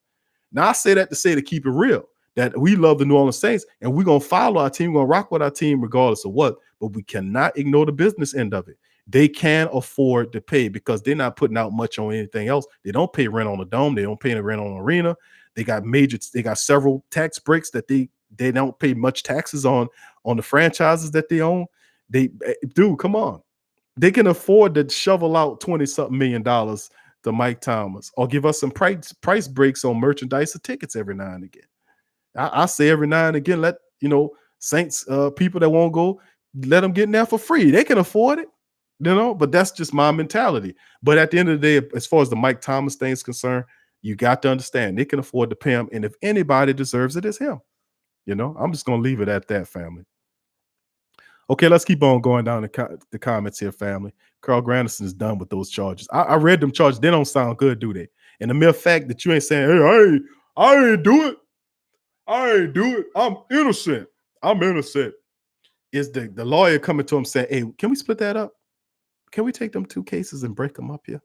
Now, I say that to keep it real, that we love the New Orleans Saints and we're going to follow our team. We're going to rock with our team regardless of what. But we cannot ignore the business end of it. They can afford to pay because they're not putting out much on anything else. They don't pay rent on the dome. They don't pay the rent on the arena. They got several tax breaks that they don't pay much taxes on the franchises that they own. Dude, come on. They can afford to shovel out $20-something million to Mike Thomas or give us some price breaks on merchandise or tickets every now and again. I say every now and again, let Saints people that won't go, let them get in there for free. They can afford it, but that's just my mentality. But at the end of the day, as far as the Mike Thomas thing is concerned, you got to understand they can afford to pay him. And if anybody deserves it, it's him. I'm just going to leave it at that, family. Okay, let's keep on going down the comments here, family. Carl Granderson is done with those charges. I read them charges. They don't sound good, do they? And the mere fact that you ain't saying, hey, I ain't do it. I ain't do it. I'm innocent. I'm innocent. Is the lawyer coming to him saying, hey, can we split that up? Can we take them 2 cases and break them up here?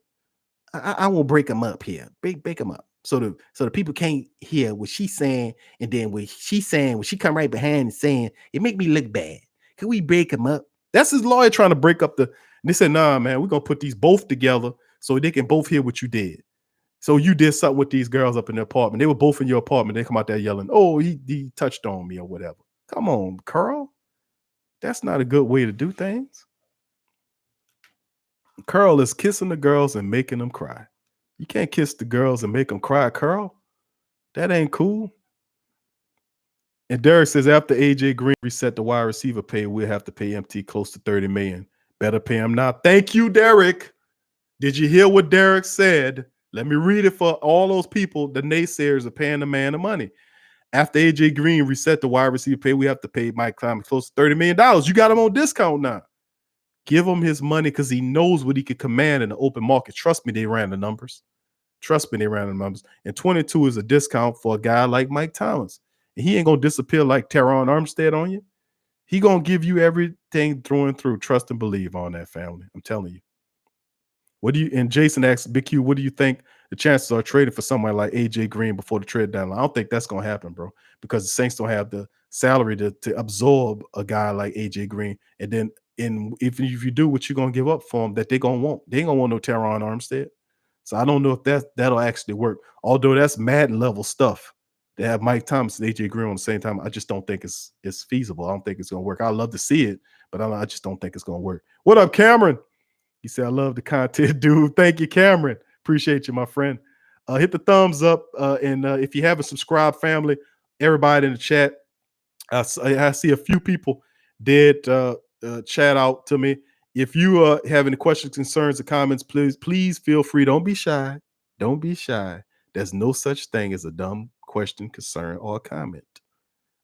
I won't break them up here. Break them up. So the people can't hear what she's saying. And then what she's saying, when she come right behind and saying, it make me look bad. Can we break them up? That's his lawyer trying to break up and they said, nah, man, we're going to put these both together so they can both hear what you did. So you did something with these girls up in the apartment. They were both in your apartment. They come out there yelling, oh, he touched on me or whatever. Come on, Carl. That's not a good way to do things. Carl is kissing the girls and making them cry. You can't kiss the girls and make them cry, Carl. That ain't cool. And Derek says, after AJ Green reset the wide receiver pay, we'll have to pay MT close to $30 million. Better pay him now. Thank you, Derek. Did you hear what Derek said? Let me read it for all those people, the naysayers are paying the man the money. After AJ Green reset the wide receiver pay, we have to pay Mike Clement close to $30 million. You got him on discount now. Give him his money because he knows what he could command in the open market. Trust me, they ran the numbers. And 22 is a discount for a guy like Mike Thomas. And he ain't going to disappear like Teron Armstead on you. He going to give you everything through and through. Trust and believe on that, family. I'm telling you. And Jason asks, Big Q, what do you think the chances are trading for somebody like AJ Green before the trade deadline? I don't think that's going to happen, bro, because the Saints don't have the salary to absorb a guy like AJ Green. And then if you do what you're going to give up for him, that they're going to want. They ain't going to want no Teron Armstead. So I don't know if that'll actually work. Although that's Madden level stuff. They have Mike Thomas and AJ Green on the same time. I just don't think it's feasible. I don't think it's going to work. I'd love to see it, but I just don't think it's going to work. What up, Cameron? He said, I love the content, dude. Thank you, Cameron. Appreciate you, my friend. Hit the thumbs up. And if you haven't subscribed, family, everybody in the chat, I see a few people did chat out to me. If you have any questions, concerns, or comments, please feel free. Don't be shy. Don't be shy. There's no such thing as a dumb question, concern, or comment.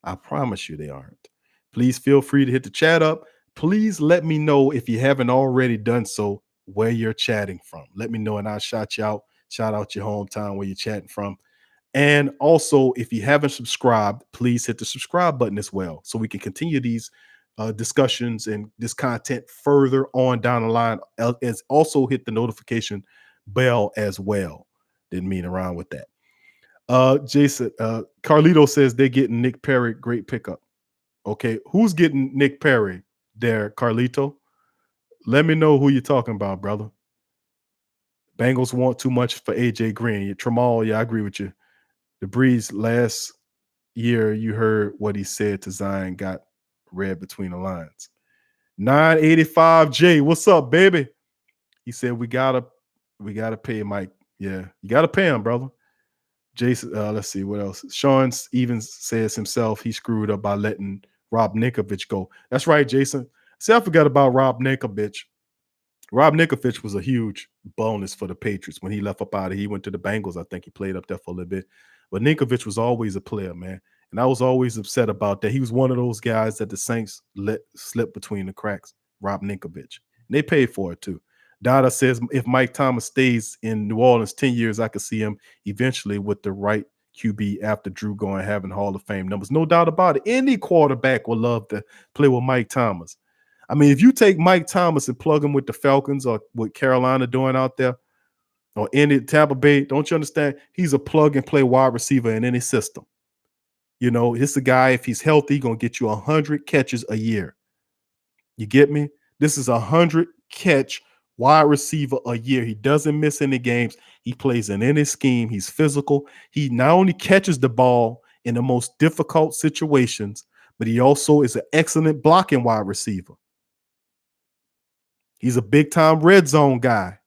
I promise you they aren't. Please feel free to hit the chat up. Please let me know if you haven't already done so where you're chatting from. Let me know and I'll shout you out. Shout out your hometown where you're chatting from. And also, if you haven't subscribed, please hit the subscribe button as well so we can continue these discussions and this content further on down the line. As also hit the notification bell as well. Didn't mean around with that. Jason, Carlito says they're getting Nick Perry. Great pickup. Okay, who's getting Nick Perry there, Carlito? Let me know who you're talking about, brother. Bengals want too much for AJ Green. Tramal, yeah, I agree with you. The Breeze last year, you heard what he said to Zion, got read between the lines. 985J, what's up, baby? He said we gotta pay Mike. Yeah, you gotta pay him, brother. Jason, let's see what else. Sean even says himself he screwed up by letting Rob Ninkovich go. That's right, Jason. See, I forgot about Rob Ninkovich. Rob Ninkovich was a huge bonus for the Patriots when he left up out of. He went to the Bengals. I think he played up there for a little bit. But Ninkovich was always a player, man. And I was always upset about that. He was one of those guys that the Saints let slip between the cracks. Rob Ninkovich. And they paid for it too. Dada says if Mike Thomas stays in New Orleans 10 years, I could see him eventually with the right QB after Drew going having Hall of Fame numbers. No doubt about it. Any quarterback would love to play with Mike Thomas. I mean, if you take Mike Thomas and plug him with the Falcons or what Carolina doing out there or any Tampa Bay, don't you understand? He's a plug and play wide receiver in any system. You know, it's a guy, if he's healthy, going to get you 100 catches a year. You get me? This is 100 catch wide receiver a year. He doesn't miss any games. He plays in any scheme. He's physical. He not only catches the ball in the most difficult situations, but he also is an excellent blocking wide receiver. He's a big-time red zone guy.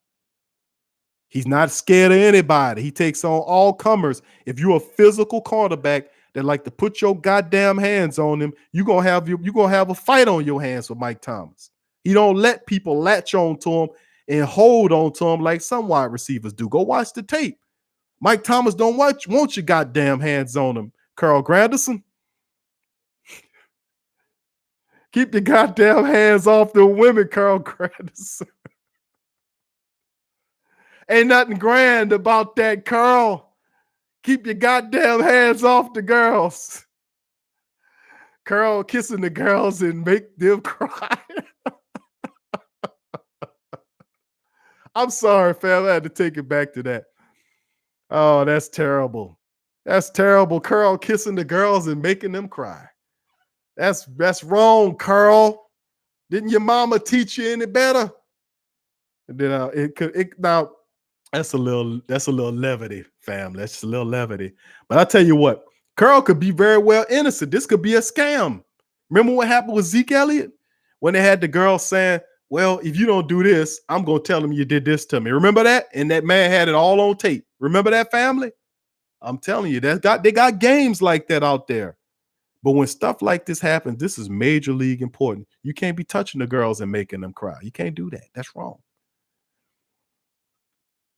He's not scared of anybody. He takes on all comers. If you're a physical quarterback that like to put your goddamn hands on him, you're gonna have a fight on your hands with Mike Thomas. He don't let people latch on to him and hold on to him like some wide receivers do. Go watch the tape. Mike Thomas don't want your goddamn hands on him. Carl Granderson. Keep your goddamn hands off the women, Carl Granderson. Ain't nothing grand about that, Carl. Keep your goddamn hands off the girls. Carl kissing the girls and make them cry. I'm sorry, fam. I had to take it back to that. Oh, that's terrible. That's terrible. Carl kissing the girls and making them cry. That's wrong, Carl. Didn't your mama teach you any better? And then now that's a little levity, fam. That's just a little levity. But I tell you what, Carl could be very well innocent. This could be a scam. Remember what happened with Zeke Elliott when they had the girl saying, "Well, if you don't do this, I'm gonna tell him you did this to me." Remember that? And that man had it all on tape. Remember that, family? I'm telling you, they got games like that out there. But when stuff like this happens, this is major league important. You can't be touching the girls and making them cry. You can't do that. That's wrong.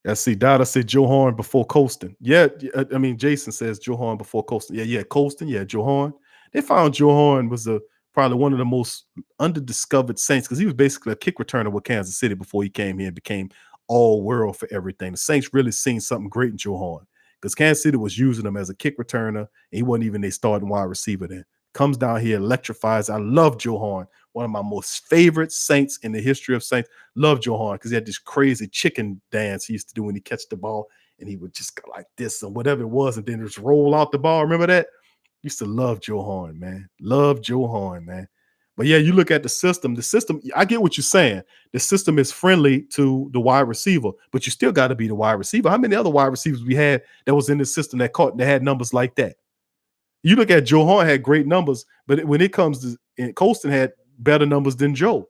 Let's see. Dada said Joe Horn before Colston. Yeah, I mean, Jason says Joe Horn before Colston. Yeah, Colston. Yeah, Joe Horn. They found Joe Horn was probably one of the most underdiscovered Saints because he was basically a kick returner with Kansas City before he came here and became all world for everything. The Saints really seen something great in Joe Horn because Kansas City was using him as a kick returner. And he wasn't even their starting wide receiver then. Comes down here, electrifies. I love Joe Horn. One of my most favorite Saints in the history of Saints. Love Joe Horn because he had this crazy chicken dance he used to do when he catch the ball and he would just go like this and whatever it was and then just roll out the ball. Remember that? Used to love Joe Horn, man. Love Joe Horn, man. But yeah, you look at the system. The system, I get what you're saying. The system is friendly to the wide receiver, but you still got to be the wide receiver. How many other wide receivers we had that was in the system that had numbers like that? You look at Joe Horn had great numbers, but when it comes to Colston had better numbers than Joe.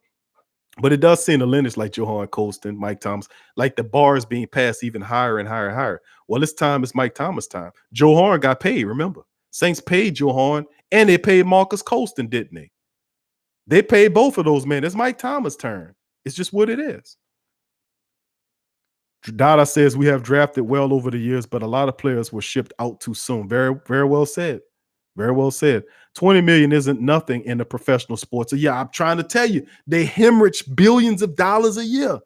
But it does seem to lineage like Joe Horn, Colston, Mike Thomas, like the bar is being passed even higher and higher and higher. Well, it's Mike Thomas time. Joe Horn got paid, remember. Saints paid Joe Horn, and they paid Marcus Colston, didn't they? They paid both of those men. It's Mike Thomas' turn. It's just what it is. Dada says we have drafted well over the years, but a lot of players were shipped out too soon. Very, very well said. Very well said. 20 million isn't nothing in the professional sports. So yeah, I'm trying to tell you, they hemorrhage billions of dollars a year.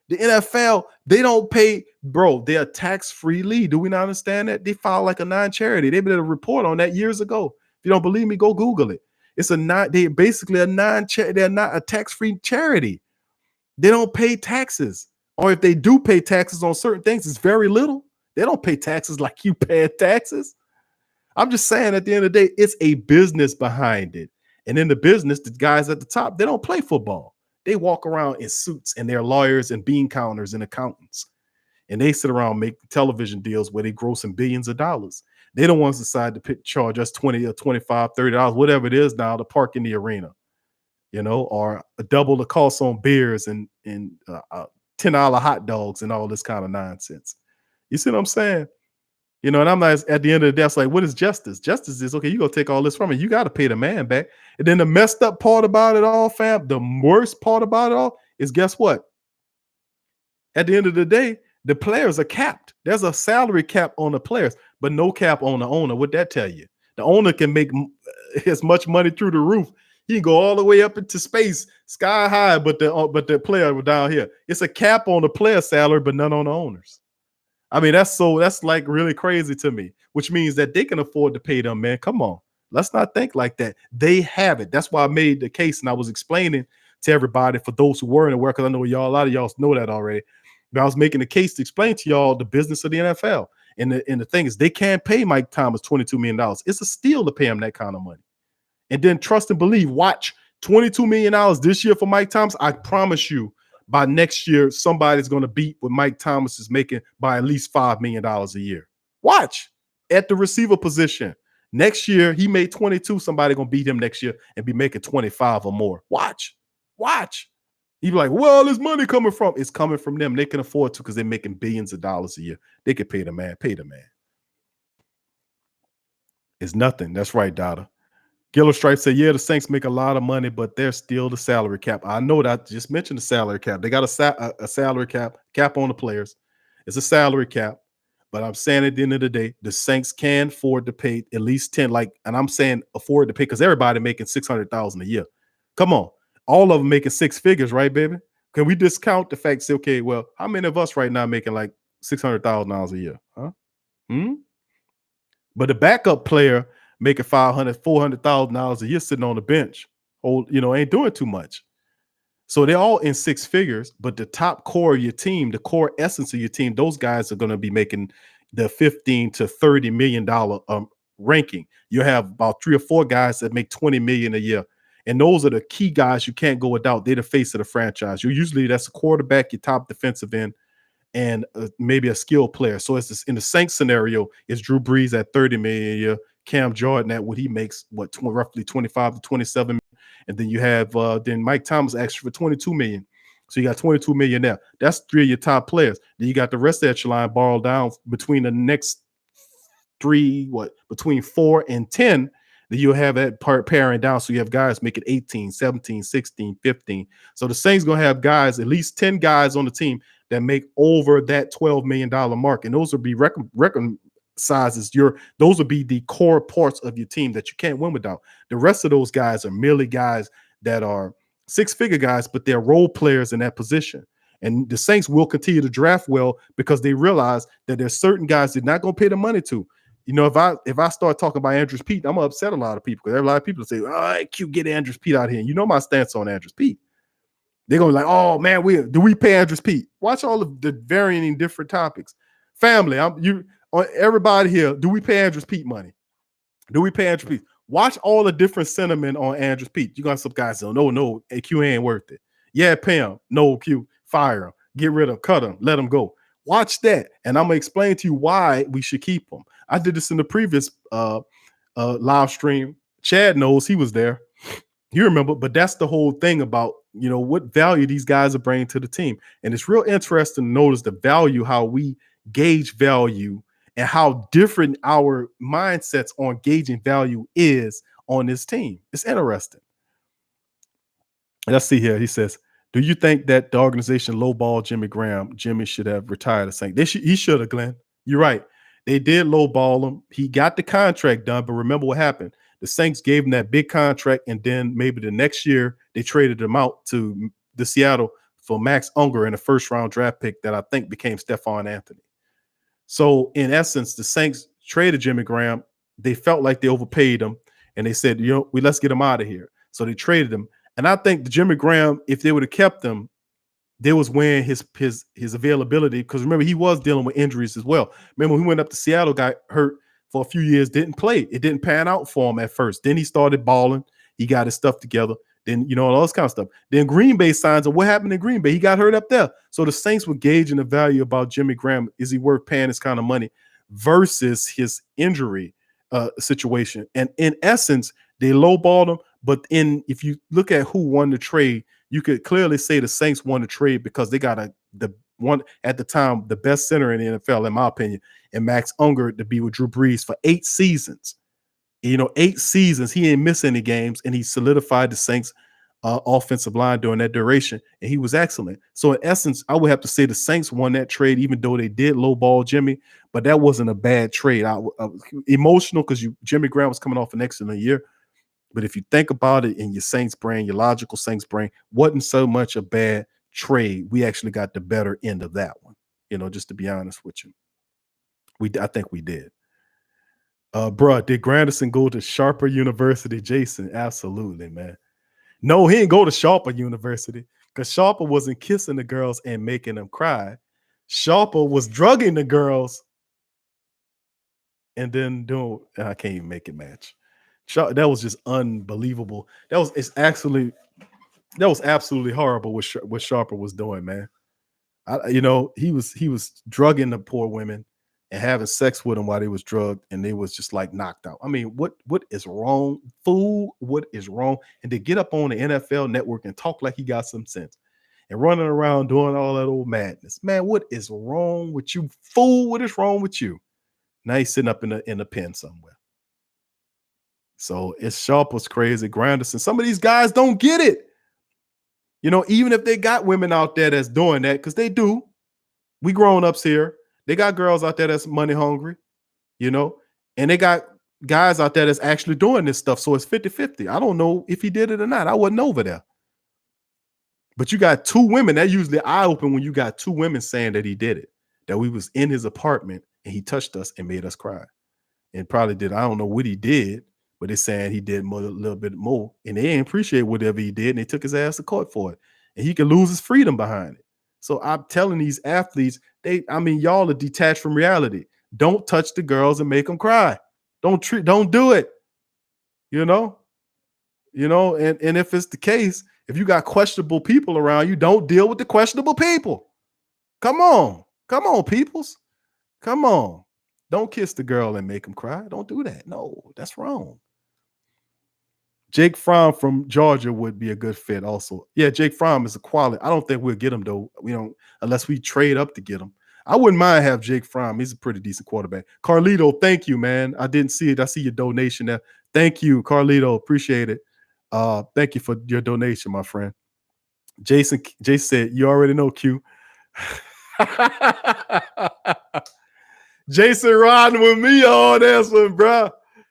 The NFL, they don't pay, bro. They're a tax-free league. Do we not understand that? They file like a non-charity. They did a report on that years ago. If you don't believe me, go Google it. They're basically a non-charity. They're not a tax-free charity. They don't pay taxes. Or if they do pay taxes on certain things, it's very little. They don't pay taxes like you pay taxes. I'm just saying at the end of the day, it's a business behind it. And in the business, the guys at the top, they don't play football. They walk around in suits and they're lawyers and bean counters and accountants. And they sit around making television deals where they grossing billions of dollars. They're the ones decide to charge us 20 or 25, $30, whatever it is now to park in the arena, or double the cost on beers and $10 hot dogs and all this kind of nonsense. You see what I'm saying? And I'm not at the end of the day, it's like, what is justice? Justice is, okay, you go take all this from me. You got to pay the man back. And then the messed up part about it all, fam, the worst part about it all is, guess what? At the end of the day, the players are capped. There's a salary cap on the players, but no cap on the owner. What'd that tell you? The owner can make as much money through the roof. He can go all the way up into space, sky high, but the player was down here. It's a cap on the player salary, but none on the owners. I mean, that's like really crazy to me, which means that they can afford to pay them, man. Come on. Let's not think like that. They have it. That's why I made the case, and I was explaining to everybody, for those who weren't aware, because I know a lot of y'all know that already. But I was making a case to explain to y'all the business of the NFL. And the thing is, they can't pay Mike Thomas $22 million. It's a steal to pay him that kind of money. And then trust and believe, watch $22 million this year for Mike Thomas. I promise you, by next year, somebody's going to beat what Mike Thomas is making by at least $5 million a year. Watch at the receiver position. Next year, he made 22. Somebody going to beat him next year and be making 25 or more. Watch. You be like, well, this money coming from? It's coming from them. They can afford to because they're making billions of dollars a year. They could pay the man. It's nothing. That's right, Dada. Giller Stripe said, yeah, the Saints make a lot of money, but they're still the salary cap. I know that. I just mentioned the salary cap. They got a salary cap on the players. It's a salary cap. But I'm saying at the end of the day, the Saints can afford to pay at least 10. And I'm saying afford to pay because everybody making $600,000 a year. Come on. All of them making six figures, right, baby? Can we discount the fact, say, okay, well, how many of us right now making like $600,000 a year? Huh? But the backup player making $500,000, $400,000 a year sitting on the bench, ain't doing too much. So they're all in six figures, but the top core of your team, the core essence of your team, those guys are going to be making the $15 to $30 million ranking. You have about 3 or 4 guys that make $20 million a year. And those are the key guys you can't go without. They're the face of the franchise. Usually that's a quarterback, your top defensive end, and maybe a skilled player. So it's in the Saints scenario, it's Drew Brees at $30 million a year, Cam Jordan at what he makes, roughly 25 to 27 million. And then you have then Mike Thomas actually for $22 million. So you got $22 million there. That's 3 of your top players. Then you got the rest of that line borrowed down between the next 3, between 4 and 10. Then you'll have that part paring down. So you have guys making 18, 17, 16, 15. So the Saints going to have guys, at least 10 guys on the team that make over that $12 million mark. And those will be sizes. Those will be the core parts of your team that you can't win without. The rest of those guys are merely guys that are six-figure guys, but they're role players in that position. And the Saints will continue to draft well because they realize that there's certain guys they're not going to pay the money to. If I start talking about Andrews Pete, I'm gonna upset a lot of people because a lot of people say, "Oh, cute, get Andrews Pete out here." And you know my stance on Andrews Pete. They're gonna be like, "Oh man, do we pay Andrews Pete?" Watch all of the varying different topics. Family, everybody here. Do we pay Andrews Pete money? Do we pay Andrews Pete? Watch all the different sentiment on Andrews Pete. You got some guys saying, "No, Q ain't worth it." Yeah, pay him. No, Q, fire him, get rid of him, cut him, let him go. Watch that, and I'm gonna explain to you why we should keep him. I did this in the previous live stream. Chad knows, he was there. You remember, but that's the whole thing about, what value these guys are bringing to the team. And it's real interesting to notice the value, how we gauge value and how different our mindsets on gauging value is on this team. It's interesting. Let's see here. He says, do you think that the organization lowballed Jimmy Graham? Jimmy should have retired. He should have, Glenn. You're right. They did lowball him. He got the contract done, but remember what happened. The Saints gave him that big contract, and then maybe the next year they traded him out to the Seattle for Max Unger in a first-round draft pick that I think became Stephon Anthony. So, in essence, the Saints traded Jimmy Graham. They felt like they overpaid him, and they said, let's get him out of here. So they traded him. And I think the Jimmy Graham, if they would have kept him, they was weighing his availability, because remember, he was dealing with injuries as well. Remember, when he went up to Seattle, got hurt for a few years, didn't play. It didn't pan out for him at first. Then he started balling. He got his stuff together. Then, all this kind of stuff. Then Green Bay signs him. What happened in Green Bay? He got hurt up there. So the Saints were gauging the value about Jimmy Graham. Is he worth paying this kind of money versus his injury situation? And in essence, they lowballed him. But if you look at who won the trade, you could clearly say the Saints won the trade because they got the one at the time, the best center in the NFL, in my opinion, and Max Unger to be with Drew Brees for 8 seasons. 8 seasons, he didn't miss any games, and he solidified the Saints offensive line during that duration, and he was excellent. So in essence, I would have to say the Saints won that trade, even though they did lowball Jimmy, but that wasn't a bad trade. I was emotional because Jimmy Graham was coming off an excellent year, but if you think about it in your Saints brain, your logical Saints brain, wasn't so much a bad trade. We actually got the better end of that one, just to be honest with you. I think we did. Bruh, did Granderson go to Sharper University, Jason? Absolutely, man. No, he didn't go to Sharper University because Sharper wasn't kissing the girls and making them cry. Sharper was drugging the girls and then I can't even make it match. That was just unbelievable. That was absolutely horrible what Sharper was doing, man. He was drugging the poor women and having sex with them while they was drugged, and they was just like knocked out. I mean, what is wrong, fool? What is wrong? And to get up on the NFL Network and talk like he got some sense and running around doing all that old madness, man, what is wrong with you, fool? What is wrong with you? Now he's sitting up in the pen somewhere. So it's Sharp was crazy, Granderson. Some of these guys don't get it. Even if they got women out there that's doing that, because they do. We grown-ups here. They got girls out there that's money hungry, and they got guys out there that's actually doing this stuff. So it's 50-50. I don't know if he did it or not. I wasn't over there. But you got 2 women. That usually eye-open when you got 2 women saying that he did it, that we was in his apartment and he touched us and made us cry. And probably did. I don't know what he did, but they're saying he did a little bit more. And they didn't appreciate whatever he did, and they took his ass to court for it. And he could lose his freedom behind it. So I'm telling these athletes, y'all are detached from reality. Don't touch the girls and make them cry. Don't do it. And if it's the case, if you got questionable people around you, don't deal with the questionable people. Come on, peoples. Come on. Don't kiss the girl and make them cry. Don't do that. No, that's wrong. Jake Fromm from Georgia would be a good fit also. Yeah, Jake Fromm is a quality. I don't think we'll get him, though. We don't, unless we trade up to get him. I wouldn't mind have Jake Fromm. He's a pretty decent quarterback. Carlito, thank you, man. I didn't see it. I see your donation there. Thank you, Carlito. Appreciate it. Thank you for your donation, my friend. Jason said, you already know, Q. Jason riding with me on this one, bro.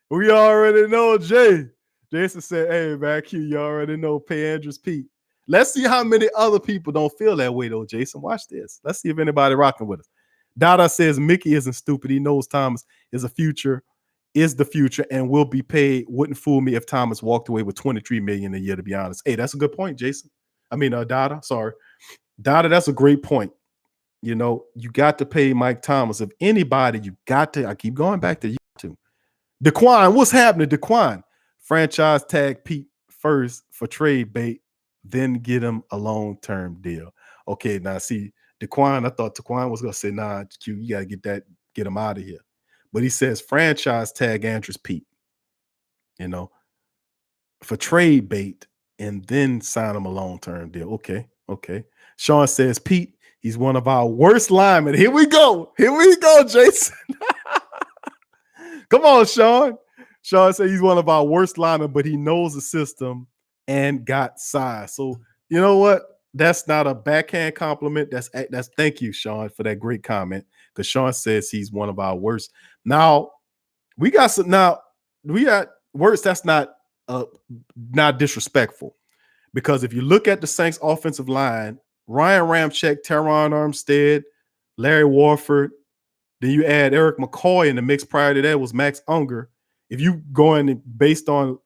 We already know, Jay. Jason said, hey, man, Q, you already know, pay Andrews Pete. Let's see how many other people don't feel that way, though, Jason. Watch this. Let's see if anybody rocking with us. Dada says Mickey isn't stupid. He knows Thomas is the future, and will be paid. Wouldn't fool me if Thomas walked away with $23 million a year, to be honest. Hey, that's a good point, Jason. Dada, sorry. Dada, that's a great point. You got to pay Mike Thomas. If anybody, you got to, I keep going back to you too. Daquan, what's happening, Daquan? Franchise tag Pete first for trade bait, then get him a long-term deal. Okay, now see, Daquan, I thought Daquan was going to say, nah, Q, you got to get him out of here. But he says franchise tag Andrews Pete, for trade bait, and then sign him a long-term deal. Okay. Sean says, Pete, he's one of our worst linemen. Here we go, Jason. Come on, Sean. Sean said he's one of our worst linemen, but he knows the system and got size. So you know what? That's not a backhand compliment. That's thank you, Sean, for that great comment. Because Sean says he's one of our worst. Now we got worst. That's not disrespectful. Because if you look at the Saints offensive line, Ryan Ramczyk, Teron Armstead, Larry Warford, then you add Eric McCoy in the mix. Prior to that was Max Unger. If you going based on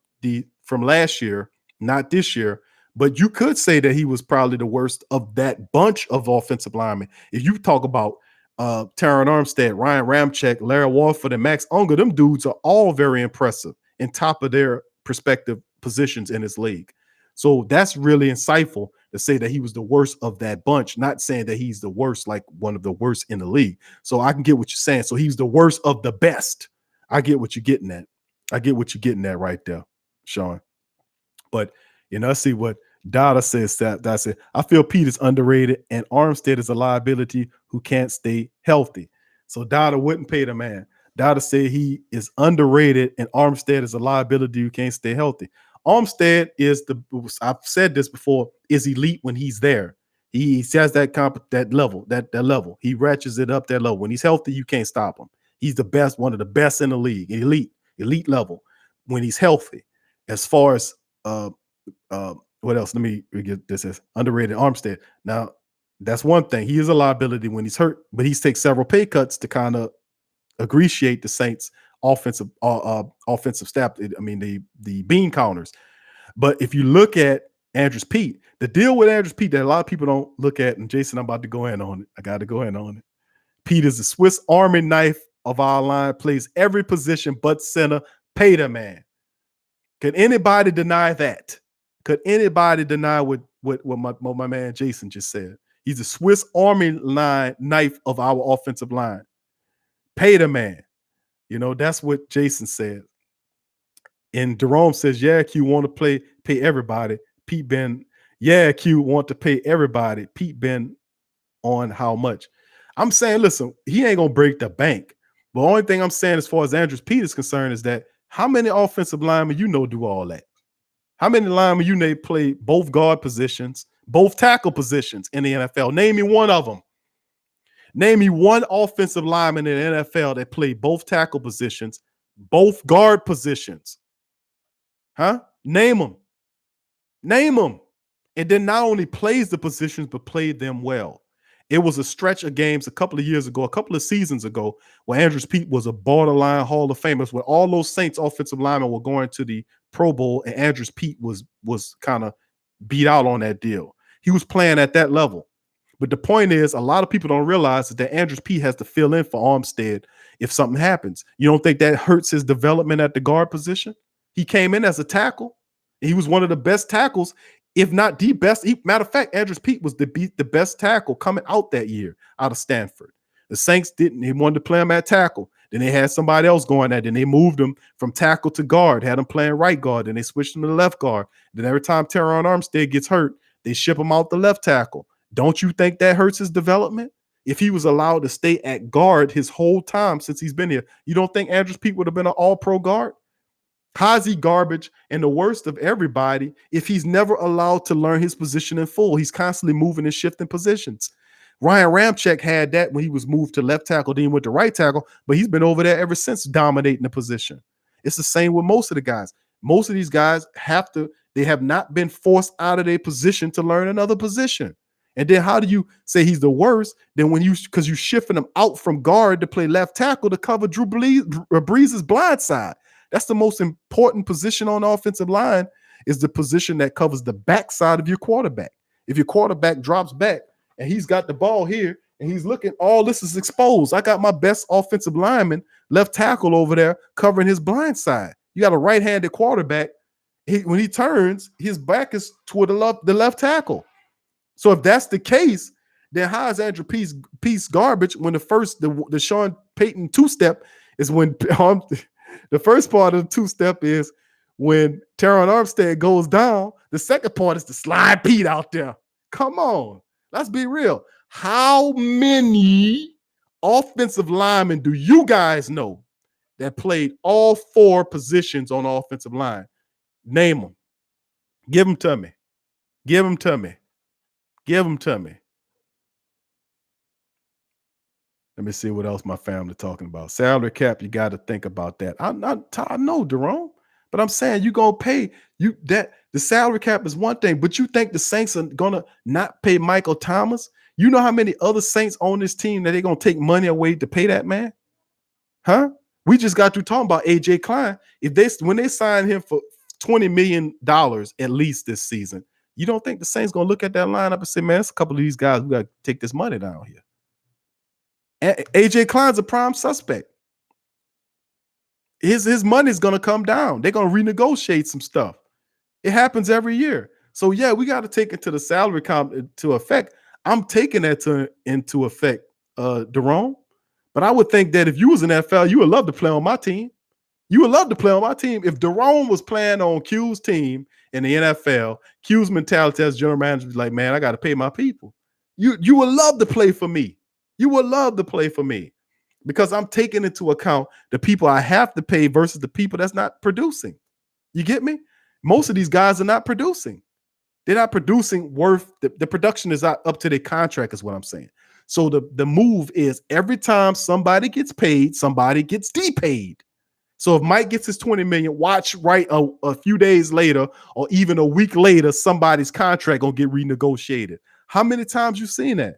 from last year, not this year, but you could say that he was probably the worst of that bunch of offensive linemen. If you talk about Teron Armstead, Ryan Ramczyk, Larry Warford, and Max Unger, them dudes are all very impressive and top of their respective positions in this league. So that's really insightful to say that he was the worst of that bunch, not saying that he's the worst, like one of the worst in the league. So I can get what you're saying. So he's the worst of the best. I get what you're getting at. I get what you're getting at right there, Sean. But I see what Dada says. That said, I feel Pete is underrated and Armstead is a liability who can't stay healthy. So Dada wouldn't pay the man. Dada said he is underrated and Armstead is a liability who can't stay healthy. Armstead is I've said this before, is elite when he's there. He says that level. He ratchets it up that level. When he's healthy, you can't stop him. He's the best, one of the best in the league, elite level when he's healthy. As far as what else? Let me get this as underrated Armstead. Now, that's one thing. He is a liability when he's hurt, but he's taken several pay cuts to kind of appreciate the Saints' offensive staff. I mean, the bean counters. But if you look at Andrews Pete, the deal with Andrews Pete that a lot of people don't look at, and Jason, I'm about to go in on it. I got to go in on it. Pete is the Swiss Army knife of our line, plays every position but center. Pay the man. Can anybody deny that? Could anybody deny what my man Jason just said? He's the Swiss Army knife of our offensive line. Pay the man. That's what Jason said. And Jerome says, yeah, Q want to pay everybody. Pete been, yeah, Q want to pay everybody. Pete been on how much? I'm saying, listen, he ain't going to break the bank. But the only thing I'm saying as far as Andrews Pete is concerned is that how many offensive linemen do all that? How many linemen play both guard positions, both tackle positions in the NFL? Name me one of them. Name me one offensive lineman in the NFL that played both tackle positions, both guard positions. Huh? Name them. Name them. And then not only plays the positions, but played them well. It was a stretch of games a couple of seasons ago, where Andrews Pete was a borderline Hall of Famer, where all those Saints offensive linemen were going to the Pro Bowl, and Andrews Pete was kind of beat out on that deal. He was playing at that level. But the point is, a lot of people don't realize that Andrews Pete has to fill in for Armstead if something happens. You don't think that hurts his development at the guard position? He came in as a tackle. He was one of the best tackles, if not the best. Matter of fact, Andrews Pete was the best tackle coming out that year out of Stanford. The Saints didn't. He wanted to play him at tackle. Then they had somebody else going at it. Then they moved him from tackle to guard, had him playing right guard. Then they switched him to the left guard. Then every time Teron Armstead gets hurt, they ship him out the left tackle. Don't you think that hurts his development? If he was allowed to stay at guard his whole time since he's been here, you don't think Andrews Pete would have been an all-pro guard? How's he garbage and the worst of everybody if he's never allowed to learn his position in full? He's constantly moving and shifting positions. Ryan Ramczyk had that when he was moved to left tackle, then he went to right tackle, but he's been over there ever since dominating the position. It's the same with most of the guys. Most of these guys they have not been forced out of their position to learn another position. And then how do you say he's the worst? Then because you're shifting him out from guard to play left tackle to cover Drew Brees' blind side. That's the most important position on the offensive line, is the position that covers the backside of your quarterback. If your quarterback drops back and he's got the ball here and he's looking, all this is exposed. I got my best offensive lineman, left tackle over there covering his blind side. You got a right-handed quarterback. When he turns, his back is toward the left tackle. So if that's the case, then how is Andrew Pete's garbage when the Sean Payton two-step is when the first part of the two-step is when Teron Armstead goes down. The second part is to slide Pete out there. Come on. Let's be real. How many offensive linemen do you guys know that played all four positions on the offensive line? Name them. Give them to me. Give them to me. Give them to me. Let me see what else my family talking about. Salary cap, you got to think about that. I know, Jerome, but I'm saying you're going to pay that. The salary cap is one thing, but you think the Saints are going to not pay Michael Thomas? You know how many other Saints on this team that they're going to take money away to pay that man? Huh? We just got through talking about AJ Klein. When they sign him for $20 million at least this season, you don't think the Saints going to look at that lineup and say, man, it's a couple of these guys, we got to take this money down here. And AJ Klein's a prime suspect. His money's going to come down. They're going to renegotiate some stuff. It happens every year. So yeah, we got to take into the salary comp to effect. I'm taking that into effect, Jerome. But I would think that if you was in NFL, you would love to play on my team. You would love to play on my team. If Jerome was playing on Q's team in the NFL, Q's mentality as general manager was like, man, I got to pay my people. You would love to play for me. You would love to play for me because I'm taking into account the people I have to pay versus the people that's not producing. You get me? Most of these guys are not producing. They're not producing worth the production is not up to their contract, is what I'm saying. So the move is every time somebody gets paid, somebody gets depaid. So if Mike gets his 20 million, watch right a few days later or even a week later, somebody's contract gonna get renegotiated. How many times you seen that?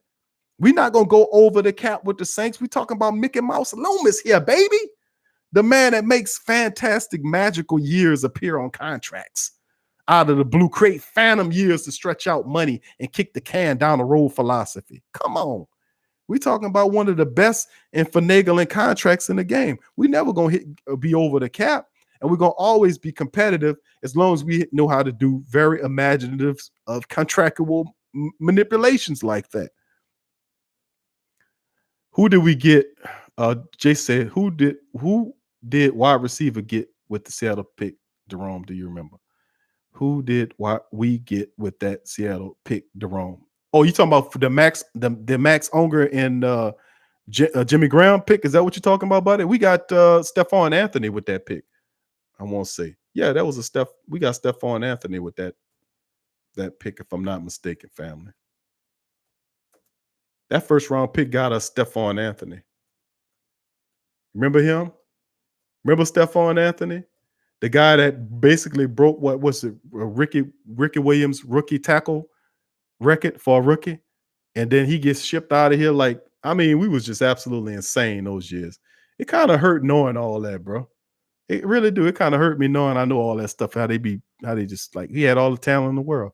We're not gonna go over the cap with the Saints. We're talking about Mickey Mouse Loomis here, baby. The man that makes fantastic, magical years appear on contracts. Out of the blue, create phantom years to stretch out money and kick the can down the road philosophy. Come on. We're talking about one of the best and finagling contracts in the game. We never gonna be over the cap, and we're gonna always be competitive as long as we know how to do very imaginative of contractual manipulations like that. Who did we get? Jay said, who did wide receiver get with the Seattle pick? Jerome, do you remember? Who did we get with that Seattle pick, Jerome? Oh, you talking about the Max Unger and Jimmy Graham pick? Is that what you're talking about, buddy? We got Stephon Anthony with that pick. I won't say. Yeah, that was a Steph. We got Stephon Anthony with that pick, if I'm not mistaken, family. That first round pick got us Stephon Anthony. Remember him? Remember Stephon Anthony? The guy that basically broke what was it, Ricky Williams rookie tackle record for a rookie, and then he gets shipped out of here. Like, I mean, we was just absolutely insane those years. It kind of hurt knowing all that, bro. It really do. It kind of hurt me knowing I know all that stuff. How they just like he had all the talent in the world.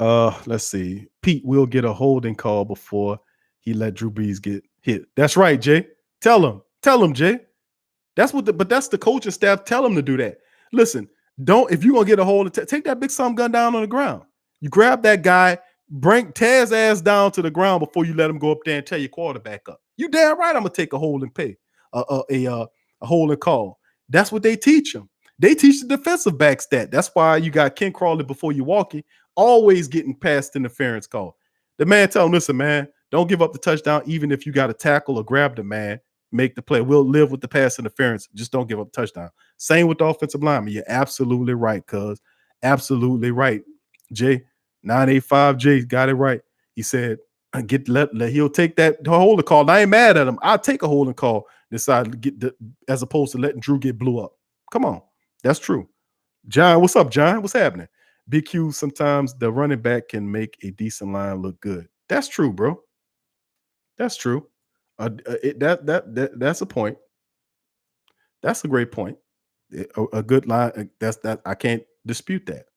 Let's see. Pete will get a holding call before he let Drew Brees get hit. That's right, Jay. Tell him, Jay. That's the coaching staff. Tell them to do that. Listen, if you're gonna get a hold of take that big sum gun down on the ground. You grab that guy, tear his ass down to the ground before you let him go up there and tear your quarterback up. You damn right I'm gonna take a hold and pay a hold and call. That's what they teach them. They teach the defensive backs that. That's why you got Ken Crawley before you walk it, always getting past interference call. The man tell him, listen, man, don't give up the touchdown, even if you got to tackle or grab the man. Make the play. We'll live with the pass interference. Just don't give up a touchdown. Same with the offensive lineman. You're absolutely right, cuz. Absolutely right. Jay, 985 Jay got it right. He said, he'll take that holding call. And I ain't mad at him. I'll take a holding call, decide to get as opposed to letting Drew get blew up. Come on. That's true. John, what's up, John? What's happening? Big Q, sometimes the running back can make a decent line look good. That's true, bro. That's true. That's a point. That's a great point. A good line. That I can't dispute that.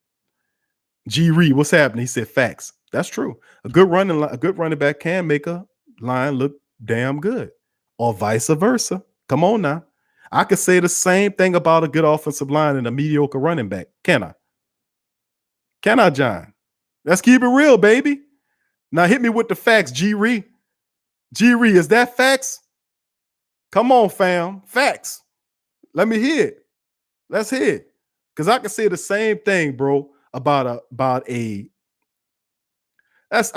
G Reed, what's happening? He said facts. That's true. A good running back can make a line look damn good, or vice versa. Come on now. I could say the same thing about a good offensive line and a mediocre running back. Can I? Can I, John? Let's keep it real, baby. Now hit me with the facts, G Reed. G Reed, is that facts? Come on, fam. Facts. Let me hear it. Let's hear it. Because I can say the same thing, bro, I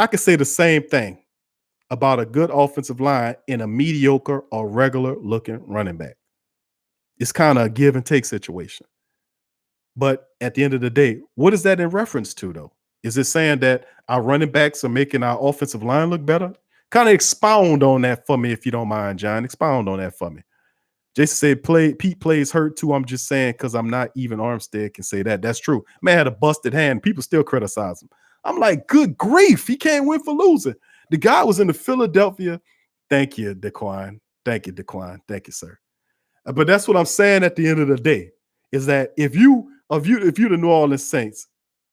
could say the same thing about a good offensive line in a mediocre or regular looking running back. It's kind of a give and take situation. But at the end of the day, what is that in reference to, though? Is it saying that our running backs are making our offensive line look better? Kind of expound on that for me, if you don't mind, John. Expound on that for me. Jason said, Pete plays hurt too. I'm just saying because I'm not even Armstead can say that. That's true. Man had a busted hand. People still criticize him. I'm like, good grief. He can't win for losing. The guy was in the Philadelphia. Thank you, Daquan. Thank you, Daquan. Thank you, sir. But that's what I'm saying at the end of the day, is that if you the New Orleans Saints,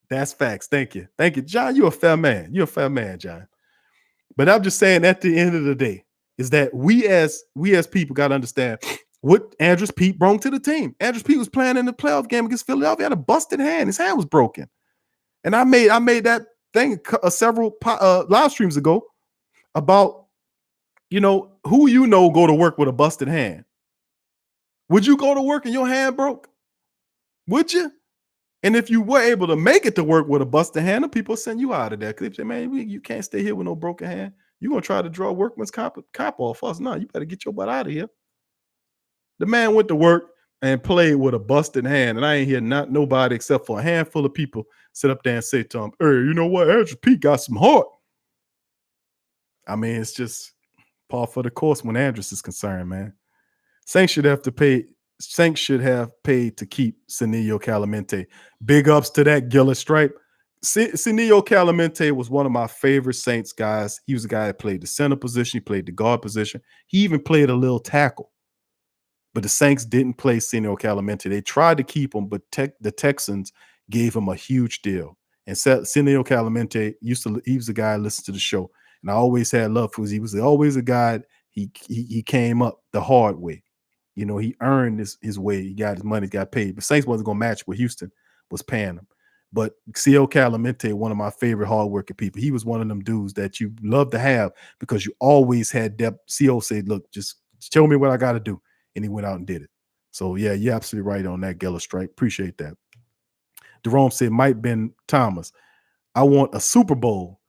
that's facts. Thank you. Thank you. John, you're a fair man. You're a fair man, John. But I'm just saying at the end of the day is that we as people got to understand what Andrews Pete brought to the team. Andrews Pete was playing in the playoff game against Philadelphia, had a busted hand. His hand was broken. And I made that thing several live streams ago about, who go to work with a busted hand. Would you go to work and your hand broke? Would you? And if you were able to make it to work with a busted hand, the people send you out of there. Because they say, man, you can't stay here with no broken hand. You're going to try to draw workman's cop off us. No, you better get your butt out of here. The man went to work and played with a busted hand. And I ain't hear not nobody except for a handful of people sit up there and say to him, hey, you know what? Andrew Pete got some heart. I mean, it's just par for the course when Andrews is concerned, man. Saints should have paid to keep Senillo Calimente. Big ups to that Gillis stripe. Senillo Calimente was one of my favorite Saints guys. He was a guy that played the center position. He played the guard position. He even played a little tackle. But the Saints didn't play Senillo Calimente. They tried to keep him, but the Texans gave him a huge deal. And Senillo Calimente he was a guy I listened to the show. And I always had love for him. He was always a guy, he came up the hard way. He earned his way. He got his money, got paid. But Saints wasn't going to match what Houston was paying him. But C.O. Calimente, one of my favorite hardworking people, he was one of them dudes that you love to have because you always had depth. C.O. said, look, just tell me what I got to do. And he went out and did it. So, yeah, you're absolutely right on that, Geller Strike. Appreciate that. Jerome said, Mike Ben Thomas, I want a Super Bowl.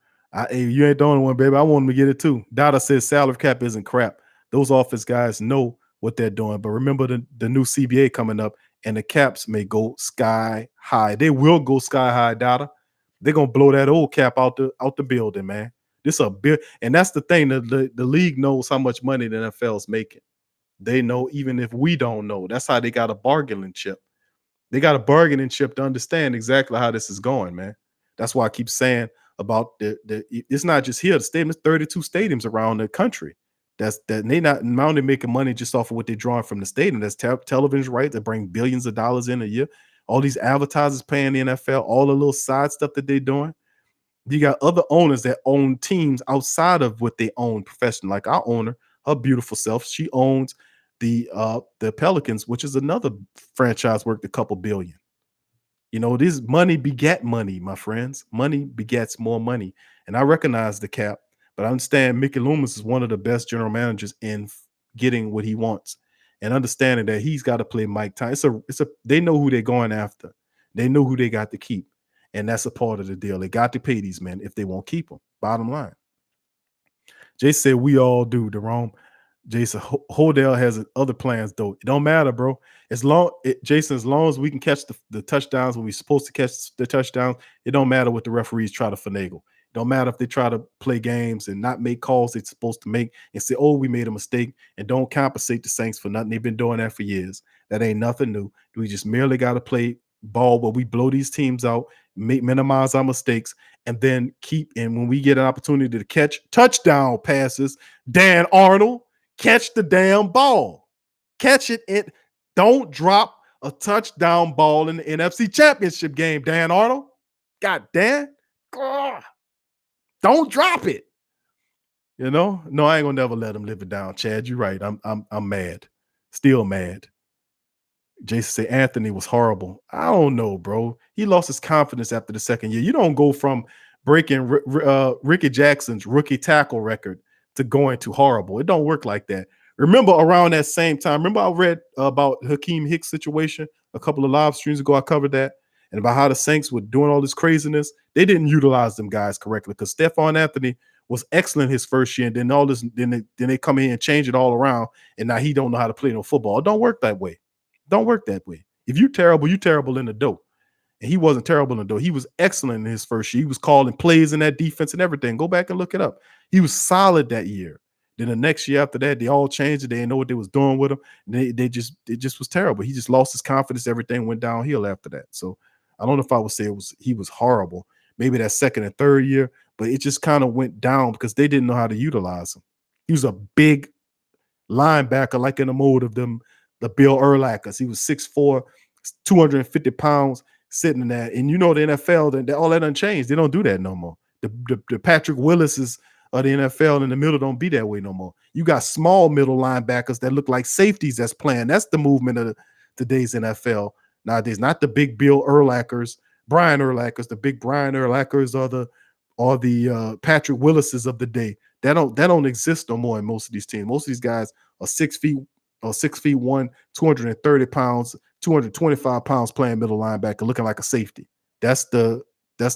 Hey, you ain't the only one, baby. I want him to get it too. Dada says salary cap isn't crap. Those office guys know what they're doing. But remember the new CBA coming up, and the caps may go sky high. They will go sky high, Dada. They're gonna blow that old cap out the building, man. This a big, and that's the thing. The league knows how much money the NFL is making. They know even if we don't know. That's how they got a bargaining chip. They got a bargaining chip to understand exactly how this is going, man. That's why I keep saying about it's not just here. The stadium, 32 stadiums around the country. They not only making money just off of what they're drawing from the stadium. That's television rights that bring billions of dollars in a year. All these advertisers paying the NFL, all the little side stuff that they're doing. You got other owners that own teams outside of what they own professionally. Like our owner, her beautiful self, she owns the Pelicans, which is another franchise worth a couple billion. This money begat money, my friends. Money begets more money. And I recognize the cap, but I understand Mickey Loomis is one of the best general managers in getting what he wants and understanding that he's got to play Mike Tyson. They know who they're going after. They know who they got to keep. And that's a part of the deal. They got to pay these men if they won't keep them. Bottom line. Jay said we all do, Jerome. Jason Hodell has other plans, though. It don't matter, bro. Jason, as long as we can catch the touchdowns when we're supposed to catch the touchdowns, it don't matter what the referees try to finagle. It don't matter if they try to play games and not make calls they're supposed to make and say, oh, we made a mistake, and don't compensate the Saints for nothing. They've been doing that for years. That ain't nothing new. We just merely got to play ball where we blow these teams out, minimize our mistakes, and then and when we get an opportunity to catch touchdown passes, Dan Arnold, catch the damn ball. Catch it. Don't drop a touchdown ball in the NFC Championship game, Dan Arnold. God damn. Don't drop it. No, I ain't gonna never let him live it down, Chad. You're right. I'm mad. Still mad. Jason say Anthony was horrible. I don't know, bro. He lost his confidence after the second year. You don't go from breaking Ricky Jackson's rookie tackle record to going to horrible. It don't work like that. Remember around that same time, I read about Hakeem Hicks situation a couple of live streams ago. I covered that, and about how the Saints were doing all this craziness. They didn't utilize them guys correctly because Stephon Anthony was excellent his first year, and then all this, then they come in and change it all around, and now he don't know how to play no football. It don't work that way. Don't work that way. If you're terrible in the dough. And he wasn't terrible in the dough. He was excellent in his first year. He was calling plays in that defense and everything. Go back and look it up. He was solid that year. Then the next year after that, they all changed it. They didn't know what they was doing with him. It just was terrible. He just lost his confidence. Everything went downhill after that. So I don't know if I would say he was horrible. Maybe that second and third year, but it just kind of went down because they didn't know how to utilize him. He was a big linebacker, like in the mold of them, the Bill Urlachers. He was 6'4", 250 pounds sitting in that. And the NFL, all that unchanged. They don't do that no more. The Patrick Willis's of the NFL in the middle don't be that way no more. You got small middle linebackers that look like safeties that's playing. That's the movement of today's NFL nowadays. Not the big Brian Urlachers, the big Brian Urlachers, or the Patrick Willises of the day. That don't exist no more in most of these teams. Most of these guys are 6 feet or 6 feet 1, 230 pounds, 225 pounds playing middle linebacker, looking like a safety. That's the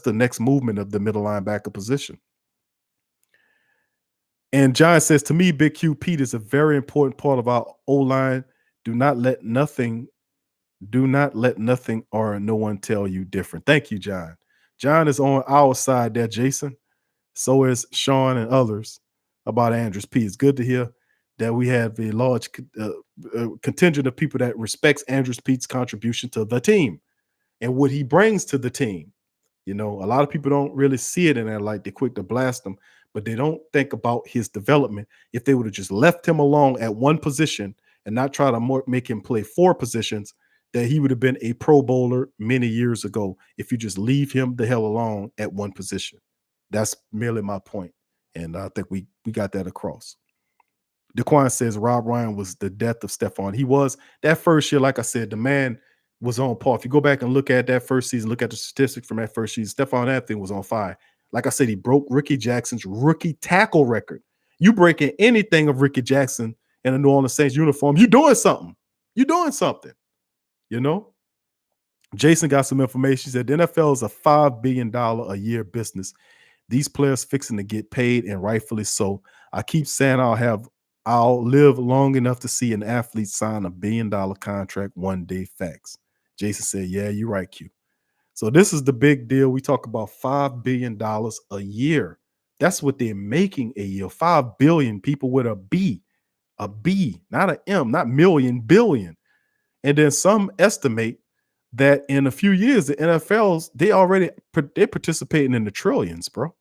next movement of the middle linebacker position. And John says, to me, Big Q, Pete is a very important part of our O-line. Do not let nothing or no one tell you different. Thank you, John. John is on our side there, Jason. So is Sean and others about Andrews Pete. It's good to hear that we have a large contingent of people that respects Andrews Pete's contribution to the team and what he brings to the team. You know, a lot of people don't really see it in that light. They're quick to blast him, but they don't think about his development. If they would have just left him alone at one position and not try to make him play 4 positions, that he would have been a Pro Bowler many years ago if you just leave him the hell alone at one position. That's merely my point. And I think we got that across. DeQuan says Rob Ryan was the death of Stephon. He was. That first year, like I said, the man was on par. If you go back and look at that first season, look at the statistics from that first season, Stephon Anthony was on fire. Like I said, he broke Ricky Jackson's rookie tackle record. You breaking anything of Ricky Jackson in a New Orleans Saints uniform, you're doing something. You're doing something. You know? Jason got some information. He said the NFL is a $5 billion a year business. These players fixing to get paid, and rightfully so. I keep saying I'll live long enough to see an athlete sign $1 billion contract one day. Facts. Jason said, yeah, you're right, Q. So this is the big deal. We talk about $5 billion a year. That's what they're making a year. 5 billion people with a B, not an M, not million, billion. And then some estimate that in a few years, the NFL's, they're participating in the trillions, bro.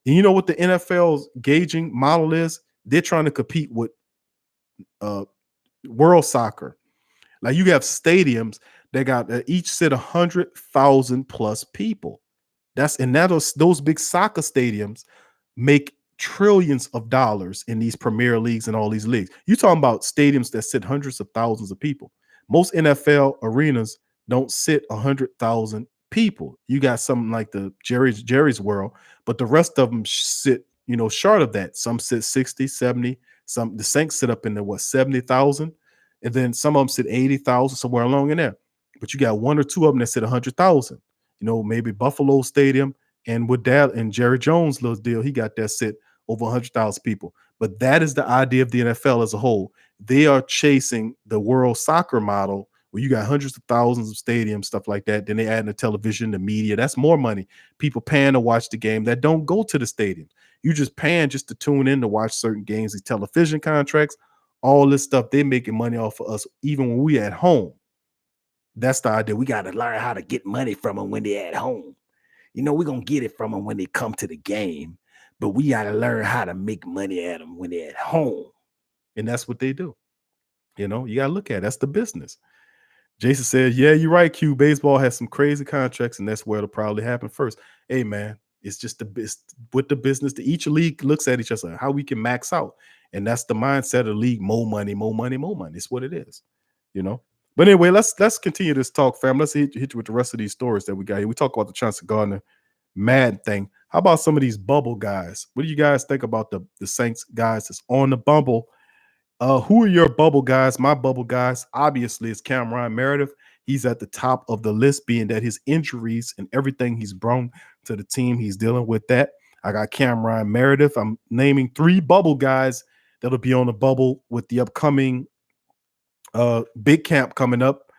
And you know what the NFL's gauging model is? They're trying to compete with world soccer. Like you have stadiums that got each sit 100,000 plus people. Those big soccer stadiums make trillions of dollars in these premier leagues and all these leagues. You're talking about stadiums that sit hundreds of thousands of people. Most NFL arenas don't sit 100,000 people. You got something like the Jerry's World, but the rest of them sit, short of that. Some sit 60, 70. The Saints sit up in the 70,000, and then some of them sit 80,000, somewhere along in there. But you got one or two of them that sit 100,000. Maybe Buffalo Stadium, and with that and Jerry Jones' little deal, he got that sit over 100,000 people. But that is the idea of the NFL as a whole. They are chasing the world soccer model where you got hundreds of thousands of stadiums, stuff like that. Then they add in the television, the media. That's more money. People paying to watch the game that don't go to the stadium. You just paying just to tune in to watch certain games, these television contracts, all this stuff. They're making money off of us even when we at home. That's the idea. We got to learn how to get money from them when they're at home. We're going to get it from them when they come to the game, but we got to learn how to make money at them when they're at home. And that's what they do. You got to look at it. That's the business. Jason said, yeah, you're right, Q. Baseball has some crazy contracts, and that's where it'll probably happen first. Hey, man, it's just with the business. Each league looks at each other, how we can max out. And that's the mindset of the league. More money, more money, more money. It's what it is, But anyway, let's continue this talk, fam. Let's hit you with the rest of these stories that we got here. We talk about the Chauncey Gardner Madden thing. How about some of these bubble guys? What do you guys think about the Saints guys that's on the bubble? Who are your bubble guys? My bubble guys, obviously, is Cameron Meredith. He's at the top of the list, being that his injuries and everything he's brought to the team, he's dealing with that. I got Cameron Meredith. I'm naming 3 bubble guys that'll be on the bubble with the upcoming big camp coming up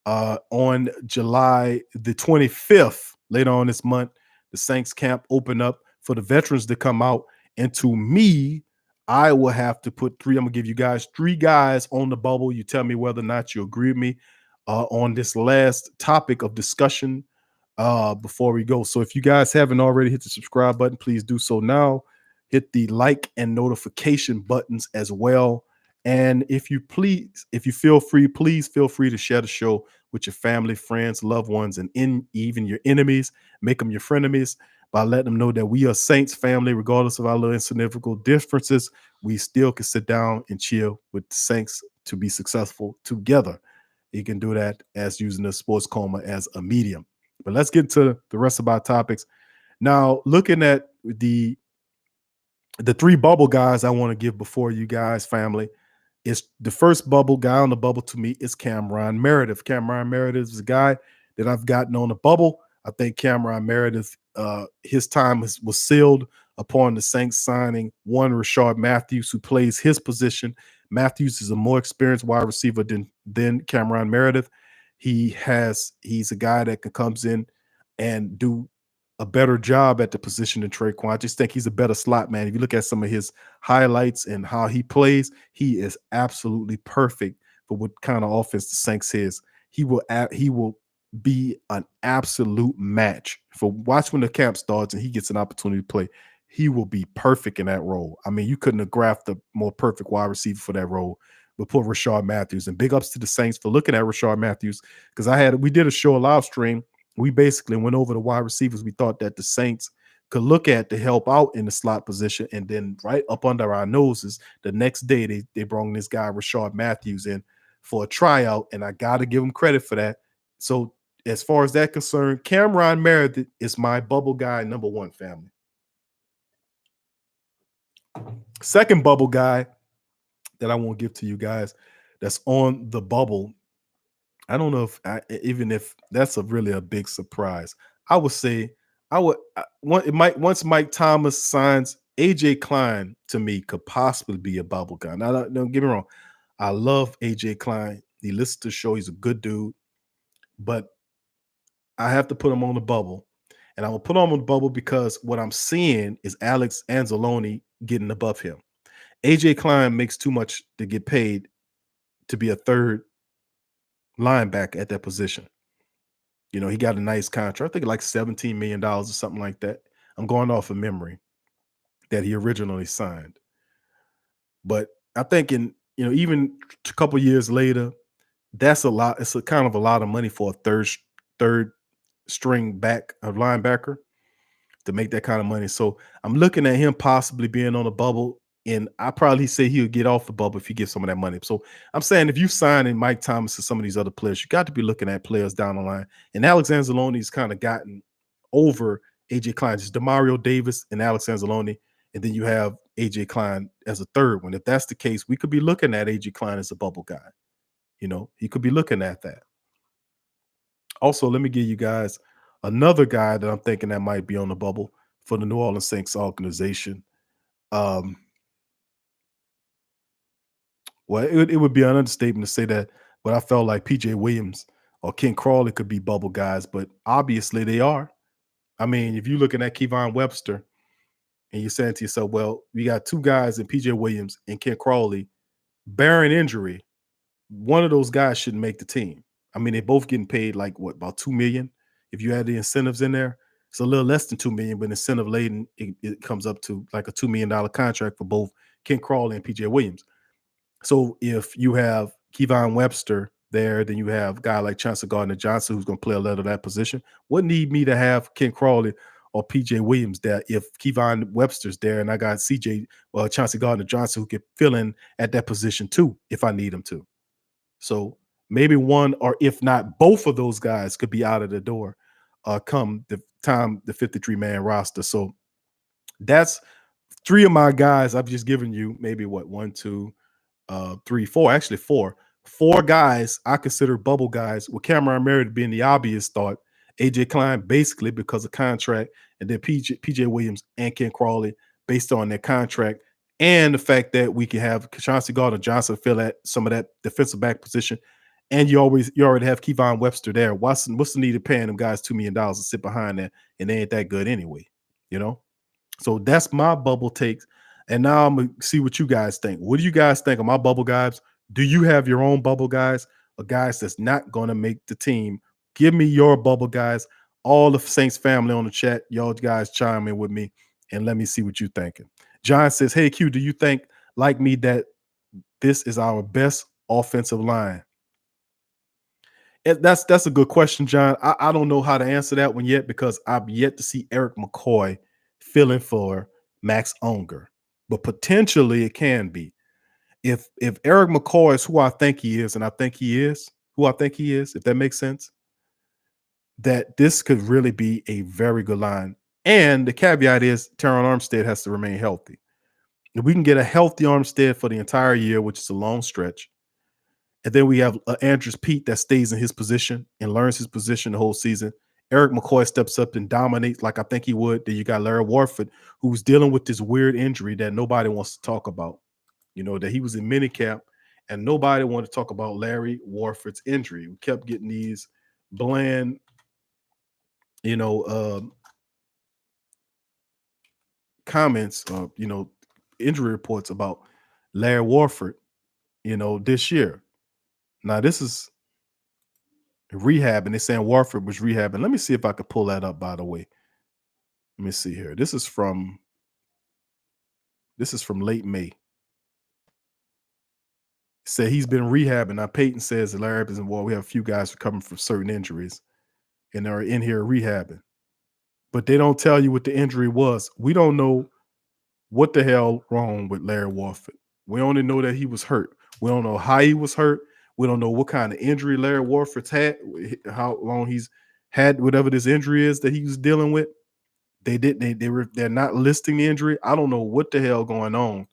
on July the 25th. Later on this month, the Saints camp open up for the veterans to come out. And to me, I will have to put 3. I'm going to give you guys 3 guys on the bubble. You tell me whether or not you agree with me on this last topic of discussion before we go. So if you guys haven't already hit the subscribe button, please do so now. Hit the like and notification buttons as well. And if you feel free, please feel free to share the show with your family, friends, loved ones, and even your enemies. Make them your frenemies. by letting them know that we are Saints family, regardless of our little insignificant differences. We still can sit down and chill with the Saints to be successful together. You can do that as using the sports coma as a medium. But let's get to the rest of our topics. Now, looking at the three bubble guys I want to give before you guys, family, is the first bubble guy on the bubble to me is Cameron Meredith. Cameron Meredith is a guy that I've gotten on the bubble. I think Cameron Meredith, his time was sealed upon the Saints signing one Rashard Matthews, who plays his position. Matthews is a more experienced wide receiver than Cameron Meredith. He's a guy that comes in and do a better job at the position than Traquan. I just think he's a better slot man. If you look at some of his highlights and how he plays, he is absolutely perfect for what kind of offense the Saints is. He will be an absolute match for watch when the camp starts and he gets an opportunity to play. He will be perfect in that role. I mean, you couldn't have grafted a more perfect wide receiver for that role. But put Rashard Matthews, and big ups to the Saints for looking at Rashard Matthews, because we did a show, a live stream. We basically went over the wide receivers we thought that the Saints could look at to help out in the slot position. And then right up under our noses, the next day they brought this guy Rashard Matthews in for a tryout, and I got to give him credit for that. So as far as that concerned, Cameron Meredith is my bubble guy number one, family. Second bubble guy that I want to give to you guys that's on the bubble. I don't know even if that's really a big surprise. I would say once Mike Thomas signs, AJ Klein to me could possibly be a bubble guy. Now, don't get me wrong. I love AJ Klein. He listens to the show. He's a good dude, but I have to put him on the bubble. And I'm going to put him on the bubble because what I'm seeing is Alex Anzalone getting above him. AJ Klein makes too much to get paid to be a third linebacker at that position. You know, he got a nice contract. I think like $17 million or something like that. I'm going off of memory that he originally signed. But I think even a couple years later, that's a lot. It's a kind of a lot of money for a third string back of linebacker to make that kind of money. So I'm looking at him possibly being on the bubble, and I probably say he'll get off the bubble if he gets some of that money. So I'm saying if you sign in Mike Thomas and some of these other players, you got to be looking at players down the line. And Alex Anzalone's kind of gotten over AJ Klein, just Demario Davis and Alex Anzalone, and then you have AJ Klein as a third one. If that's the case, we could be looking at AJ Klein as a bubble guy. You know, he could be looking at that. Also, let me give you guys another guy that I'm thinking that might be on the bubble for the New Orleans Saints organization. Well, it would be an understatement to say that, but I felt like PJ Williams or Ken Crawley could be bubble guys, but obviously they are. I mean, if you're looking at Kevon Webster and you're saying to yourself, well, we got two guys in PJ Williams and Ken Crawley, bearing injury, one of those guys shouldn't make the team. I mean, they're both getting paid like what, about $2 million? If you add the incentives in there, it's a little less than $2 million, but incentive laden, it comes up to like a $2 million contract for both Ken Crawley and PJ Williams. So if you have Kevon Webster there, then you have a guy like Chauncey Gardner Johnson who's going to play a lot of that position. What need me to have Ken Crawley or PJ Williams there if Kevon Webster's there and I got Chauncey Gardner Johnson who can fill in at that position too if I need him to. So maybe one, or if not both of those guys could be out of the door come the time the 53-man roster. So that's three of my guys I've just given you. Maybe what, 1, 2, 3, 4, actually four guys I consider bubble guys, with Cameron Meredith being the obvious thought, AJ Klein basically because of contract, and then PJ Williams and Ken Crawley based on their contract, and the fact that we can have Chauncey Gardner Johnson fill at some of that defensive back position, and you already have Kevon Webster there. What's the need of paying them guys $2 million to sit behind that, and they ain't that good anyway, you know? So that's my bubble takes. And now I'm going to see what you guys think. What do you guys think of my bubble guys? Do you have your own bubble guys or guys that's not going to make the team? Give me your bubble guys. All the Saints family on the chat, y'all guys chime in with me and let me see what you're thinking. John says, hey, Q, do you think, like me, that this is our best offensive line? That's a good question, John. I don't know how to answer that one yet because I've yet to see Eric McCoy filling for Max Unger, but potentially it can be. If Eric McCoy is who I think he is, and I think he is who I think he is, if that makes sense, that this could really be a very good line. And the caveat is Teron Armstead has to remain healthy. If we can get a healthy Armstead for the entire year, which is a long stretch, and then we have Andrews Pete that stays in his position and learns his position the whole season. Eric McCoy steps up and dominates like I think he would. Then you got Larry Warford, who's dealing with this weird injury that nobody wants to talk about. You know, that he was in minicamp and nobody wanted to talk about Larry Warford's injury. We kept getting these bland, you know, comments, injury reports about Larry Warford, this year. Now, this is rehab, and they're saying Warford was rehabbing. Let me see if I could pull that up, by the way. Let me see here. This is from late May. Said he's been rehabbing. Now, Peyton says that Larry is involved. We have a few guys recovering from certain injuries, and they're in here rehabbing. But they don't tell you what the injury was. We don't know what the hell wrong with Larry Warford. We only know that he was hurt. We don't know how he was hurt. We don't know what kind of injury Larry Warford's had, how long he's had whatever this injury is that he was dealing with. They're not listing the injury. I don't know what the hell going on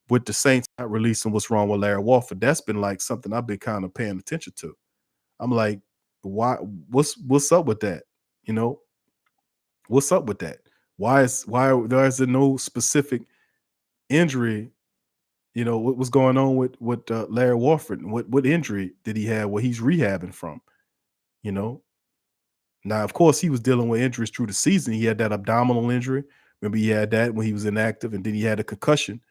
with the Saints not releasing what's wrong with Larry Warford. That's been like something I've been kind of paying attention to. I'm like, why? What's up with that? What's up with that? Why there is no specific injury? What was going on with Larry Warford? What injury did he have? Where he's rehabbing from? Now, of course, he was dealing with injuries through the season. He had that abdominal injury. Remember, he had that when he was inactive, and then he had a concussion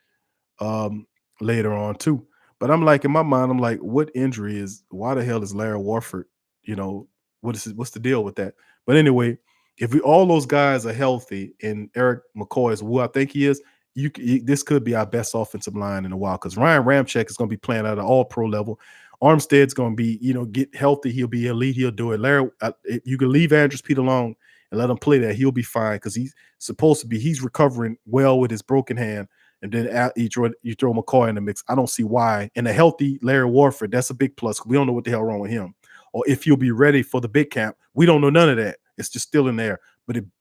later on too. But I'm like, in my mind, I'm like, what injury why the hell is Larry Warford? What's the deal with that? But anyway, if all those guys are healthy and Eric McCoy is who I think he is, this could be our best offensive line in a while because Ryan Ramczyk is going to be playing at an all-pro level. Armstead's going to be, get healthy. He'll be elite. He'll do it. Larry, you can leave Andrews Pete alone and let him play that. He'll be fine because he's recovering well with his broken hand. And then you throw McCoy in the mix. I don't see why. And a healthy Larry Warford, that's a big plus. We don't know what the hell wrong with him. Or if he'll be ready for the big camp. We don't know none of that. It's just still in there.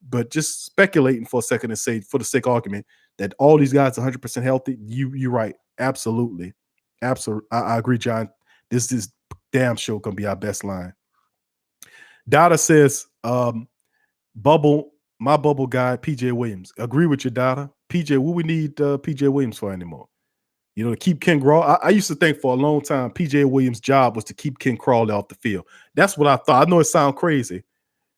But just speculating for a second and say, for the sake of argument, that all these guys are 100% healthy, you're right. Absolutely. Absolutely. I agree, John. This is damn sure going to be our best line. Dada says, my bubble guy, PJ Williams. Agree with you, Dada. PJ, what we need PJ Williams for anymore? To keep Ken Crawley. I used to think for a long time PJ Williams' job was to keep Ken Crawley off the field. That's what I thought. I know it sounds crazy,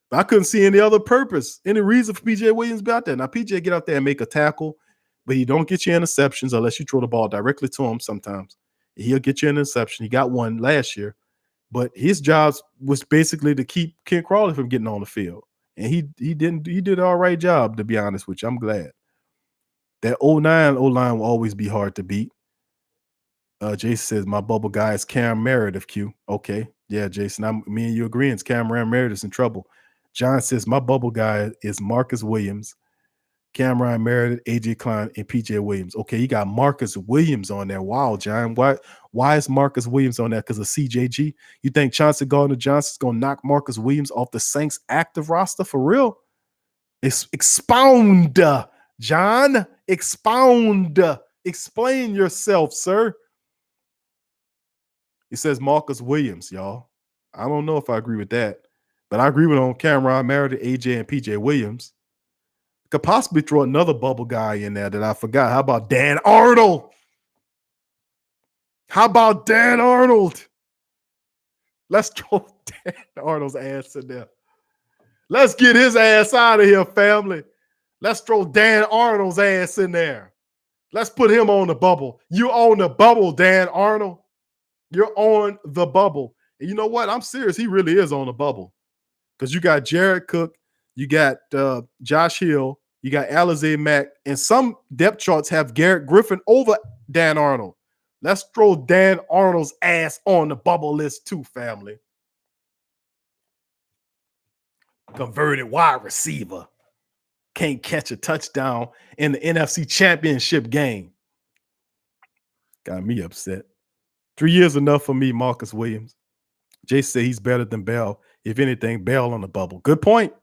but I couldn't see any other purpose, any reason for PJ Williams to be out there. Now, PJ get out there and make a tackle, but he don't get you interceptions unless you throw the ball directly to him sometimes. He'll get you an interception. He got one last year, but his job was basically to keep Ken Crawley from getting on the field. And he did an all right job, to be honest with you. I'm glad. That 09 O-line will always be hard to beat. Jason says, my bubble guy is Cam Meredith, Q. Okay. Yeah, Jason, me and you agreeing. It's Cameron Meredith's in trouble. John says, my bubble guy is Marcus Williams, Cameron Meredith, AJ Klein, and PJ Williams. Okay, you got Marcus Williams on there. Wow, John. Why is Marcus Williams on there? Because of CJG? You think Chauncey Gardner Johnson is going to knock Marcus Williams off the Saints active roster for real? Expound, John. Expound. Explain yourself, sir. It says Marcus Williams, y'all. I don't know if I agree with that, but I agree with on Cameron Meredith, AJ, and PJ Williams. Could possibly throw another bubble guy in there that I forgot. How about Dan Arnold? How about Dan Arnold? Let's throw Dan Arnold's ass in there. Let's get his ass out of here, family. Let's throw Dan Arnold's ass in there. Let's put him on the bubble. You on the bubble, Dan Arnold. You're on the bubble. And you know what? I'm serious. He really is on the bubble. Because you got Jared Cook, you got Josh Hill, you got Alizé Mack, and some depth charts have Garrett Griffin over Dan Arnold. Let's throw Dan Arnold's ass on the bubble list too, family. converted wide receiver. Can't catch a touchdown in the NFC Championship game. Got me upset. 3 years enough for me, Marcus Williams. Jay said he's better than Bell. If anything, Bell on the bubble. Good point.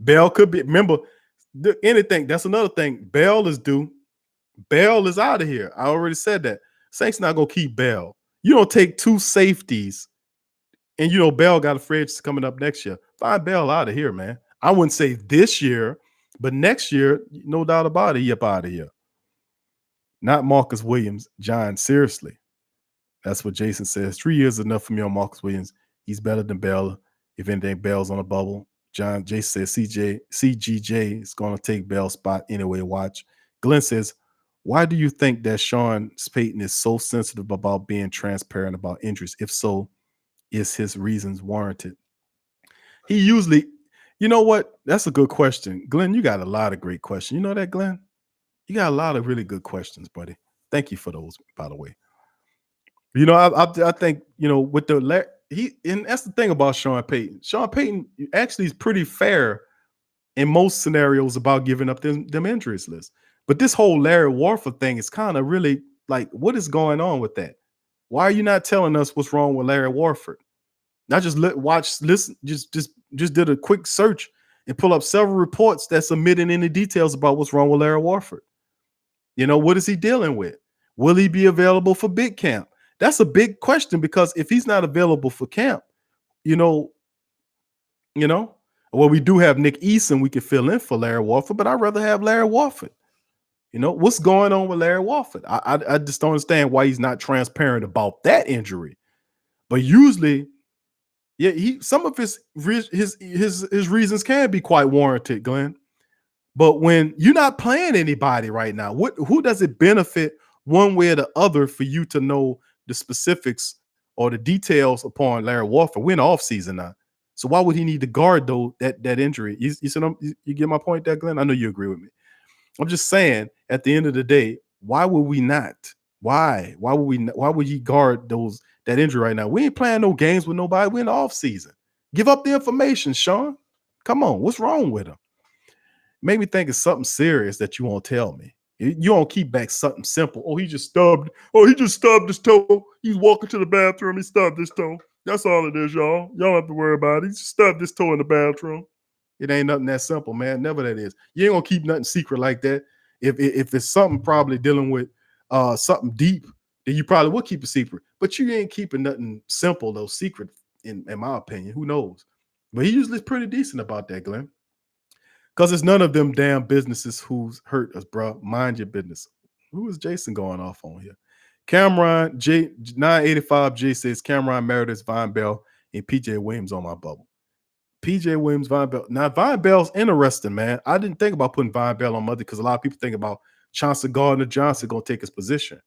Bell could be. Remember, anything. That's another thing. Bell is due. Bell is out of here. I already said that. Saints not gonna keep Bell. You don't take two safeties, and you know Bell got a free agency coming up next year. Find Bell out of here, man. I wouldn't say this year, but next year, no doubt about it, he up out of here. Not Marcus Williams, John. Seriously. That's what Jason says. 3 years is enough for me on Marcus Williams. He's better than Bell. If anything, Bell's on a bubble. Jason says CGJ is going to take Bell's spot anyway. Watch. Glenn says, why do you think that Sean Payton is so sensitive about being transparent about injuries? If so, is his reasons warranted? He usually, you know what? That's a good question. Glenn, you got a lot of great questions. You know that, Glenn? You got a lot of really good questions, buddy. Thank you for those, by the way. You know, I think, you know, with and that's the thing about Sean Payton. Sean Payton actually is pretty fair in most scenarios about giving up them injuries list. But this whole Larry Warford thing is kind of really like, what is going on with that? Why are you not telling us what's wrong with Larry Warford? Not just listen, just did a quick search and pull up several reports that submitted any details about what's wrong with Larry Warford. You know, what is he dealing with? Will he be available for big camp? That's a big question, because if he's not available for camp, you know, well, we do have Nick Eason we could fill in for Larry Warford, but I'd rather have Larry Warford. You know, what's going on with Larry Warford? I just don't understand why he's not transparent about that injury. But usually, yeah, some of his reasons can be quite warranted, Glenn. But when you're not playing anybody right now, who does it benefit one way or the other for you to know the specifics or the details upon Larry Warford? We're in the offseason now. So why would he need to guard that injury? You get my point there, Glenn? I know you agree with me. I'm just saying, at the end of the day, why would we not? Why would he guard that injury right now? We ain't playing no games with nobody. We're in the offseason. Give up the information, Sean. Come on, what's wrong with him? Made me think of something serious that you won't tell me. You don't keep back something simple. Oh, he just stubbed his toe. He's walking to the bathroom. He stubbed his toe. That's all it is, y'all. Y'all don't have to worry about it. He just stubbed his toe in the bathroom. It ain't nothing that simple, man. Never that is. You ain't gonna keep nothing secret like that. If it's something probably dealing with something deep, then you probably will keep a secret. But you ain't keeping nothing simple, though, secret, in my opinion. Who knows? But he usually is pretty decent about that, Glenn. Because it's none of them damn businesses who's hurt us, bro. Mind your business. Who is Jason going off on here? Cameron J 985 J says Cameron Meredith, Von Bell, and PJ Williams on my bubble. PJ Williams, Von Bell. Now, Von Bell's interesting, man. I didn't think about putting Von Bell on Mother because a lot of people think about Chauncey Gardner Johnson going to take his position.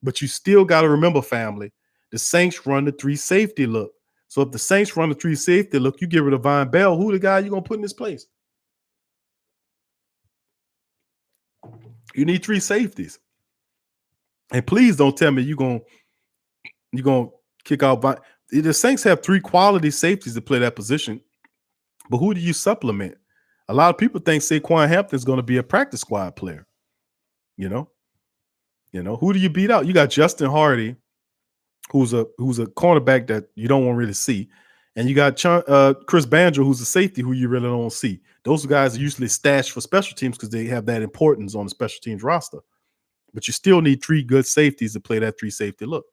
But you still got to remember, family, the Saints run the 3 safety look. So if the Saints run the 3 safety look, you get rid of Von Bell. Who the guy you going to put in his place? You need 3 safeties. And please don't tell me you're going to kick out Von. The Saints have 3 quality safeties to play that position. But who do you supplement? A lot of people think Saquon Hampton is going to be a practice squad player. You know, who do you beat out? You got Justin Hardy, who's a cornerback that you don't want to really see, and you got Chris Banjo, who's a safety who you really don't see. Those guys are usually stashed for special teams because they have that importance on the special teams roster. But you still need 3 good safeties to play that 3 safety look: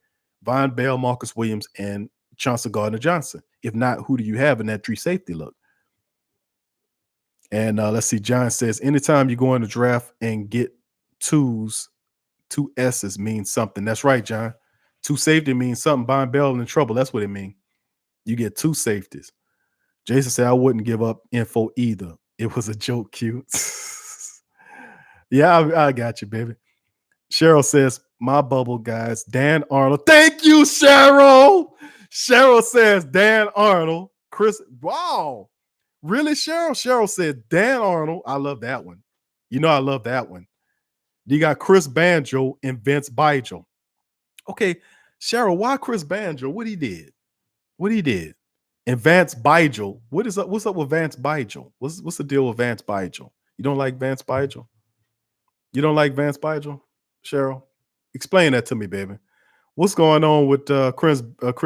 Von Bell, Marcus Williams, and Chauncey Gardner Johnson. If not, who do you have in that 3 safety look? And let's see, John says, anytime you go in the draft and get 2 S's means something. That's right, John. 2 safety means something. Von Bell in trouble. That's what it means. You get 2 safeties. Jason said, I wouldn't give up info either. It was a joke, Q. Yeah, I got you, baby. Cheryl says, my bubble, guys. Dan Arnold. Thank you, Cheryl. Cheryl says, Dan Arnold. Chris, wow. Really, Cheryl? Cheryl said, Dan Arnold. I love that one. You know I love that one. You got Chris Banjo and Vince Bigel. Okay, Cheryl, why Chris Banjo? What he did? And Vance Bygel. What's up with Vance Bygel? What's the deal with Vance Bygel? You don't like Vance Bygel? You don't like Vance Bygel, Cheryl? Explain that to me, baby. What's going on with Chris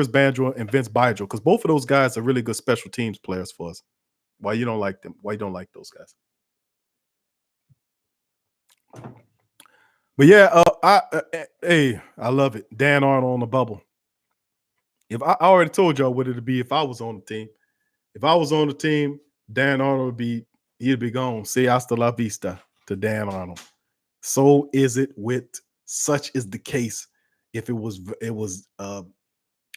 Banjo and Vince Bygel? Because both of those guys are really good special teams players for us. Why you don't like them? Why you don't like those guys? But yeah, hey, I love it. Dan Arnold on the bubble. If I already told y'all what it'd be if I was on the team. If I was on the team, Dan Arnold he'd be gone. Say hasta la vista to Dan Arnold. So is it with such is the case if it was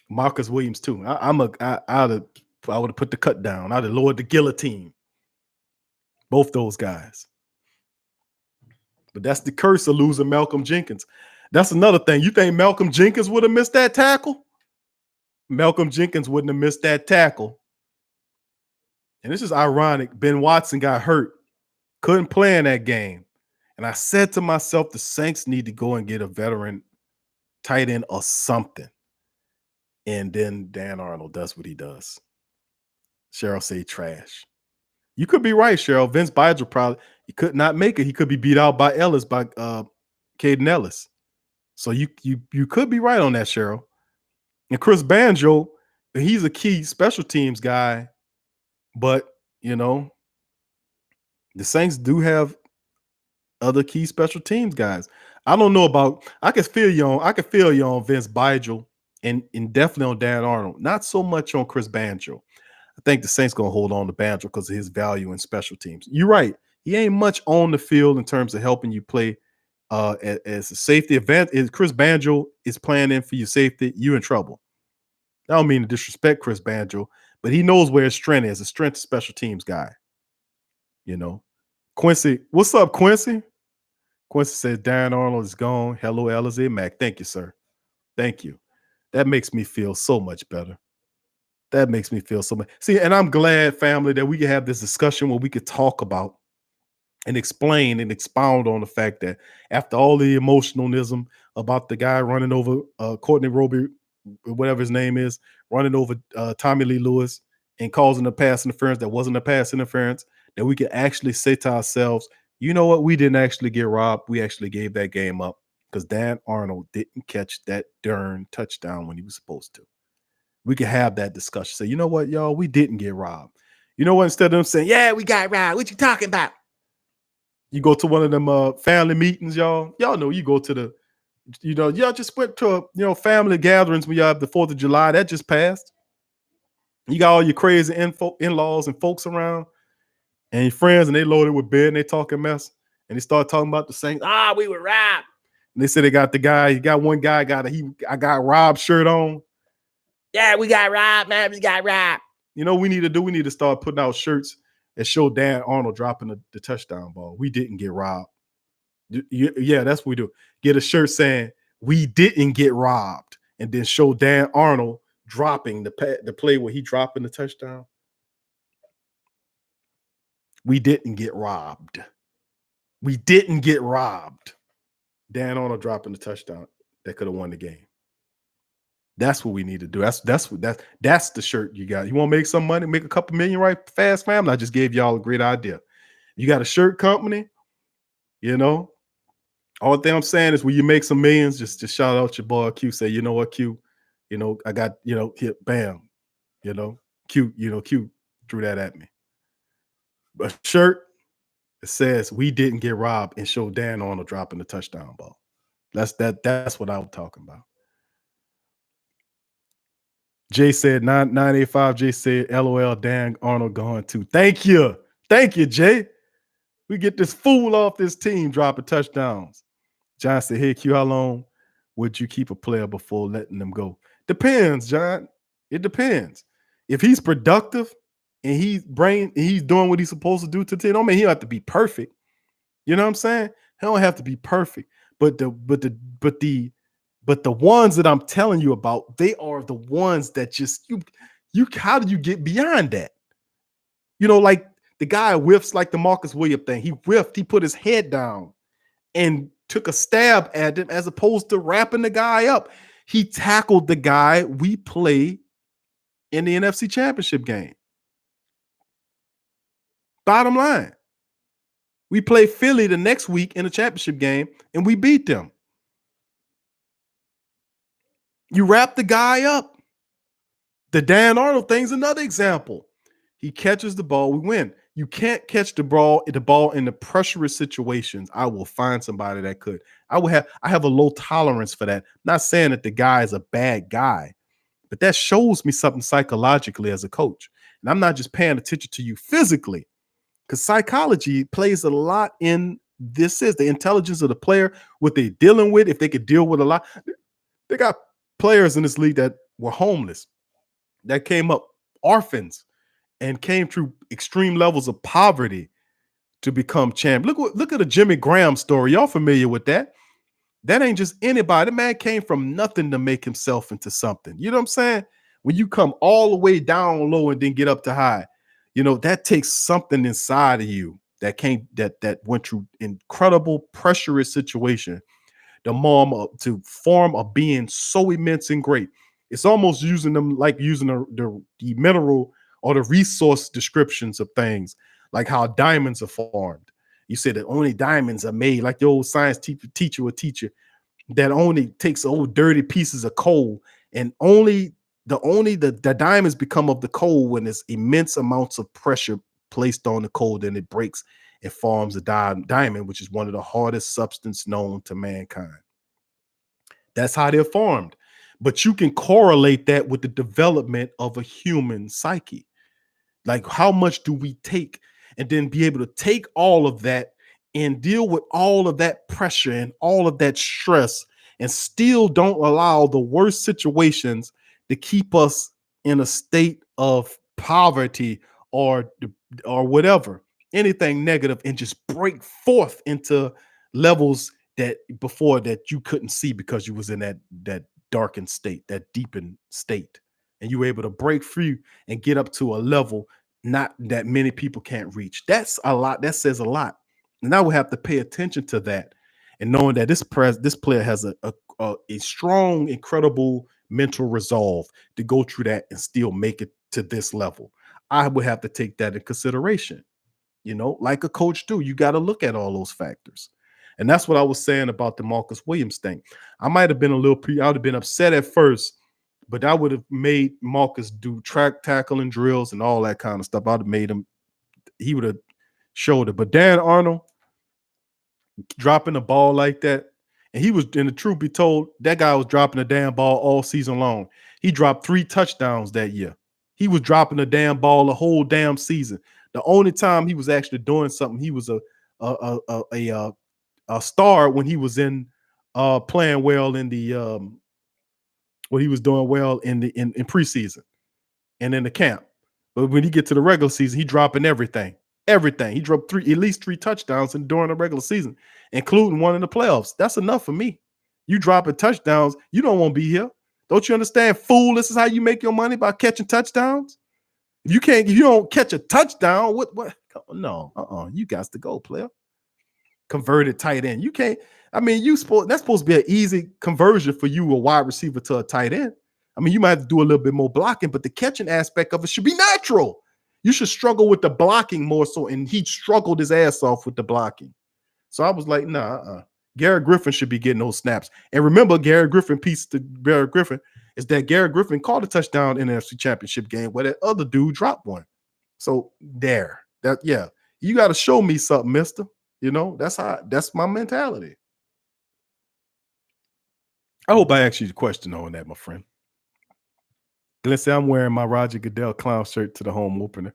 Marcus Williams too. I would have put the cut down. I'd have lowered the guillotine. Both those guys. But that's the curse of losing Malcolm Jenkins. That's another thing. You think Malcolm Jenkins would have missed that tackle? Malcolm Jenkins wouldn't have missed that tackle. And this is ironic. Ben Watson got hurt. Couldn't play in that game. And I said to myself, the Saints need to go and get a veteran tight end or something. And then Dan Arnold does what he does. Cheryl say trash. You could be right, Cheryl. Vince Bygel probably he could not make it. He could be beat out by Caden Ellis. So you could be right on that, Cheryl. And Chris Banjo, he's a key special teams guy, but the Saints do have other key special teams guys. I don't know about. I can feel you on Vince Bygel and definitely on Dan Arnold. Not so much on Chris Banjo. I think the Saints gonna hold on to Banjo because of his value in special teams. You're right. He ain't much on the field in terms of helping you play as a safety event. If Chris Banjo is playing in for your safety, you in trouble. I don't mean to disrespect Chris Banjo, but he knows where his strength is. A strength special teams guy. Quincy, what's up, Quincy? Quincy says Dan Arnold is gone. Hello, Alizé Mac. Thank you, sir. Thank you. That makes me feel so much better. That makes me feel so much. See, and I'm glad, family, that we can have this discussion where we could talk about and explain and expound on the fact that after all the emotionalism about the guy running over Courtney Roby, whatever his name is, running over Tommy Lee Lewis and causing a pass interference that wasn't a pass interference, that we can actually say to ourselves, you know what? We didn't actually get robbed. We actually gave that game up because Dan Arnold didn't catch that darn touchdown when he was supposed to. We can have that discussion. Say, you know what, y'all? We didn't get robbed. You know what? Instead of them saying, yeah, we got robbed. What you talking about? You go to one of them family meetings, y'all. Y'all know you go to the, y'all just went to, family gatherings when y'all have the 4th of July. That just passed. You got all your crazy in-laws and folks around and your friends, and they loaded with beer and they talking mess. And they start talking about the Saints. We were robbed. And they said they got the guy. You got one guy I got robbed shirt on. Yeah, we got robbed, man. We got robbed. You know what we need to do? We need to start putting out shirts that show Dan Arnold dropping the touchdown ball. We didn't get robbed. Yeah, that's what we do. Get a shirt saying we didn't get robbed, and then show Dan Arnold dropping the play where he dropping the touchdown. We didn't get robbed. We didn't get robbed. Dan Arnold dropping the touchdown that could have won the game. That's what we need to do. That's the shirt you got. You want to make some money, make a couple million right fast, family? I just gave y'all a great idea. You got a shirt company, all the thing I'm saying is when you make some millions, just shout out your boy Q. Say, you know what, Q, I got, hit, bam, Q, Q threw that at me. But shirt, it says we didn't get robbed and show Dan Arnold dropping the touchdown ball. That's what I'm talking about. Jay said 985. Jay said, LOL, Dan Arnold gone too. Thank you. Thank you, Jay. We get this fool off this team dropping touchdowns. John said, hey, Q, how long would you keep a player before letting them go? Depends, John. It depends. If he's productive and he's doing what he's supposed to do to the team, don't mean he don't have to be perfect. You know what I'm saying? He don't have to be perfect. But the ones that I'm telling you about, they are the ones that just how do you get beyond that? Like the guy whiffs like the Marcus Williams thing. He whiffed, he put his head down and took a stab at him as opposed to wrapping the guy up. He tackled the guy. We play in the NFC Championship game. Bottom line. We play Philly the next week in the championship game, and we beat them. You wrap the guy up. The Dan Arnold thing's another example. He catches the ball, we win. You can't catch the ball in the pressurous situations. I will find somebody that could. I have a low tolerance for that. Not saying that the guy is a bad guy, but that shows me something psychologically as a coach. And I'm not just paying attention to you physically, because psychology plays a lot in this is the intelligence of the player, what they're dealing with, if they could deal with a lot. They got players in this league that were homeless, that came up orphans and came through extreme levels of poverty to become champ. Look at the Jimmy Graham story. Y'all familiar with that? That ain't just anybody. The man came from nothing to make himself into something. You know what I'm saying? When you come all the way down low and then get up to high, that takes something inside of you that went through incredible pressurous situation to form a being so immense and great. It's almost using them like using the mineral or the resource descriptions of things, like how diamonds are formed. You said that only diamonds are made, like the old science teacher would teach you, that only takes old dirty pieces of coal, and only the diamonds become of the coal when there's immense amounts of pressure placed on the coal, then it breaks and forms a diamond, which is one of the hardest substance known to mankind. That's how they're formed. But you can correlate that with the development of a human psyche. Like, how much do we take, and then be able to take all of that and deal with all of that pressure and all of that stress, and still don't allow the worst situations to keep us in a state of poverty or whatever, anything negative, and just break forth into levels that before that you couldn't see because you was in that darkened state, that deepened state, and you were able to break free and get up to a level not that many people can't reach. That's a lot. That says a lot. And now we have to pay attention to that, and knowing that this player has a strong, incredible mental resolve to go through that and still make it to this level. I would have to take that in consideration. Like a coach do, you got to look at all those factors. And that's what I was saying about the Marcus Williams thing. I might have been I would have been upset at first, but I would have made Marcus do track, tackle, and drills and all that kind of stuff. I'd have made him, he would have showed it. But Dan Arnold dropping the ball like that, and the truth be told, that guy was dropping the damn ball all season long. He dropped 3 touchdowns that year. He was dropping the damn ball the whole damn season. The only time he was actually doing something, he was a star when he was in playing well in the when he was doing well in preseason and in the camp. But when he get to the regular season, he dropping everything. He dropped at least 3 touchdowns during the regular season, including one in the playoffs. That's enough for me. You dropping touchdowns, you don't want to be here. Don't you understand, fool? This is how you make your money, by catching touchdowns. If you don't catch a touchdown, what? No, you got to go, player. Converted tight end. You can't. I mean, that's supposed to be an easy conversion for you, a wide receiver to a tight end. I mean, you might have to do a little bit more blocking, but the catching aspect of it should be natural. You should struggle with the blocking more so, and he struggled his ass off with the blocking. So I was like, nah, Garrett Griffin should be getting those snaps. And remember, Garrett Griffin is that Garrett Griffin caught a touchdown in the NFC Championship game where that other dude dropped one. So you got to show me something, mister. That's my mentality. I hope I asked you the question on that, my friend. Let's say I'm wearing my Roger Goodell clown shirt to the home opener.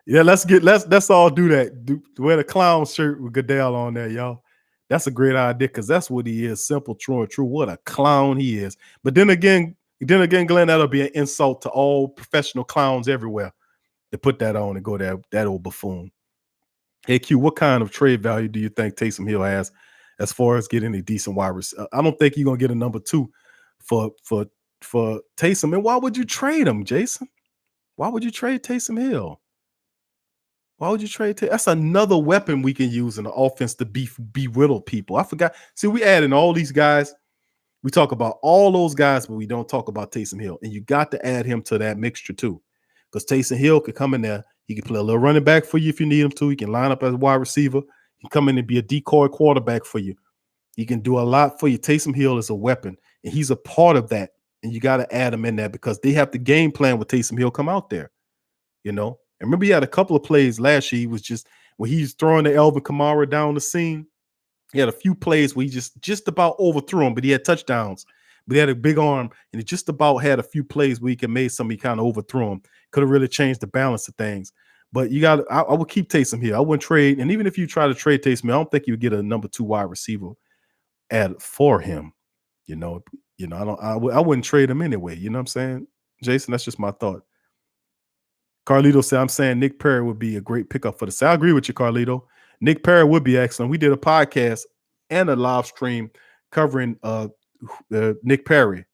Yeah, let's all do that. Wear the clown shirt with Goodell on there, y'all. That's a great idea, because that's what he is. Simple, true, and true. What a clown he is. But then again, Glenn, that'll be an insult to all professional clowns everywhere to put that on and go there, that old buffoon. Hey, Q, what kind of trade value do you think Taysom Hill has as far as getting a decent wide receiver? I don't think you're going to get a number 2 for Taysom. And why would you trade him, Jason? Why would you trade Taysom Hill? Why would you trade? That's another weapon we can use in the offense to bewhittle people. I forgot. See, we adding all these guys. We talk about all those guys, but we don't talk about Taysom Hill. And you got to add him to that mixture too. Because Taysom Hill could come in there. He can play a little running back for you if you need him to. He can line up as a wide receiver. He can come in and be a decoy quarterback for you. He can do a lot for you. Taysom Hill is a weapon, and he's a part of that. And you got to add him in there because they have the game plan with Taysom Hill come out there. And remember he had a couple of plays last year. He was just when he's throwing the Alvin Kamara down the seam. He had a few plays where he just about overthrew him, but he had touchdowns. But he had a big arm, and he just about had a few plays where he could make somebody kind of overthrow him. Could have really changed the balance of things. But I would keep Taysom here. I wouldn't trade. And even if you try to trade Taysom, I don't think you would get a number 2 wide receiver for him. I wouldn't trade him anyway. You know what I'm saying? Jason, that's just my thought. Carlito said, I'm saying Nick Perry would be a great pickup for the South. I agree with you, Carlito. Nick Perry would be excellent. We did a podcast and a live stream covering Nick Perry,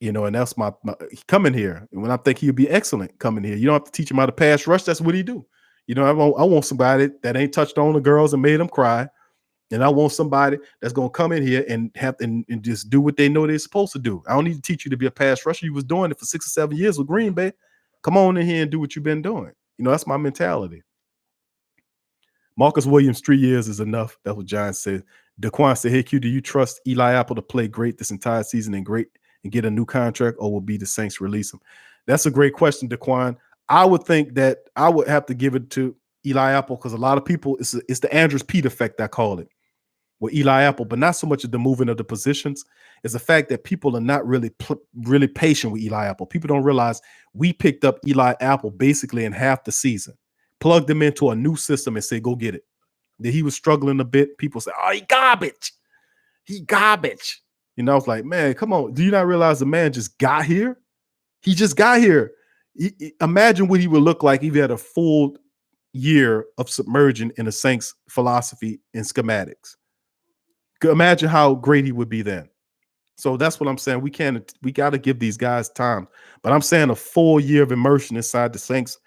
and that's my coming here. And when I think he'd be excellent coming here, you don't have to teach him how to pass rush. That's what he do. I want somebody that ain't touched on the girls and made them cry. And I want somebody that's going to come in here and and just do what they know they're supposed to do. I don't need to teach you to be a pass rusher. You was doing it for 6 or 7 years with Green Bay. Come on in here and do what you've been doing. That's my mentality. Marcus Williams, 3 years is enough. That's what John said. Daquan said, hey, Q, do you trust Eli Apple to play great this entire season and get a new contract, or will be the Saints release him? That's a great question, Daquan. I would think that I would have to give it to Eli Apple because a lot of people, it's the Andrews Pete effect, I call it, with Eli Apple, but not so much of the moving of the positions. It's the fact that people are not really patient with Eli Apple. People don't realize we picked up Eli Apple basically in half the season, plugged him into a new system and said, go get it. That he was struggling a bit. People say, oh, he garbage. He garbage. I was like, man, come on. Do you not realize the man just got here? He just got here. Imagine what he would look like if he had a full year of submerging in the Saints philosophy and schematics. Imagine how great he would be then. So that's what I'm saying. We got to give these guys time. But I'm saying a full year of immersion inside the Saints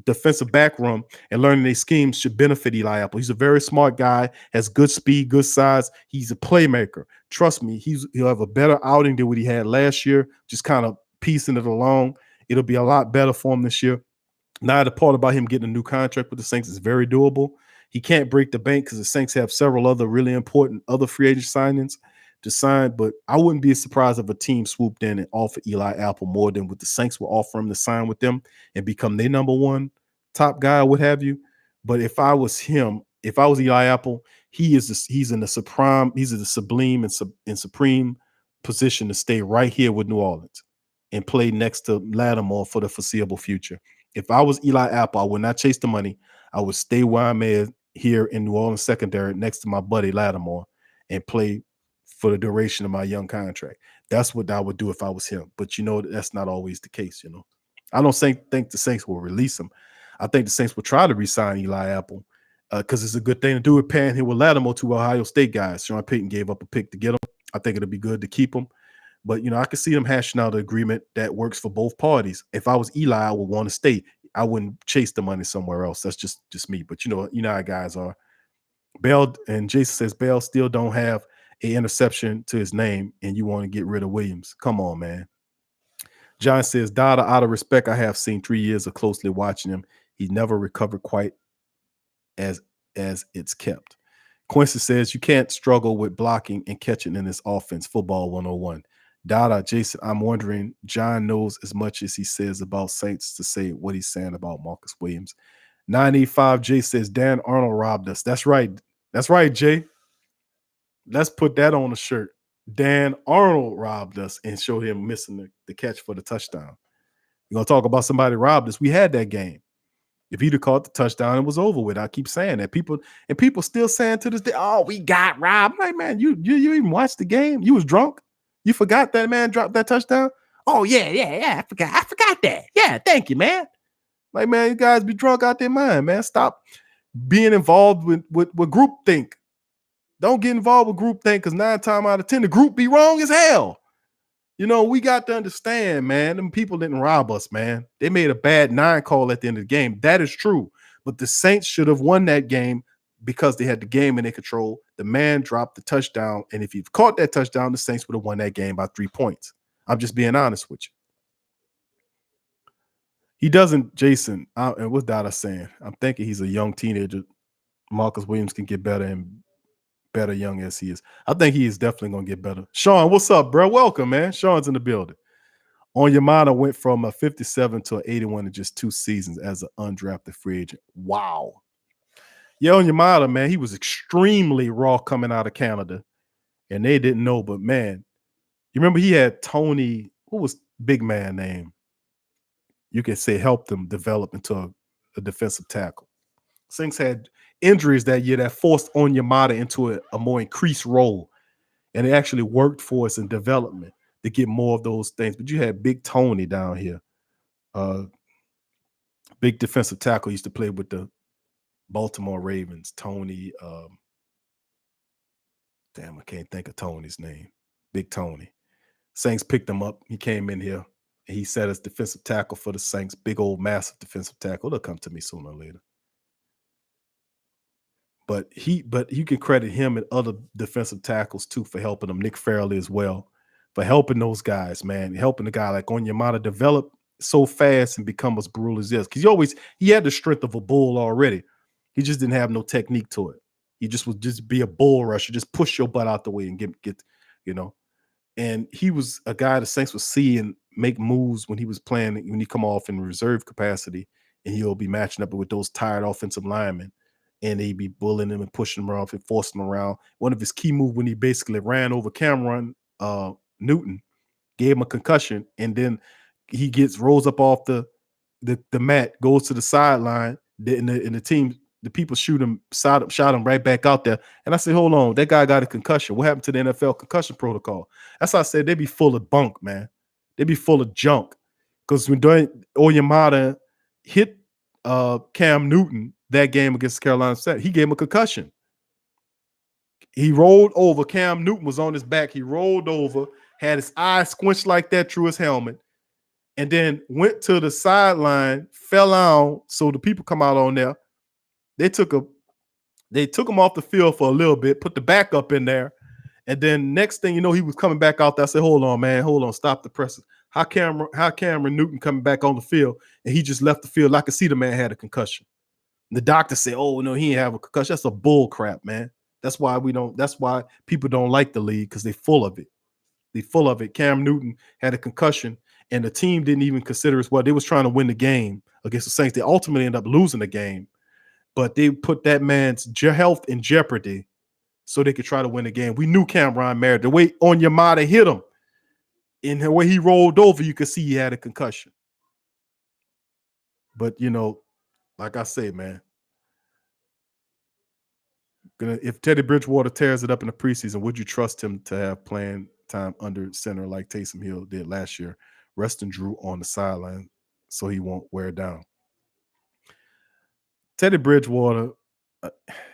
defensive back room and learning their schemes should benefit Eli Apple. He's a very smart guy, has good speed, good size. He's a playmaker. Trust me, he'll have a better outing than what he had last year, just kind of piecing it along. It'll be a lot better for him this year. Now, the part about him getting a new contract with the Saints is very doable. He can't break the bank because the Saints have several other really important other free agent signings to sign, but I wouldn't be surprised if a team swooped in and offered Eli Apple more than what the Saints will offer him to sign with them and become their number 1 top guy, or what have you. But if I was him, if I was Eli Apple, he's in the sublime and supreme position to stay right here with New Orleans and play next to Lattimore for the foreseeable future. If I was Eli Apple, I would not chase the money. I would stay where I'm at here in New Orleans secondary next to my buddy Lattimore and play for the duration of my young contract. That's what I would do if I was him. But that's not always the case. I don't think the Saints will release him. I think the Saints will try to re-sign Eli Apple because it's a good thing to do with paying him with Lattimore to Ohio State guys. Sean Payton gave up a pick to get him. I think it'll be good to keep him. But, I could see them hashing out an agreement that works for both parties. If I was Eli, I would want to stay. I wouldn't chase the money somewhere else. That's just me. But, you know how guys are. Bell, and Jason says, Bell still don't have an interception to his name, and you want to get rid of Williams. Come on, man. John says, Dada, out of respect, I have seen 3 years of closely watching him. He never recovered quite as it's kept. Quincy says, you can't struggle with blocking and catching in this offense. Football 101. Dada, Jason, I'm wondering, John knows as much as he says about Saints to say what he's saying about Marcus Williams. 985 Jay says, Dan Arnold robbed us. That's right. That's right, Jay. Let's put that on a shirt. Dan Arnold robbed us and showed him missing the catch for the touchdown. You're going to talk about somebody robbed us. We had that game. If he'd have caught the touchdown, it was over with. I keep saying that. People still saying to this day, oh, we got robbed. I'm like, man, you even watched the game? You was drunk? You forgot that man dropped that touchdown? Oh, yeah. I forgot that. Yeah, thank you, man. Like, man, you guys be drunk out their mind, man. Stop being involved with groupthink. Don't get involved with groupthink because 9 times out of 10, the group be wrong as hell. We got to understand, man, them people didn't rob us, man. They made a bad 9 call at the end of the game. That is true. But the Saints should have won that game because they had the game in their control. The man dropped the touchdown, and if he caught that touchdown, the Saints would have won that game by 3 points. I'm just being honest with you. He doesn't, Jason. And what's Dada saying? I'm thinking he's a young teenager. Marcus Williams can get better and better young as he is. I think he is definitely going to get better. Sean, what's up, bro? Welcome, man. Sean's in the building. Onyemata went from a 57 to an 81 in just 2 seasons as an undrafted free agent. Wow. Yeah, Onyemata, man, he was extremely raw coming out of Canada, and they didn't know. But man, you remember he had Tony, what was big man name? You could say helped him develop into a defensive tackle. Saints had injuries that year that forced Onyemata into a more increased role, and it actually worked for us in development to get more of those things. But you had Big Tony down here, big defensive tackle, used to play with the Baltimore Ravens. Tony, damn, I can't think of Tony's name. Big Tony. Saints picked him up. He came in here and he set as defensive tackle for the Saints. Big old massive defensive tackle. They'll come to me sooner or later. But you can credit him and other defensive tackles too for helping them. Nick Fairley as well, for helping those guys, man. Helping the guy like Onyemata develop so fast and become as brutal as this. Because he had the strength of a bull already. He just didn't have no technique to it. He just would just be a bull rusher, just push your butt out the way and get. And he was a guy the Saints would see and make moves when he was playing, when he come off in reserve capacity, and he'll be matching up with those tired offensive linemen, and they'd be bullying him and pushing him off and forcing him around. One of his key moves when he basically ran over Cameron Newton, gave him a concussion, and then he rolls up off the mat, goes to the sideline, and the team, the people shot him right back out there. And I said, hold on, that guy got a concussion. What happened to the NFL concussion protocol? That's how I said they be full of bunk, man. They be full of junk. Because when Onyemata hit Cam Newton that game against Carolina State, he gave him a concussion. He rolled over. Cam Newton was on his back. He rolled over, had his eyes squinched like that through his helmet, and then went to the sideline, fell out. So the people come out on there. They took him off the field for a little bit, put the backup in there, and then next thing you know, he was coming back out there. I said, hold on, man, hold on, stop the presses. How Cameron Newton coming back on the field, and he just left the field? I could see the man had a concussion. The doctor said, oh, no, he didn't have a concussion. That's a bull crap, man. That's why people don't like the league, because they're full of it. They're full of it. Cam Newton had a concussion, and the team didn't even consider as well. They was trying to win the game against the Saints. They ultimately ended up losing the game. But they put that man's health in jeopardy so they could try to win the game. We knew Cameron married. The way Onyemata hit him, and the way he rolled over, you could see he had a concussion. But, like I say, man, if Teddy Bridgewater tears it up in the preseason, would you trust him to have playing time under center like Taysom Hill did last year, resting Drew on the sideline so he won't wear down? Teddy Bridgewater,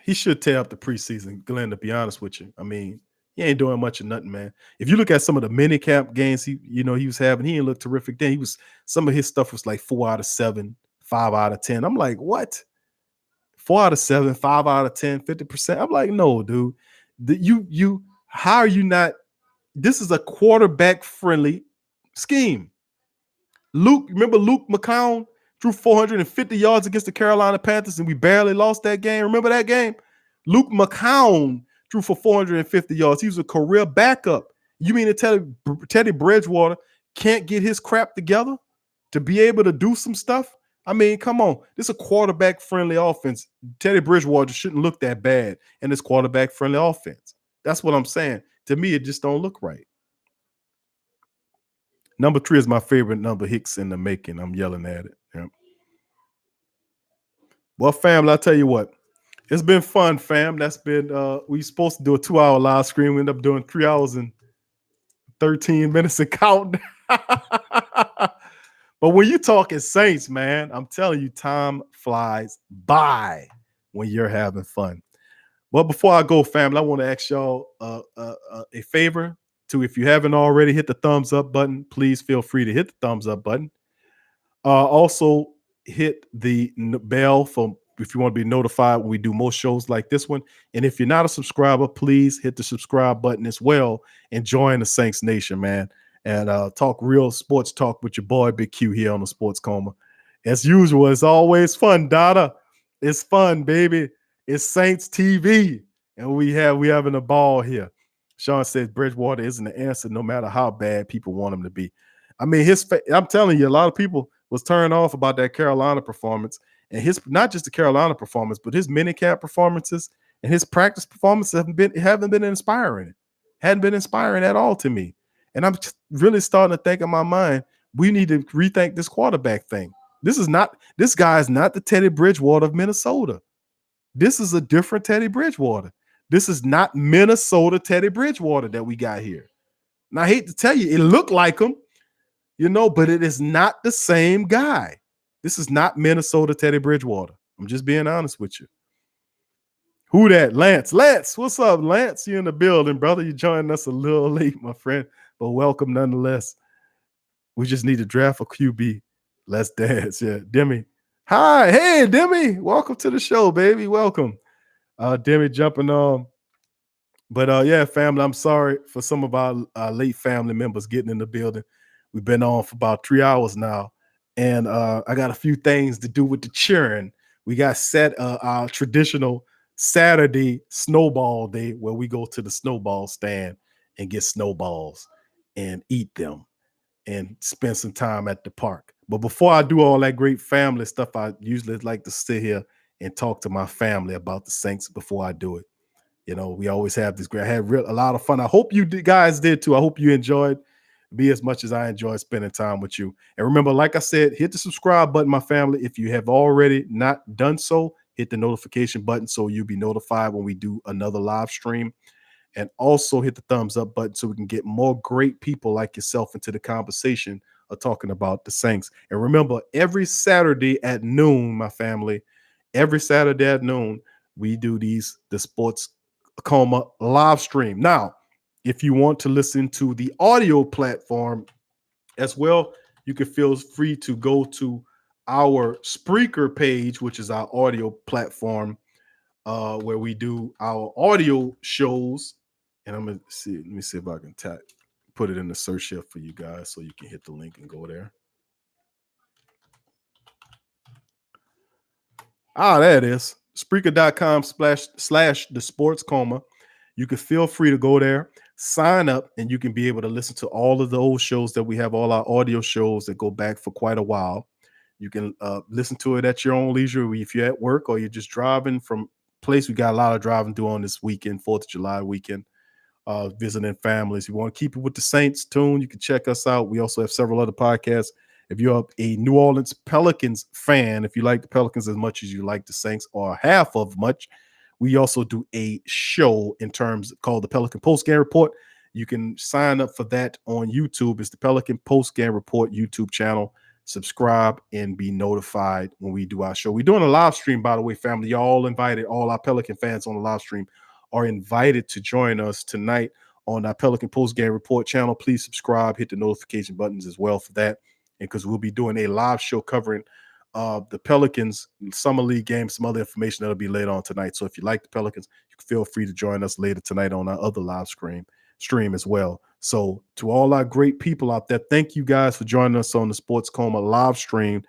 he should tear up the preseason, Glenn, to be honest with you. I mean, he ain't doing much of nothing, man. If you look at some of the mini camp games he was having, he didn't look terrific then. Some of his stuff was like 4 out of 7, 5 out of 10. I'm like, what? 4 out of 7, 5 out of 10, 50%. I'm like, no, dude. How are you not? This is a quarterback friendly scheme. Remember Luke McCown drew 450 yards against the Carolina Panthers, and we barely lost that game. Remember that game? Luke McCown drew for 450 yards. He was a career backup. You mean to Teddy Bridgewater can't get his crap together to be able to do some stuff? I mean, come on. This is a quarterback-friendly offense. Teddy Bridgewater shouldn't look that bad in this quarterback-friendly offense. That's what I'm saying. To me, it just don't look right. Number 3 is my favorite number, Hicks in the making. I'm yelling at it. Yeah. Well, family, I'll tell you what. It's been fun, fam. That's been we supposed to do a 2-hour live stream. We ended up doing 3 hours and 13 minutes and counting. But when you're talking Saints, man, I'm telling you, time flies by when you're having fun. Well, before I go, family, I want to ask y'all a favor. If you haven't already hit the thumbs up button, please feel free to hit the thumbs up button. Also, hit the bell for if you want to be notified when we do more shows like this one. And if you're not a subscriber, please hit the subscribe button as well and join the Saints Nation, man. And talk real sports talk with your boy Big Q here on the Sports Coma. As usual, it's always fun, Dada. It's fun, baby. It's Saints TV, and we having a ball here. Sean says Bridgewater isn't the answer, no matter how bad people want him to be. I mean, I'm telling you, a lot of people was turned off about that Carolina performance, and his not just the Carolina performance, but his minicamp performances and his practice performances haven't been inspiring. Hadn't been inspiring at all to me. And I'm really starting to think in my mind, we need to rethink this quarterback thing. This guy is not the Teddy Bridgewater of Minnesota. This is a different Teddy Bridgewater. This is not Minnesota Teddy Bridgewater that we got here. And I hate to tell you, it looked like him, but it is not the same guy. This is not Minnesota Teddy Bridgewater. I'm just being honest with you. Who that? Lance. Lance, what's up, Lance? You in the building, brother. You joining us a little late, my friend, but welcome nonetheless. We just need to draft a QB. Let's dance. Yeah, Demi. Hi. Hey, Demi. Welcome to the show, baby. Welcome. Demi jumping on. But yeah, family, I'm sorry for some of our late family members getting in the building. We've been on for about 3 hours now. And I got a few things to do with the cheering. We got set our traditional Saturday snowball day where we go to the snowball stand and get snowballs and eat them and spend some time at the park. But before I do all that great family stuff, I usually like to sit here and talk to my family about the Saints before I do it. We always have this great. I had a lot of fun. I hope you guys did too. I hope you enjoyed me as much as I enjoyed spending time with you. And remember, like I said, hit the subscribe button, my family. If you have already not done so, hit the notification button so you'll be notified when we do another live stream. And also hit the thumbs up button so we can get more great people like yourself into the conversation of talking about the Saints. And remember, every Saturday at noon, my family, every Saturday at noon, we do the Sports Coma live stream. Now, if you want to listen to the audio platform as well, you can feel free to go to our Spreaker page, which is our audio platform, where we do our audio shows. And let me see if I can put it in the search here for you guys so you can hit the link and go there. There it is. Spreaker.com/the Sports Coma. You can feel free to go there, sign up, and you can be able to listen to all of the old shows that we have, all our audio shows that go back for quite a while. You can listen to it at your own leisure if you're at work or you're just driving from place. We got a lot of driving to do on this weekend, 4th of July weekend, visiting families. You want to keep it with the Saints tune, you can check us out. We also have several other podcasts. If you're a New Orleans Pelicans fan, if you like the Pelicans as much as you like the Saints or half of much, we also do a show called the Pelican Postgame Report. You can sign up for that on YouTube. It's the Pelican Postgame Report YouTube channel. Subscribe and be notified when we do our show. We're doing a live stream, by the way, family. Y'all all invited. All our Pelican fans on the live stream are invited to join us tonight on our Pelican Postgame Report channel. Please subscribe, hit the notification buttons as well for that, and because we'll be doing a live show covering the Pelicans Summer League game, some other information that'll be later on tonight. So if you like the Pelicans, you can feel free to join us later tonight on our other live stream as well. So to all our great people out there, thank you guys for joining us on the Sports Coma live stream,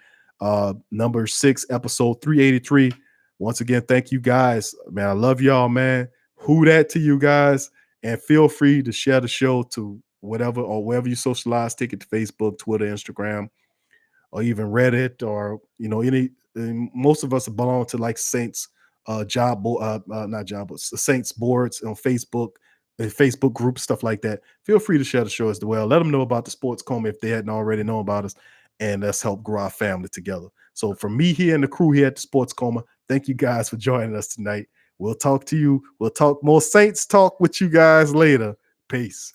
number 6, episode 383. Once again, thank you guys, man. I love y'all, man. Who that to you guys, and feel free to share the show to whatever or wherever you socialize. Take it to Facebook, Twitter, Instagram, or even Reddit, or most of us belong to like Saints Saints boards on Facebook, Facebook groups, stuff like that. Feel free to share the show as well. Let them know about the Sports Coma if they hadn't already known about us, and let's help grow our family together. So from me here and the crew here at the Sports Coma, thank you guys for joining us tonight. We'll talk to you. We'll talk more Saints talk with you guys later. Peace.